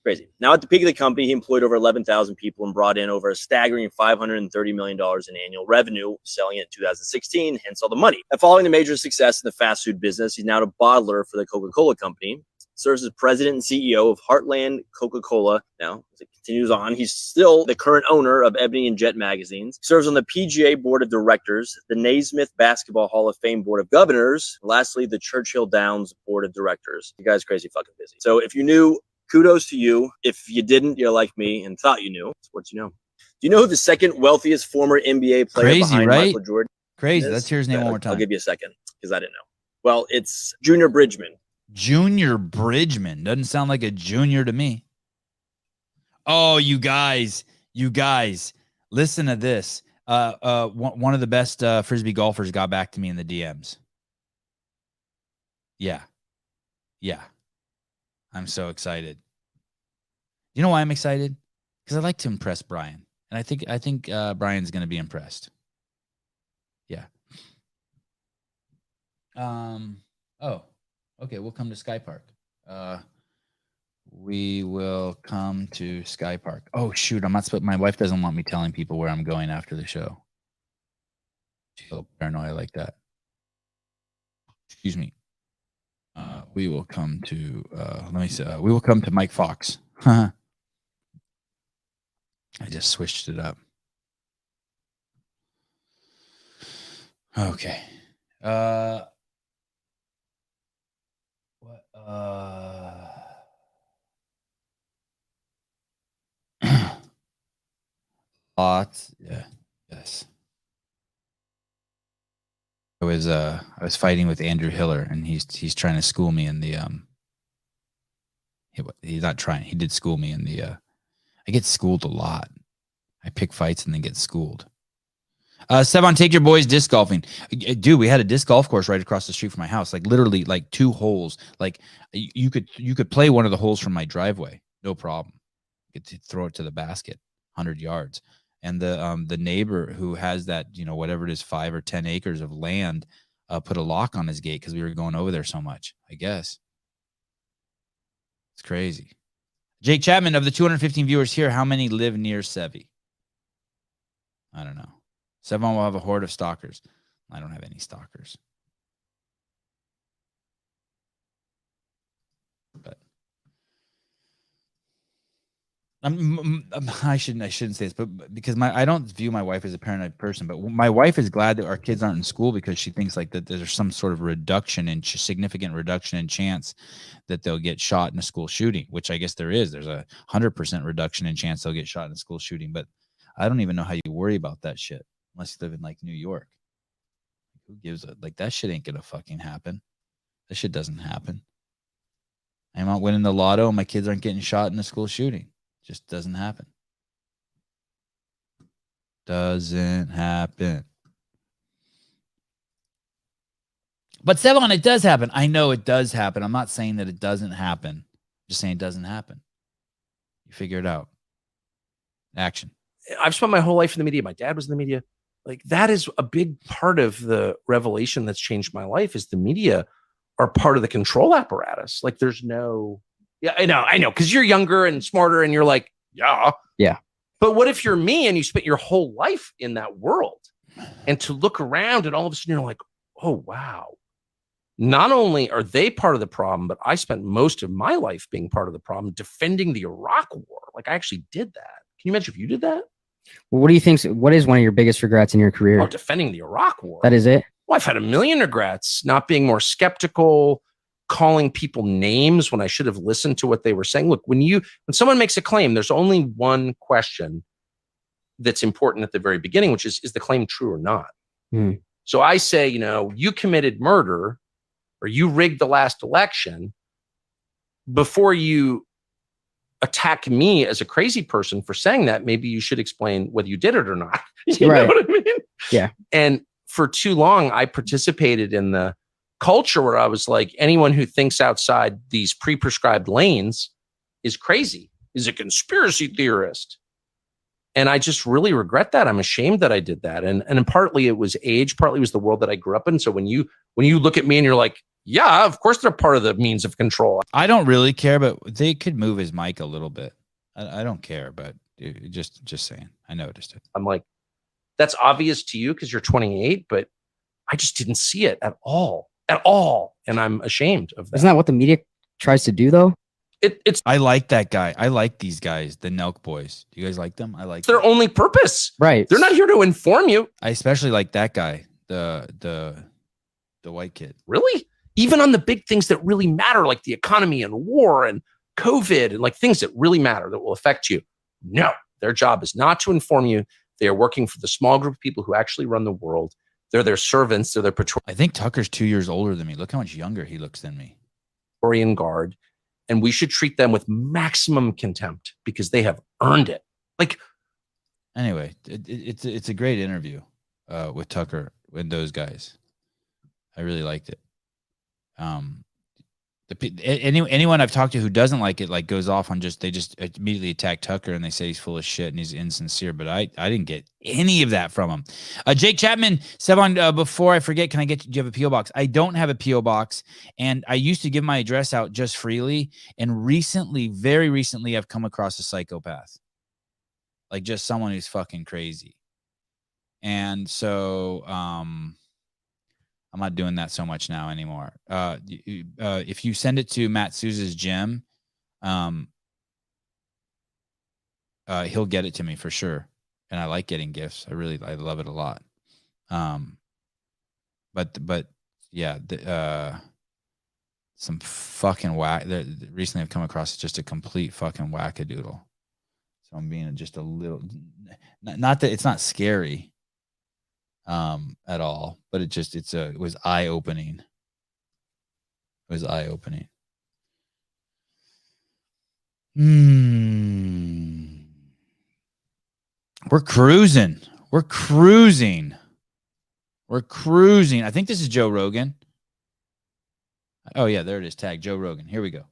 Crazy. Now, at the peak of the company, he employed over 11,000 people and brought in over a staggering $530 million in annual revenue, selling it in 2016, hence all the money. And following the major success in the fast food business, he's now a bottler for the Coca-Cola company, serves as president and CEO of Heartland Coca-Cola. Now, as it continues on, he's still the current owner of Ebony and Jet magazines, serves on the PGA Board of Directors, the Naismith Basketball Hall of Fame Board of Governors, and lastly, the Churchill Downs Board of Directors. You guys crazy fucking busy. So if you knew, kudos to you. If you didn't, you're like me and thought you knew. Sports, you know. Do you know who the second wealthiest former NBA player Crazy, behind right? Michael Jordan Crazy. is? Let's hear his name one more time. I'll give you a second because I didn't know. Well, it's Junior Bridgman. Junior Bridgman. Doesn't sound like a junior to me. Oh, you guys, listen to this. One of the best Frisbee golfers got back to me in the DMs. Yeah. I'm so excited. You know why I'm excited? Because I like to impress Brian. And I think Brian's going to be impressed. Yeah. Oh, okay. We'll come to Sky Park. We will come to Sky Park. Oh, shoot. I'm not supposed. My wife doesn't want me telling people where I'm going after the show. She's a little paranoid like that. Excuse me. We will come to, let me see. We will come to Mike Fox. I just switched it up. Okay. Lots. Yeah. Yes. I was fighting with Andrew Hiller, and he's trying to school me in the he's not trying. He did school me in the I get schooled a lot. I pick fights and then get schooled. Sevan, take your boys disc golfing. Dude, we had a disc golf course right across the street from my house. Like literally like 2 holes. Like you could play one of the holes from my driveway. No problem. You could throw it to the basket, 100 yards. And the neighbor who has that, whatever it is, 5 or 10 acres of land, put a lock on his gate because we were going over there so much, I guess. It's crazy. Jake Chapman, of the 215 viewers here, how many live near Sevi? I don't know. Sevan will have a horde of stalkers. I don't have any stalkers. But I shouldn't say this, but because I don't view my wife as a paranoid person, but my wife is glad that our kids aren't in school because she thinks like that there's some sort of significant reduction in chance that they'll get shot in a school shooting, which I guess there is. There's a 100% reduction in chance they'll get shot in a school shooting, but I don't even know how you worry about that shit unless you live in like New York. Who gives a like that shit ain't gonna fucking happen. That shit doesn't happen. I'm not winning the lotto and my kids aren't getting shot in a school shooting. Just doesn't happen. Doesn't happen. But Sevan, it does happen. I know it does happen. I'm not saying that it doesn't happen. I'm just saying it doesn't happen. You figure it out. Action. I've spent my whole life in the media. My dad was in the media. Like, that is a big part of the revelation that's changed my life, is the media are part of the control apparatus. Like, there's no, yeah, I know. Cause you're younger and smarter and you're like, yeah. But what if you're me and you spent your whole life in that world, and to look around and all of a sudden you're like, oh, wow. Not only are they part of the problem, but I spent most of my life being part of the problem, defending the Iraq war. Like, I actually did that. Can you imagine if you did that? Well, what do you think? What is one of your biggest regrets in your career? Oh, defending the Iraq war. That is it. Well, I've had a million regrets, not being more skeptical, calling people names when I should have listened to what they were saying. Look, when someone makes a claim, there's only one question that's important at the very beginning, which is the claim true or not? So I say, you committed murder or you rigged the last election. Before you attack me as a crazy person for saying that, maybe you should explain whether you did it or not. You know what I mean? Yeah. And for too long, I participated in the culture where I was like, anyone who thinks outside these pre-prescribed lanes is crazy, is a conspiracy theorist. And I just really regret that. I'm ashamed that I did that. And partly it was age, partly it was the world that I grew up in. So when you look at me and you're like, yeah, of course they're part of the means of control. I don't really care, but they could move his mic a little bit. I don't care, but just saying. I noticed it. I'm like, that's obvious to you because you're 28, but I just didn't see it at all. And I'm ashamed of that. Isn't that what the media tries to do, though? I like that guy. I like these guys, the Nelk boys. Do you guys like them? I like their only purpose. Right. They're not here to inform you. I especially like that guy, the white kid. Really? Even on the big things that really matter, like the economy and war and COVID and like things that really matter that will affect you. No, their job is not to inform you. They are working for the small group of people who actually run the world. They're their servants. They're their I think Tucker's 2 years older than me. Look how much younger he looks than me. Praetorian Guard. And we should treat them with maximum contempt because they have earned it. Like, anyway, it's a great interview with Tucker and those guys. I really liked it. Anyone I've talked to who doesn't like it, like, goes off on they just immediately attack Tucker and they say he's full of shit and he's insincere. But I didn't get any of that from him. Jake Chapman, Sevan, before I forget, do you have a P.O. box? I don't have a P.O. box, and I used to give my address out just freely. And recently, very recently, I've come across a psychopath, like just someone who's fucking crazy. And so, I'm not doing that so much now anymore. If you send it to Matt Souza's gym, he'll get it to me for sure. And I like getting gifts. I love it a lot. But yeah, some fucking whack. Recently I've come across just a complete fucking wackadoodle. So I'm being just a little, not that it's not scary at all, but it was eye-opening. It was eye-opening. We're cruising. I think this is Joe Rogan. Oh yeah, there it is. Tag Joe Rogan. Here we go.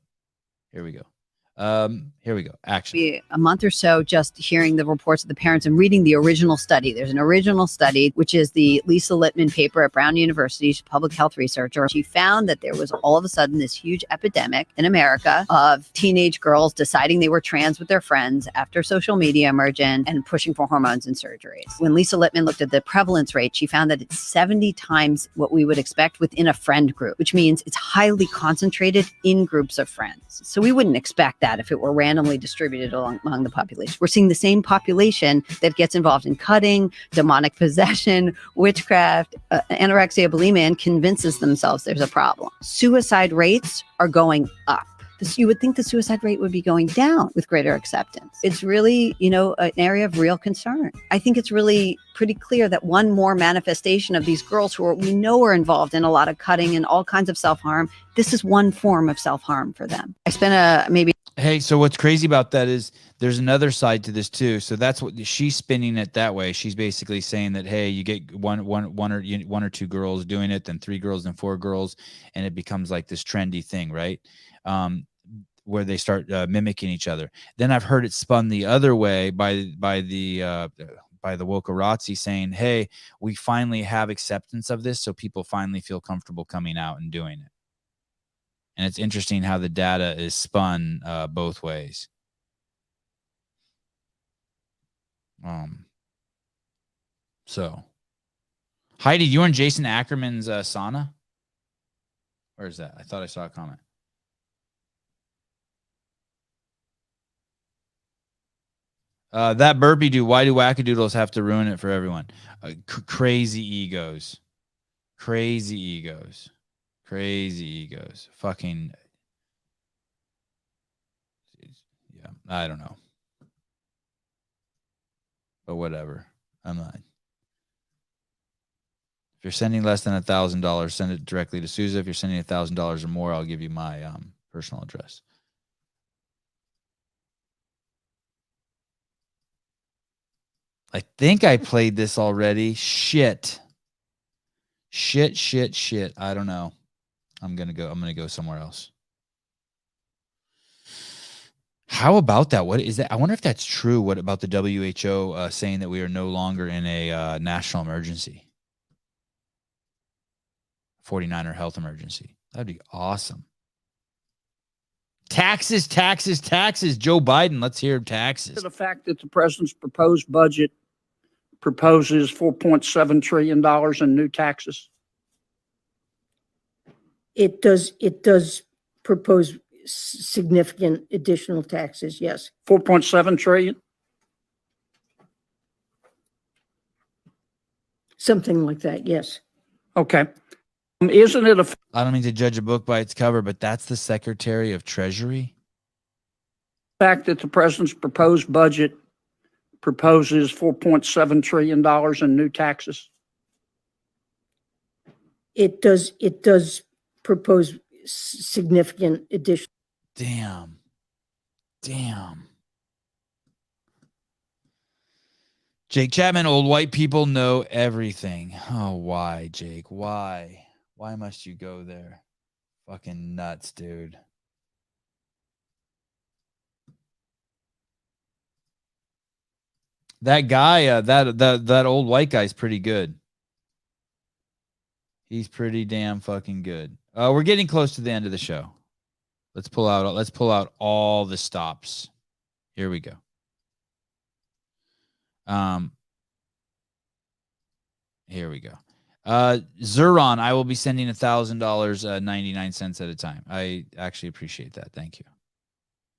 Action. A month or so just hearing the reports of the parents and reading the original study. There's an original study, which is the Lisa Littman paper at Brown University. She's a public health researcher. She found that there was all of a sudden this huge epidemic in America of teenage girls deciding they were trans with their friends after social media emerged and pushing for hormones and surgeries. When Lisa Littman looked at the prevalence rate, she found that it's 70 times what we would expect within a friend group, which means it's highly concentrated in groups of friends. So we wouldn't expect that if it were randomly distributed among the population. We're seeing the same population that gets involved in cutting, demonic possession, witchcraft, anorexia, bulimia, and convinces themselves there's a problem. Suicide rates are going up. You would think the suicide rate would be going down with greater acceptance. It's really, an area of real concern. I think it's really pretty clear that one more manifestation of these girls who we know are involved in a lot of cutting and all kinds of self-harm, this is one form of self-harm for them. I spent Hey, so what's crazy about that is there's another side to this too. So that's what she's spinning it that way. She's basically saying that, hey, you get one or two girls doing it, then 3 girls and 4 girls, and it becomes like this trendy thing, right? Where they start mimicking each other. Then I've heard it spun the other way by the wokerazzi saying, hey, we finally have acceptance of this, so people finally feel comfortable coming out and doing it. And it's interesting how the data is spun both ways. So, Heidi, you in Jason Ackerman's sauna? Where is that? I thought I saw a comment. That burpee dude, why do wackadoodles have to ruin it for everyone? Crazy egos. Crazy egos. Crazy egos. Fucking. Yeah, I don't know. But whatever. I'm not. If you're sending less than $1,000, send it directly to Sousa. If you're sending $1,000 or more, I'll give you my personal address. I think I played this already. Shit. I don't know. I'm gonna go somewhere else. How about that? What is that? I wonder if that's true. What about the WHO saying that we are no longer in a national emergency? 49er health emergency. That'd be awesome. Taxes. Joe Biden, let's hear taxes. The fact that the president's proposed budget proposes $4.7 trillion in new taxes. It does propose significant additional taxes, yes. 4.7 trillion? Something like that, yes. Okay. Isn't it a I don't mean to judge a book by its cover, but that's the Secretary of Treasury? fact that the president's proposed budget proposes $4.7 trillion in new taxes? It does propose significant additional. Damn. Jake Chapman, old white people know everything. Oh, why, Jake? Why? Why must you go there? Fucking nuts, dude. That guy, that old white guy's pretty good. He's pretty damn fucking good. We're getting close to the end of the show. Let's pull out all the stops. Here we go. Here we go. Zuron, I will be sending $1,000, 99 cents at a time. I actually appreciate that. Thank you.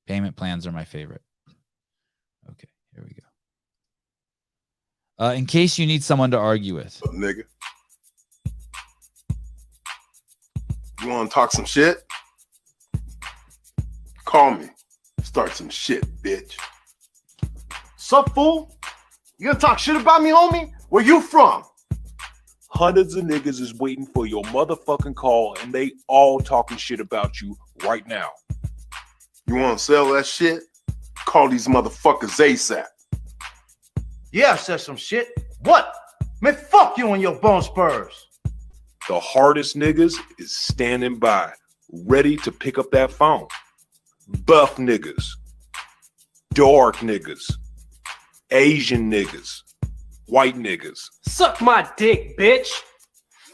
Payment plans are my favorite. Okay, here we go. In case you need someone to argue with. Nigga. You want to talk some shit? Call me. Start some shit, bitch. Sup, fool? You gonna talk shit about me, homie? Where you from? Hundreds of niggas is waiting for your motherfucking call, and they all talking shit about you right now. You want to sell that shit? Call these motherfuckers ASAP. Yeah, I said some shit. What? Man, fuck you and your bone spurs. The hardest niggas is standing by, ready to pick up that phone. Buff niggas, dark niggas, Asian niggas, white niggas. Suck my dick, bitch.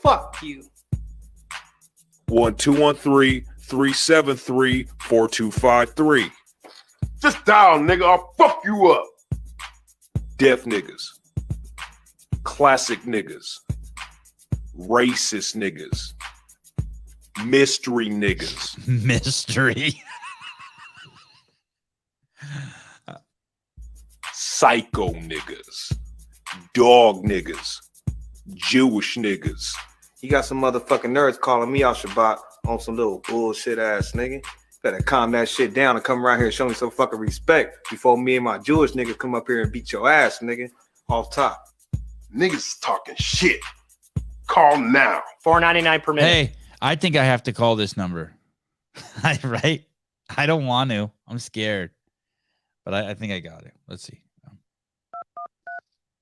Fuck you. 1-213-373-4253. Just dial, nigga. I'll fuck you up. Deaf niggas, classic niggas, racist niggas, mystery niggas. Mystery. Psycho niggas, dog niggas, Jewish niggas. You got some motherfucking nerds calling me out Shabbat on some little bullshit ass nigga. Better calm that shit down and come around here and show me some fucking respect before me and my Jewish niggas come up here and beat your ass, nigga. Off top. Niggas talking shit. Call now. $4.99 per minute. Hey, I think I have to call this number. Right? I don't want to. I'm scared. But I think I got it. Let's see.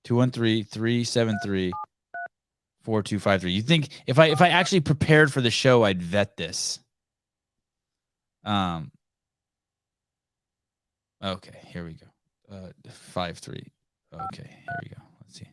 213-373-4253. You think if I actually prepared for the show, I'd vet this. Okay, here we go. 53. Okay, here we go. Let's see.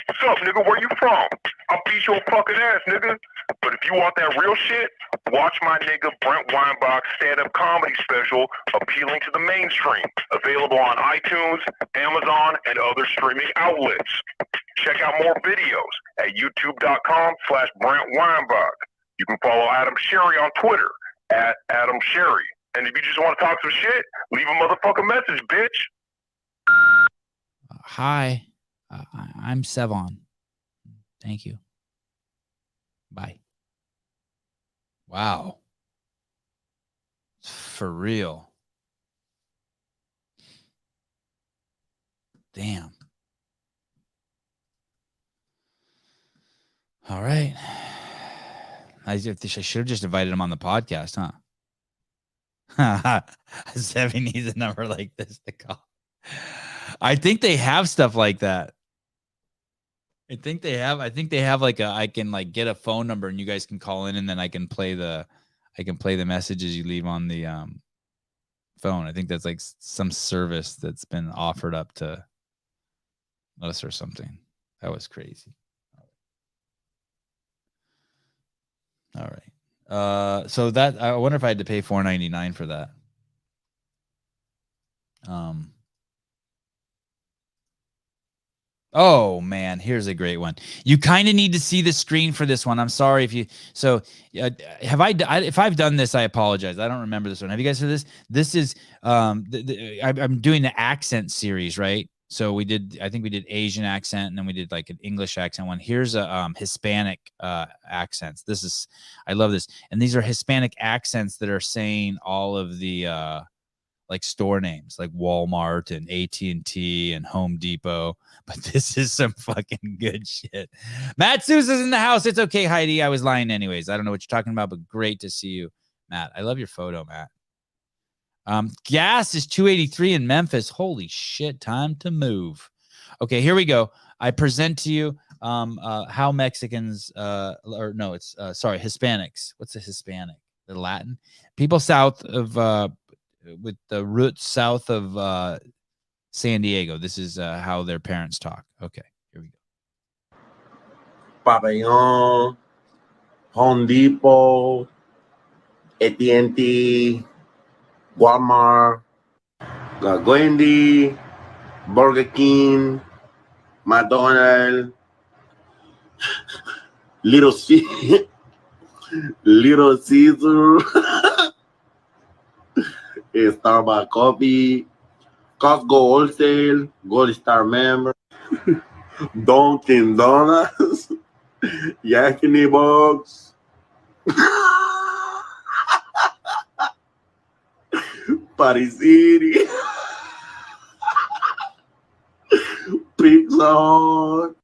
What's up, nigga? Where you from? I'll beat your fucking ass, nigga. But if you want that real shit, watch my nigga Brent Weinbach's stand-up comedy special, Appealing to the Mainstream, available on iTunes, Amazon, and other streaming outlets. Check out more videos at youtube.com/Brent Weinbach. You can follow Adam Sherry on Twitter at Adam Sherry. And if you just want to talk some shit, leave a motherfucking message, bitch. Hi, I'm Sevan. Thank you. Bye. Wow. For real. Damn. All right. I should have just invited him on the podcast, huh? Seven needs a number like this to call. I think they have stuff like that. I think they have like I can like get a phone number and you guys can call in and then I can play the messages you leave on the phone. I think that's like some service that's been offered up to us or something. That was crazy. All right. So that I wonder if I had to pay $4.99 for that. Oh man, here's a great one. You kind of need to see the screen for this one. I'm sorry if you. So, if I've done this, I apologize. I don't remember this one. Have you guys heard this? This is I'm doing the accent series, right? So I think we did Asian accent, and then we did like an English accent one. Here's a Hispanic accents. I love this, and these are Hispanic accents that are saying all of the like store names like Walmart and AT&T and Home Depot. But this is some fucking good shit. Matt Sousa's in the house. It's okay, Heidi. I was lying anyways. I don't know what you're talking about, but great to see you, Matt. I love your photo, Matt. Gas is $2.83 in Memphis. Holy shit, time to move. Okay, here we go. I present to you how Mexicans Hispanics. What's a Hispanic? The Latin? People south of with the roots south of San Diego. This is how their parents talk. Okay, here we go. Pabellon, Home Depot, AT&T, Walmart, Wendy, Burger King, McDonald's, Little Caesar, Starbucks Coffee, Costco Wholesale, Gold Star Member, Dunkin' Donuts, Yak in the Box, Paris City, Pizza Hut,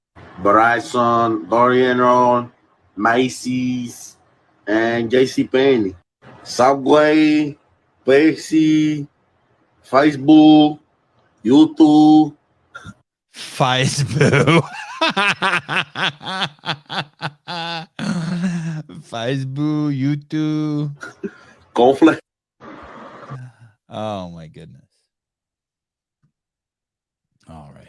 Verizon, Dorian Road, Macy's, and JCPenney, Subway, Pepsi, Facebook, YouTube, Facebook, YouTube, Conflict. Oh my goodness. All right.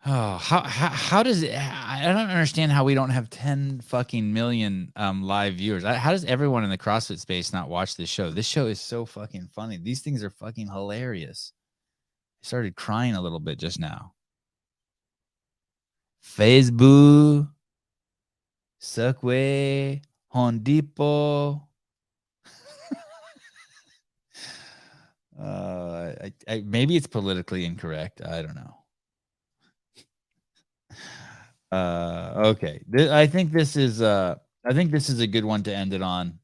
Oh, how does it? I don't understand how we don't have 10 fucking million live viewers. How does everyone in the CrossFit space not watch this show? This show is so fucking funny. These things are fucking hilarious. I started crying a little bit just now. Facebook, Subway, Home Depot. Maybe it's politically incorrect. I don't know. Okay. I think this is a good one to end it on.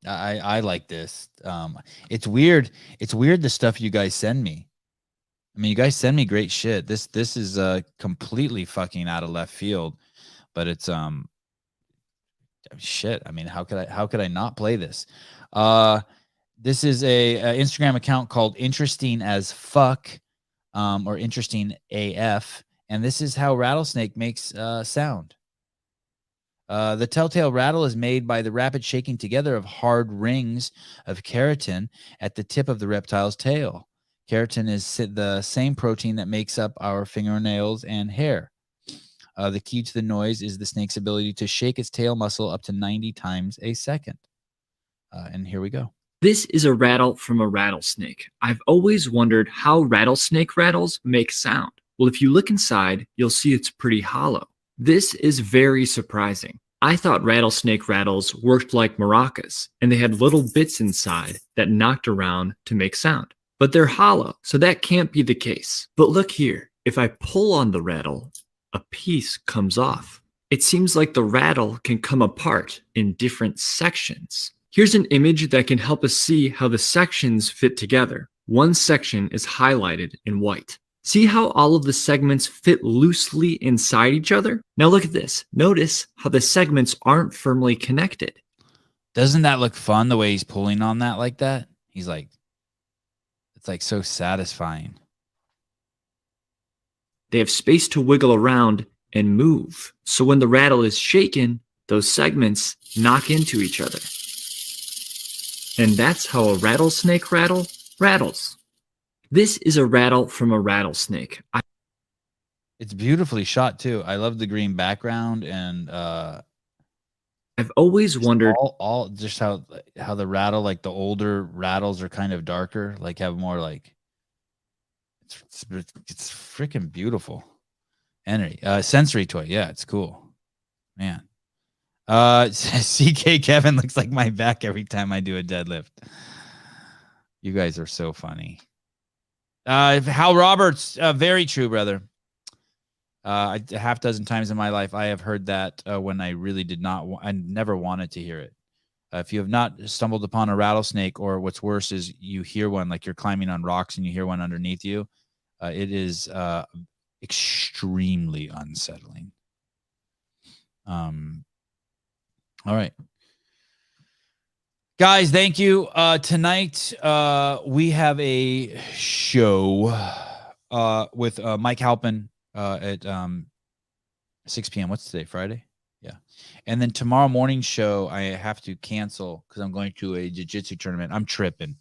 I like this. It's weird. It's weird the stuff you guys send me. I mean, you guys send me great shit. This is completely fucking out of left field, but it's shit. I mean, how could I not play this? This is a Instagram account called Interesting as Fuck, or Interesting AF, and this is how rattlesnake makes sound. The telltale rattle is made by the rapid shaking together of hard rings of keratin at the tip of the reptile's tail. Keratin is the same protein that makes up our fingernails and hair. The key to the noise is the snake's ability to shake its tail muscle up to 90 times a second. And here we go. This is a rattle from a rattlesnake. I've always wondered how rattlesnake rattles make sound. Well, if you look inside, you'll see it's pretty hollow. This is very surprising. I thought rattlesnake rattles worked like maracas, and they had little bits inside that knocked around to make sound. But they're hollow, so that can't be the case. But look here, if I pull on the rattle, a piece comes off. It seems like the rattle can come apart in different sections. Here's an image that can help us see how the sections fit together. One section is highlighted in white. See how all of the segments fit loosely inside each other? Now look at this. Notice how the segments aren't firmly connected. Doesn't that look fun, the way he's pulling on that like that? He's like, it's like so satisfying. They have space to wiggle around and move. So when the rattle is shaken, those segments knock into each other. And that's how a rattlesnake rattle rattles. This is a rattle from a rattlesnake. It's beautifully shot too. I love the green background, and I've always wondered all just how the rattle, like the older rattles, are kind of darker, like have more like it's freaking beautiful. Energy, sensory toy. Yeah, it's cool, man. CK Kevin looks like my back every time I do a deadlift. You guys are so funny. Hal Roberts, very true, brother. A half dozen times in my life, I have heard that when I really did not, I never wanted to hear it. If you have not stumbled upon a rattlesnake, or what's worse is you hear one, like you're climbing on rocks and you hear one underneath you, it is extremely unsettling. All right. Guys, thank you. Tonight, we have a show with Mike Halpin at 6 p.m. What's today? Friday? Yeah. And then tomorrow morning show, I have to cancel because I'm going to a jiu-jitsu tournament. I'm tripping.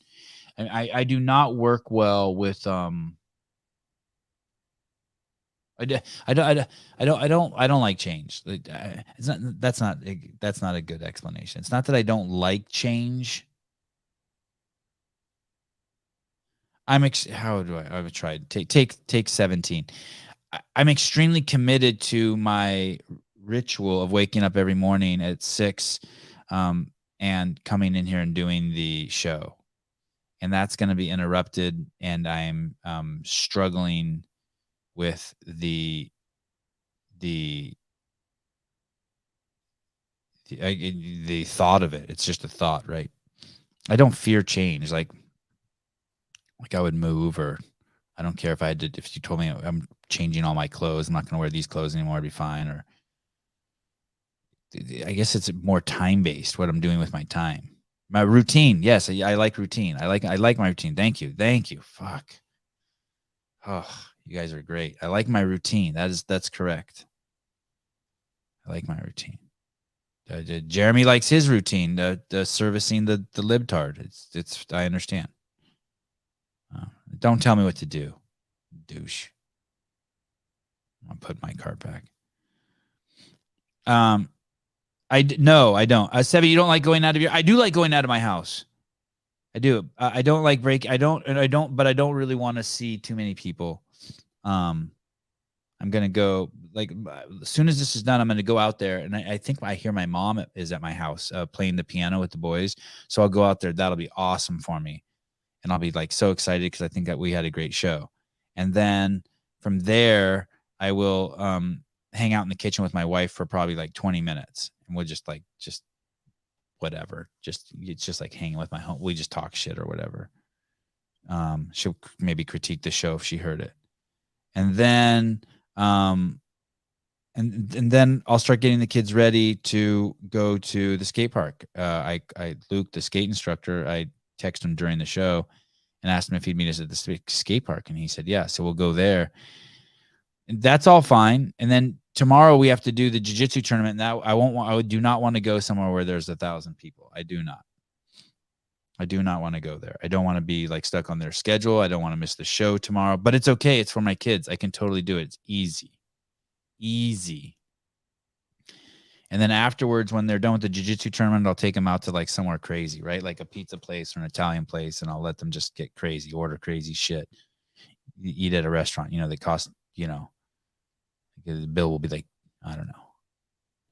And I do not work well with I don't like change. It's not that's not a good explanation. It's not that I don't like change. How do I would try take 17. I'm extremely committed to my ritual of waking up every morning at 6 and coming in here and doing the show. And that's going to be interrupted, and I'm struggling with the thought of it. It's just a thought, right? I don't fear change. Like I would move, or I don't care if if you told me I'm changing all my clothes, I'm not going to wear these clothes anymore, it'd be fine. Or I guess it's more time-based, what I'm doing with my time. My routine. Yes, I like routine. I like my routine. Thank you. Fuck. Oh, you guys are great. I like my routine. That's correct. I like my routine. Jeremy likes his routine. The servicing the libtard. It's. I understand. Don't tell me what to do, douche. I'll put my cart back. No, I don't. Sebi, you don't like going out of I do like going out of my house. I do. I don't like but I don't really want to see too many people. I'm going to go, like, as soon as this is done, I'm going to go out there. And I think I hear my mom is at my house playing the piano with the boys. So I'll go out there. That'll be awesome for me. And I'll be like so excited because I think that we had a great show. And then from there, I will hang out in the kitchen with my wife for probably like 20 minutes. And we'll just whatever. It's just like hanging with my home. We just talk shit or whatever. She'll maybe critique the show if she heard it. And then and then I'll start getting the kids ready to go to the skate park. Luke, the skate instructor, I texted him during the show and asked him if he'd meet us at the skate park. And he said, yeah, so we'll go there. And that's all fine. And then tomorrow we have to do the jiu-jitsu tournament. And that I do not want to go somewhere where there's 1,000 people. I do not want to go there. I don't want to be like stuck on their schedule. I don't want to miss the show tomorrow, but it's okay. It's for my kids. I can totally do it. It's easy. And then afterwards, when they're done with the jiu-jitsu tournament, I'll take them out to like somewhere crazy, right? Like a pizza place or an Italian place. And I'll let them just get crazy, order crazy shit, eat at a restaurant. They cost, the bill will be like, I don't know,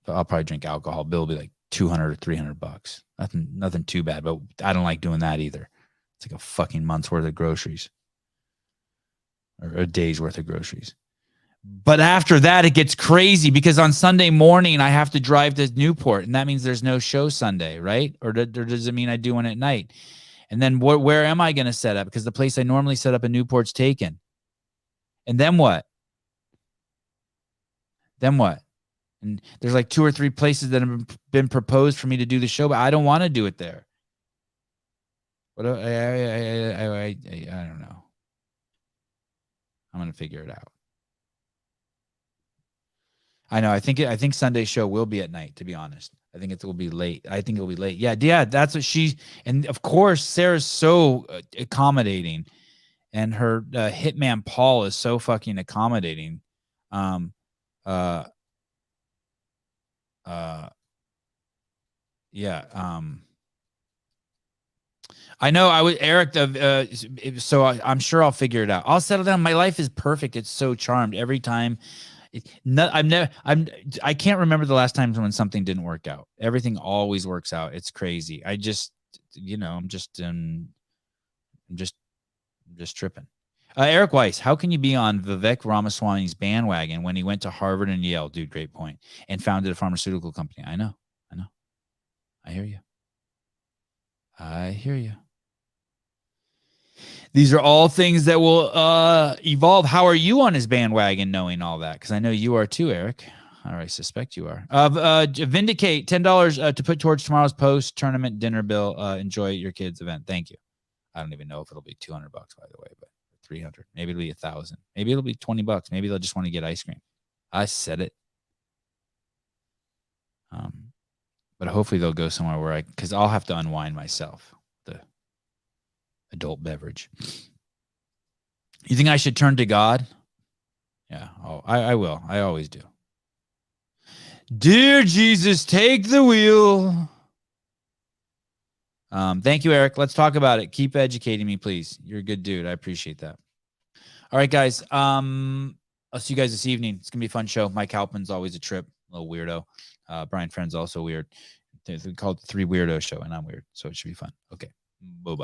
but I'll probably drink alcohol. Bill will be like $200 or $300. Nothing too bad, but I don't like doing that either. It's like a fucking month's worth of groceries or a day's worth of groceries. But after that, it gets crazy because on Sunday morning, I have to drive to Newport, and that means there's no show Sunday, right? Or does it mean I do one at night? And then where am I going to set up? Because the place I normally set up in Newport's taken. And then what? And there's like 2 or 3 places that have been proposed for me to do the show, but I don't want to do it there. But I don't know. I'm going to figure it out. I know. I think Sunday's show will be at night, to be honest. I think it will be late. Yeah, that's what and of course, Sarah's so accommodating, and her hitman Paul is so fucking accommodating. I know I was Eric. So I'm sure I'll figure it out. I'll settle down. My life is perfect. It's so charmed every time. I can't remember the last time when something didn't work out. Everything always works out. It's crazy. I'm just tripping. Eric Weiss, how can you be on Vivek Ramaswamy's bandwagon when he went to Harvard and Yale? Dude, great point. And founded a pharmaceutical company. I know. I hear you. These are all things that will evolve. How are you on his bandwagon knowing all that? Because I know you are too, Eric. I suspect you are. Vindicate, $10 to put towards tomorrow's post-tournament dinner bill. Enjoy your kids' event. Thank you. I don't even know if it'll be $200, by the way, but 300. Maybe it'll be 1,000. Maybe it'll be $20. Maybe they'll just want to get ice cream. I said it. But hopefully they'll go somewhere because I'll have to unwind myself. Adult beverage. You think I should turn to God? Yeah. Oh, I will. I always do. Dear Jesus, take the wheel. Thank you, Eric. Let's talk about it. Keep educating me, please. You're a good dude. I appreciate that. All right, guys. I'll see you guys this evening. It's gonna be a fun show. Mike Halpin's always a trip, a little weirdo. Brian Friend's also weird. They call it the 3 Weirdo Show, and I'm weird, so it should be fun. Okay. Bye-bye.